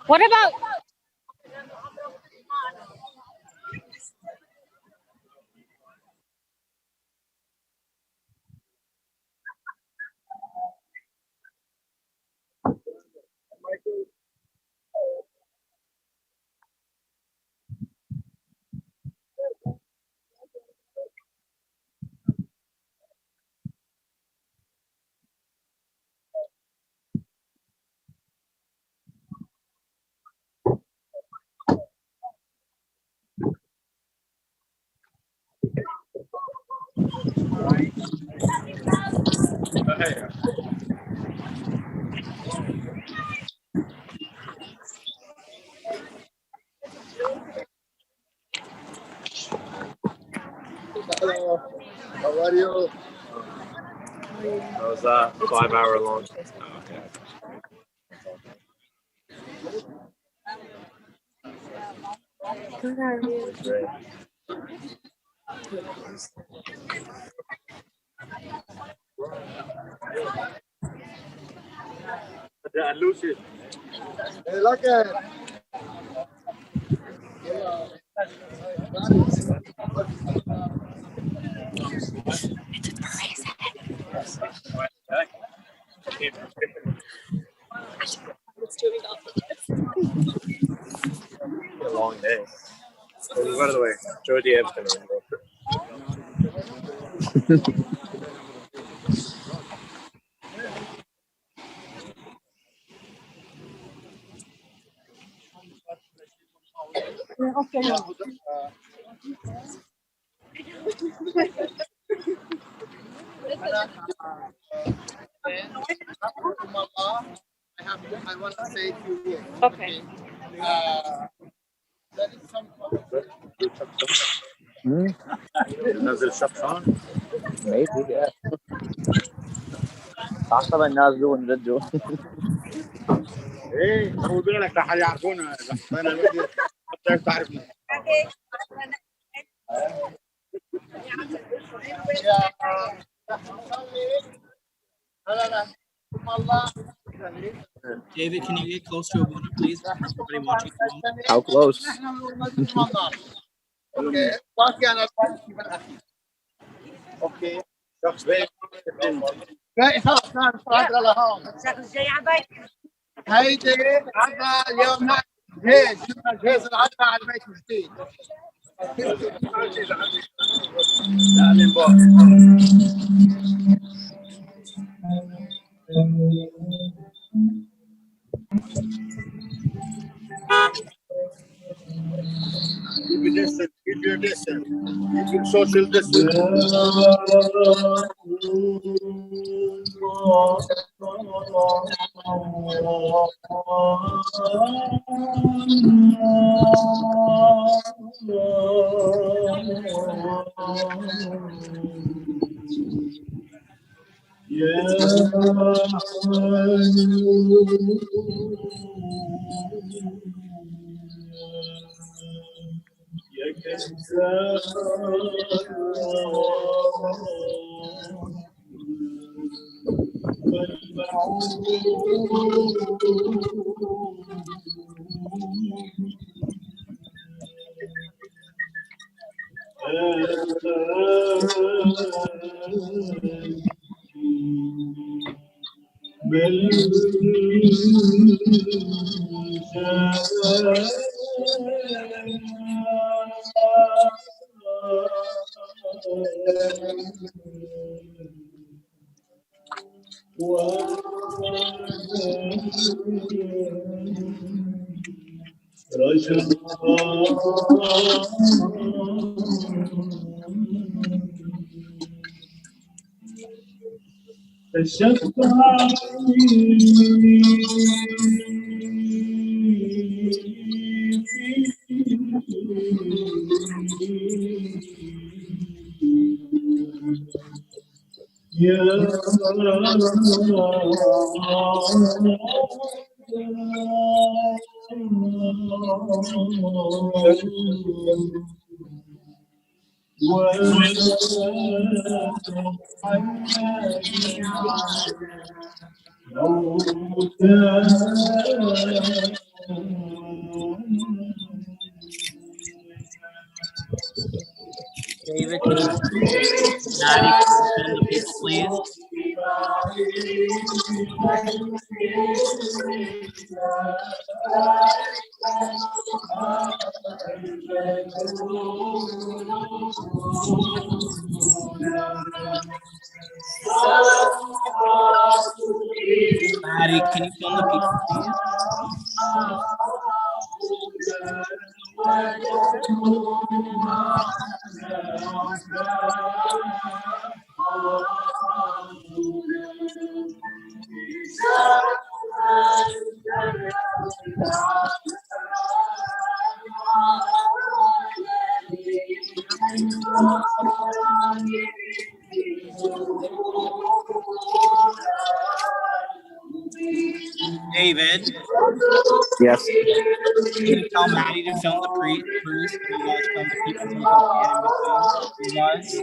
What about Hello. How are you? That was a 5-hour long. Oh, okay. Good, are you? Great. Lucy. Hey, look at it. A long day. Oh, by the way, Joe Diab's gonna go for I want to say a few words. Okay. There is some نزل شخصان maybe yeah تعصب الناس دول من جد ايه هو بالك راح يعرفونا اذا حطينا الفيديو حتى تعرفنا David, can you get close to Abuna, please? Everybody watching at home. How close? اوكي باقي انا اوكي شخص بيه خلاص كان صادر لهون الشكل جاي عباك هيدي عدنا اليوم جهاز جهاز العدنا على البيت الجديد لا من بعد Keep your distance. keep social distance. David, can you, Maddie, can you film the people, please? Maddie, can you film the people, please? David? Yes. Can you tell Maddie to film the priest and you guys film the people so we can stand in between you guys?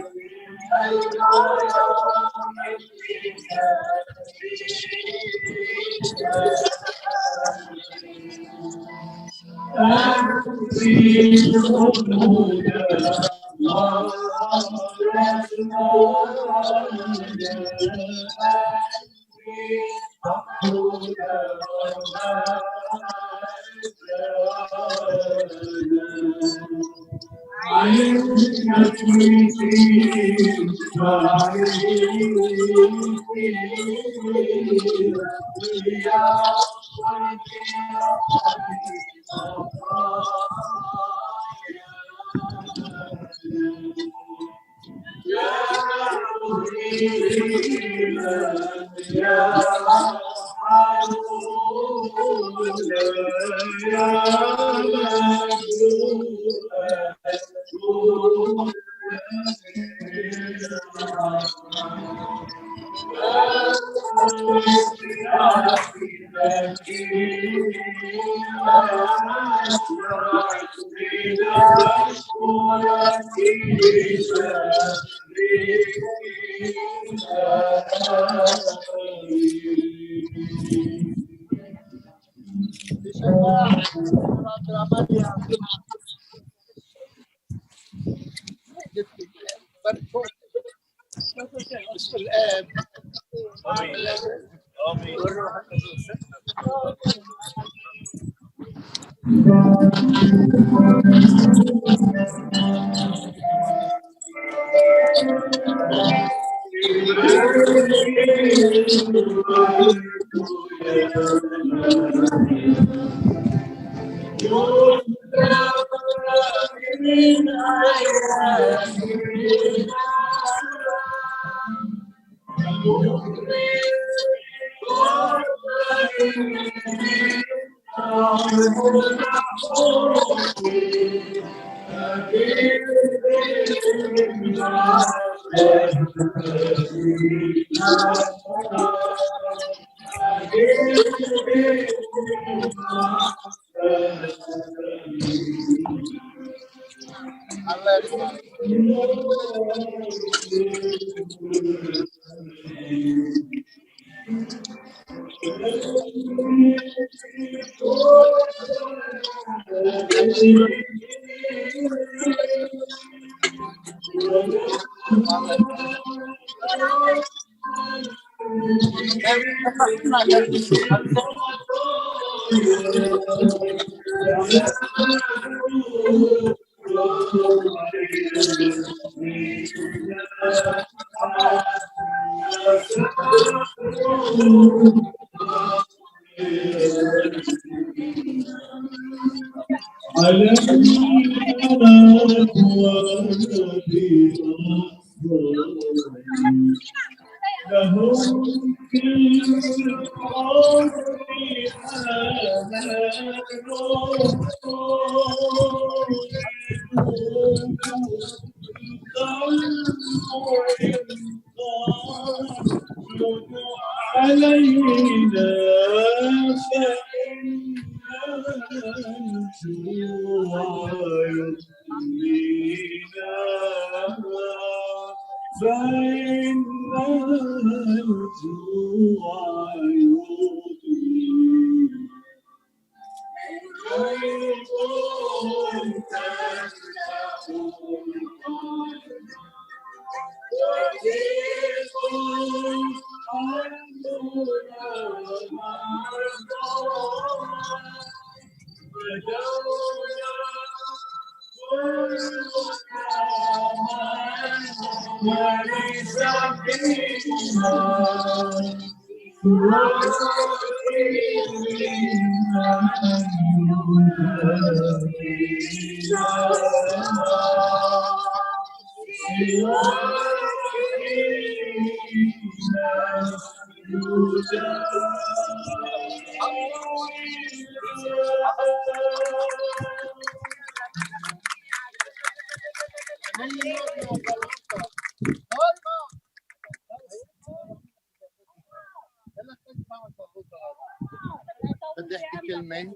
بدي احكي كلمة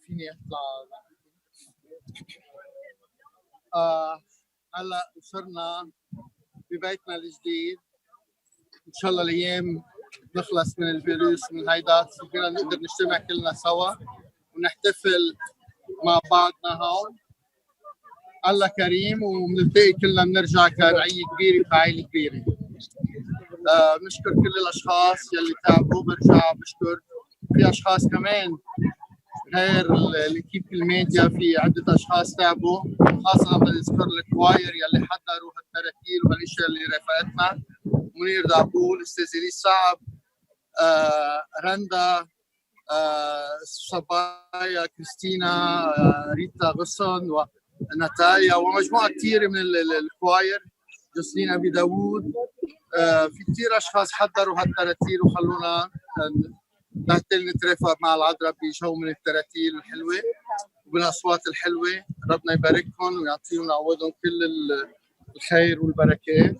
فيني اطلع. هلا صرنا ببيتنا الجديد، ان شاء الله الايام نخلص من الفيروس من هيدا، فينا نقدر نجتمع كلنا سوا ونحتفل مع بعضنا هون. الله كريم وبنلتقي كلنا بنرجع كرعية كبيرة وكعائلة كبيرة. بنشكر كل الاشخاص يلي تعبوا، برجع بشكر في اشخاص كمان غير الكيب الميديا، في عده اشخاص تعبوا، خاصه بدي اذكر الكواير يلي حضروا هالتراتيل وهالاشياء اللي رافقتنا، منير دعبول، استاذ الي صعب، رندا، صبايا، كريستينا، ريتا غصن وناتاليا ومجموعه كثيره من الكواير، جوسلين ابي داوود. في كثير اشخاص حضروا هالتراتيل وخلونا نحتل نترافق مع العذراء بجو من التراتيل الحلوه وبالاصوات الحلوه. ربنا يباركهم ويعطيهم ويعوضهم كل الخير والبركات.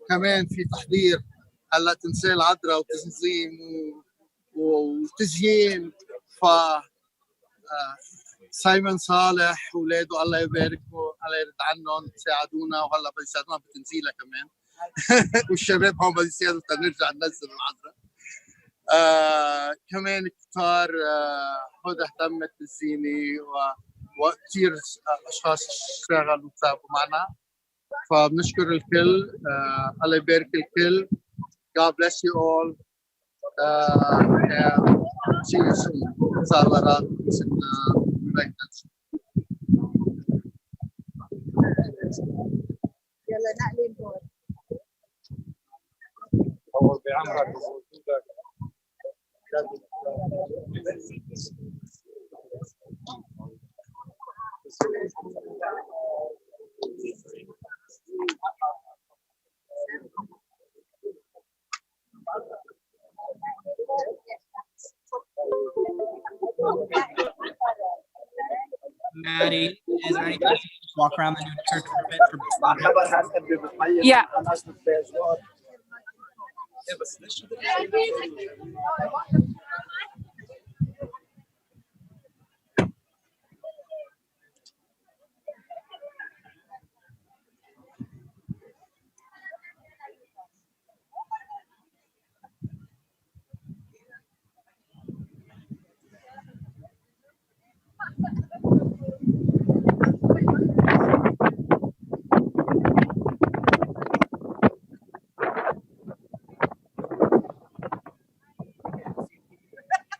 كمان في تحضير هلا تمثال العذراء وتنظيم وتزيين، ف سايمون صالح واولاده الله يباركه، الله يرد عنهم، ساعدونا وهلا بيساعدونا بتنزيلها كمان والشباب هون بده يساعدوا تنرجع ننزل العذراء. كمان كتار هدى اهتمت بالزينه وكثير اشخاص اشتغلوا وتعبوا معنا، فبنشكر الكل. الله يبارك الكل. God bless you all. See you soon. تظاهرات يلا نقلي الدور. أول بعمرك ووجودك. Maddie, is there any chance you can just walk around the new church for a bit? Yeah. Well, there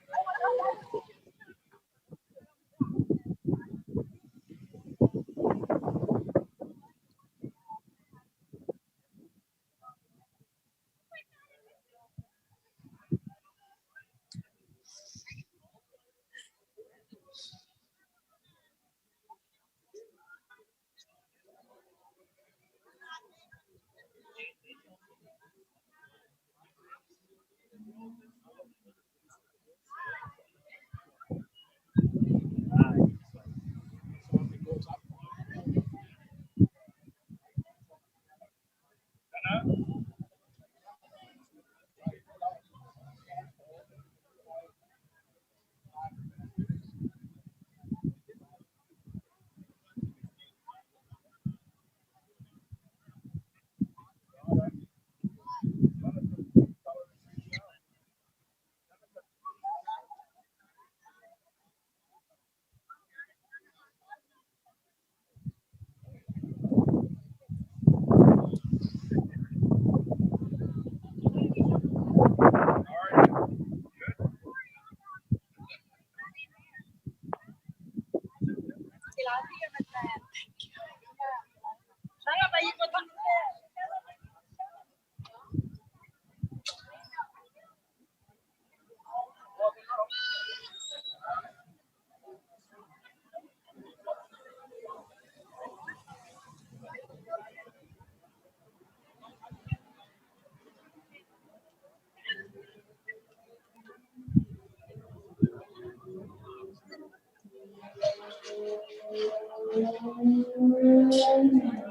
you have it, ladies and gentlemen.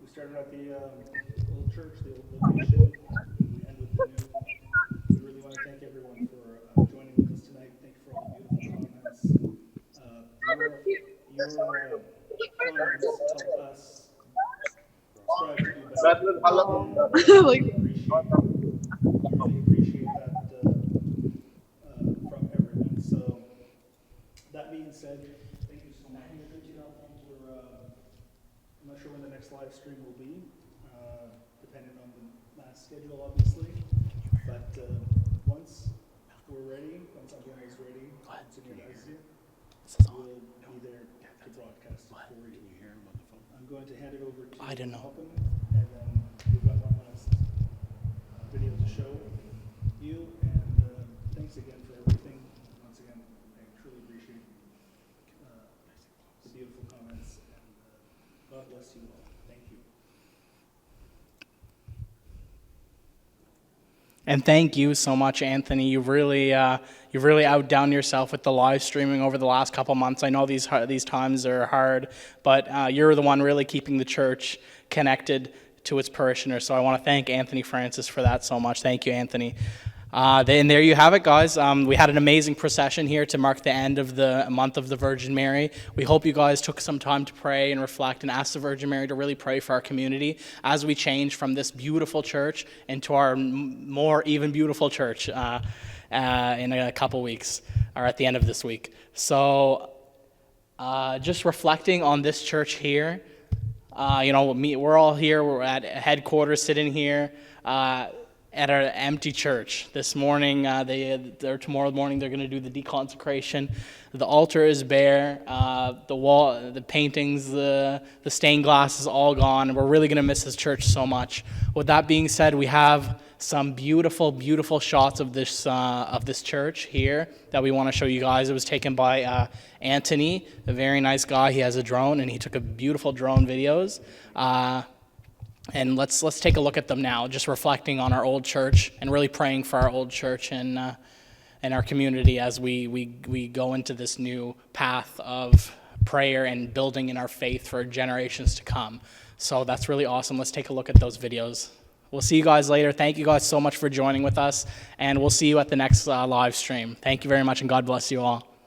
We started at the old church, the old location, and we end with the new. We really want to thank everyone for joining with us tonight. Thank you for all the beautiful comments. Your comments help us strive to do better. Really appreciate that from everyone. So that being said, thank you so much. I'm not sure when the next live stream will be, depending on the last schedule, obviously. But once we're ready, once everyone is ready, Msgr Azzi, we'll be there to broadcast for you. I'm going to hand it over to Malcolm, and then we've got one last video to show you. And thanks again for everything. Once again, I truly appreciate the beautiful comments, and God bless you all. Thank you. And thank you so much, Anthony. You've really outdone yourself with the live streaming over the last couple months. I know these times are hard, but you're the one really keeping the church connected to its parishioners. So I want to thank Anthony Francis for that so much. Thank you, Anthony. And there you have it, guys. We had an amazing procession here to mark the end of the month of the Virgin Mary. We hope you guys took some time to pray and reflect and ask the Virgin Mary to really pray for our community as we change from this beautiful church into our more even beautiful church in a couple weeks, or at the end of this week. So just reflecting on this church here, We're all here. We're at headquarters, sitting here at our empty church. This morning, tomorrow morning, they're going to do the deconsecration. The altar is bare. The wall, the paintings, the stained glass is all gone. We're really going to miss this church so much. With that being said, we have some beautiful, beautiful shots of this church here that we want to show you guys. It was taken by Anthony, a very nice guy. He has a drone, and he took a beautiful drone videos. And let's take a look at them now, just reflecting on our old church and really praying for our old church and our community as we go into this new path of prayer and building in our faith for generations to come. So that's really awesome. Let's take a look at those videos. We'll see you guys later. Thank you guys so much for joining with us, and we'll see you at the next live stream. Thank you very much, and God bless you all.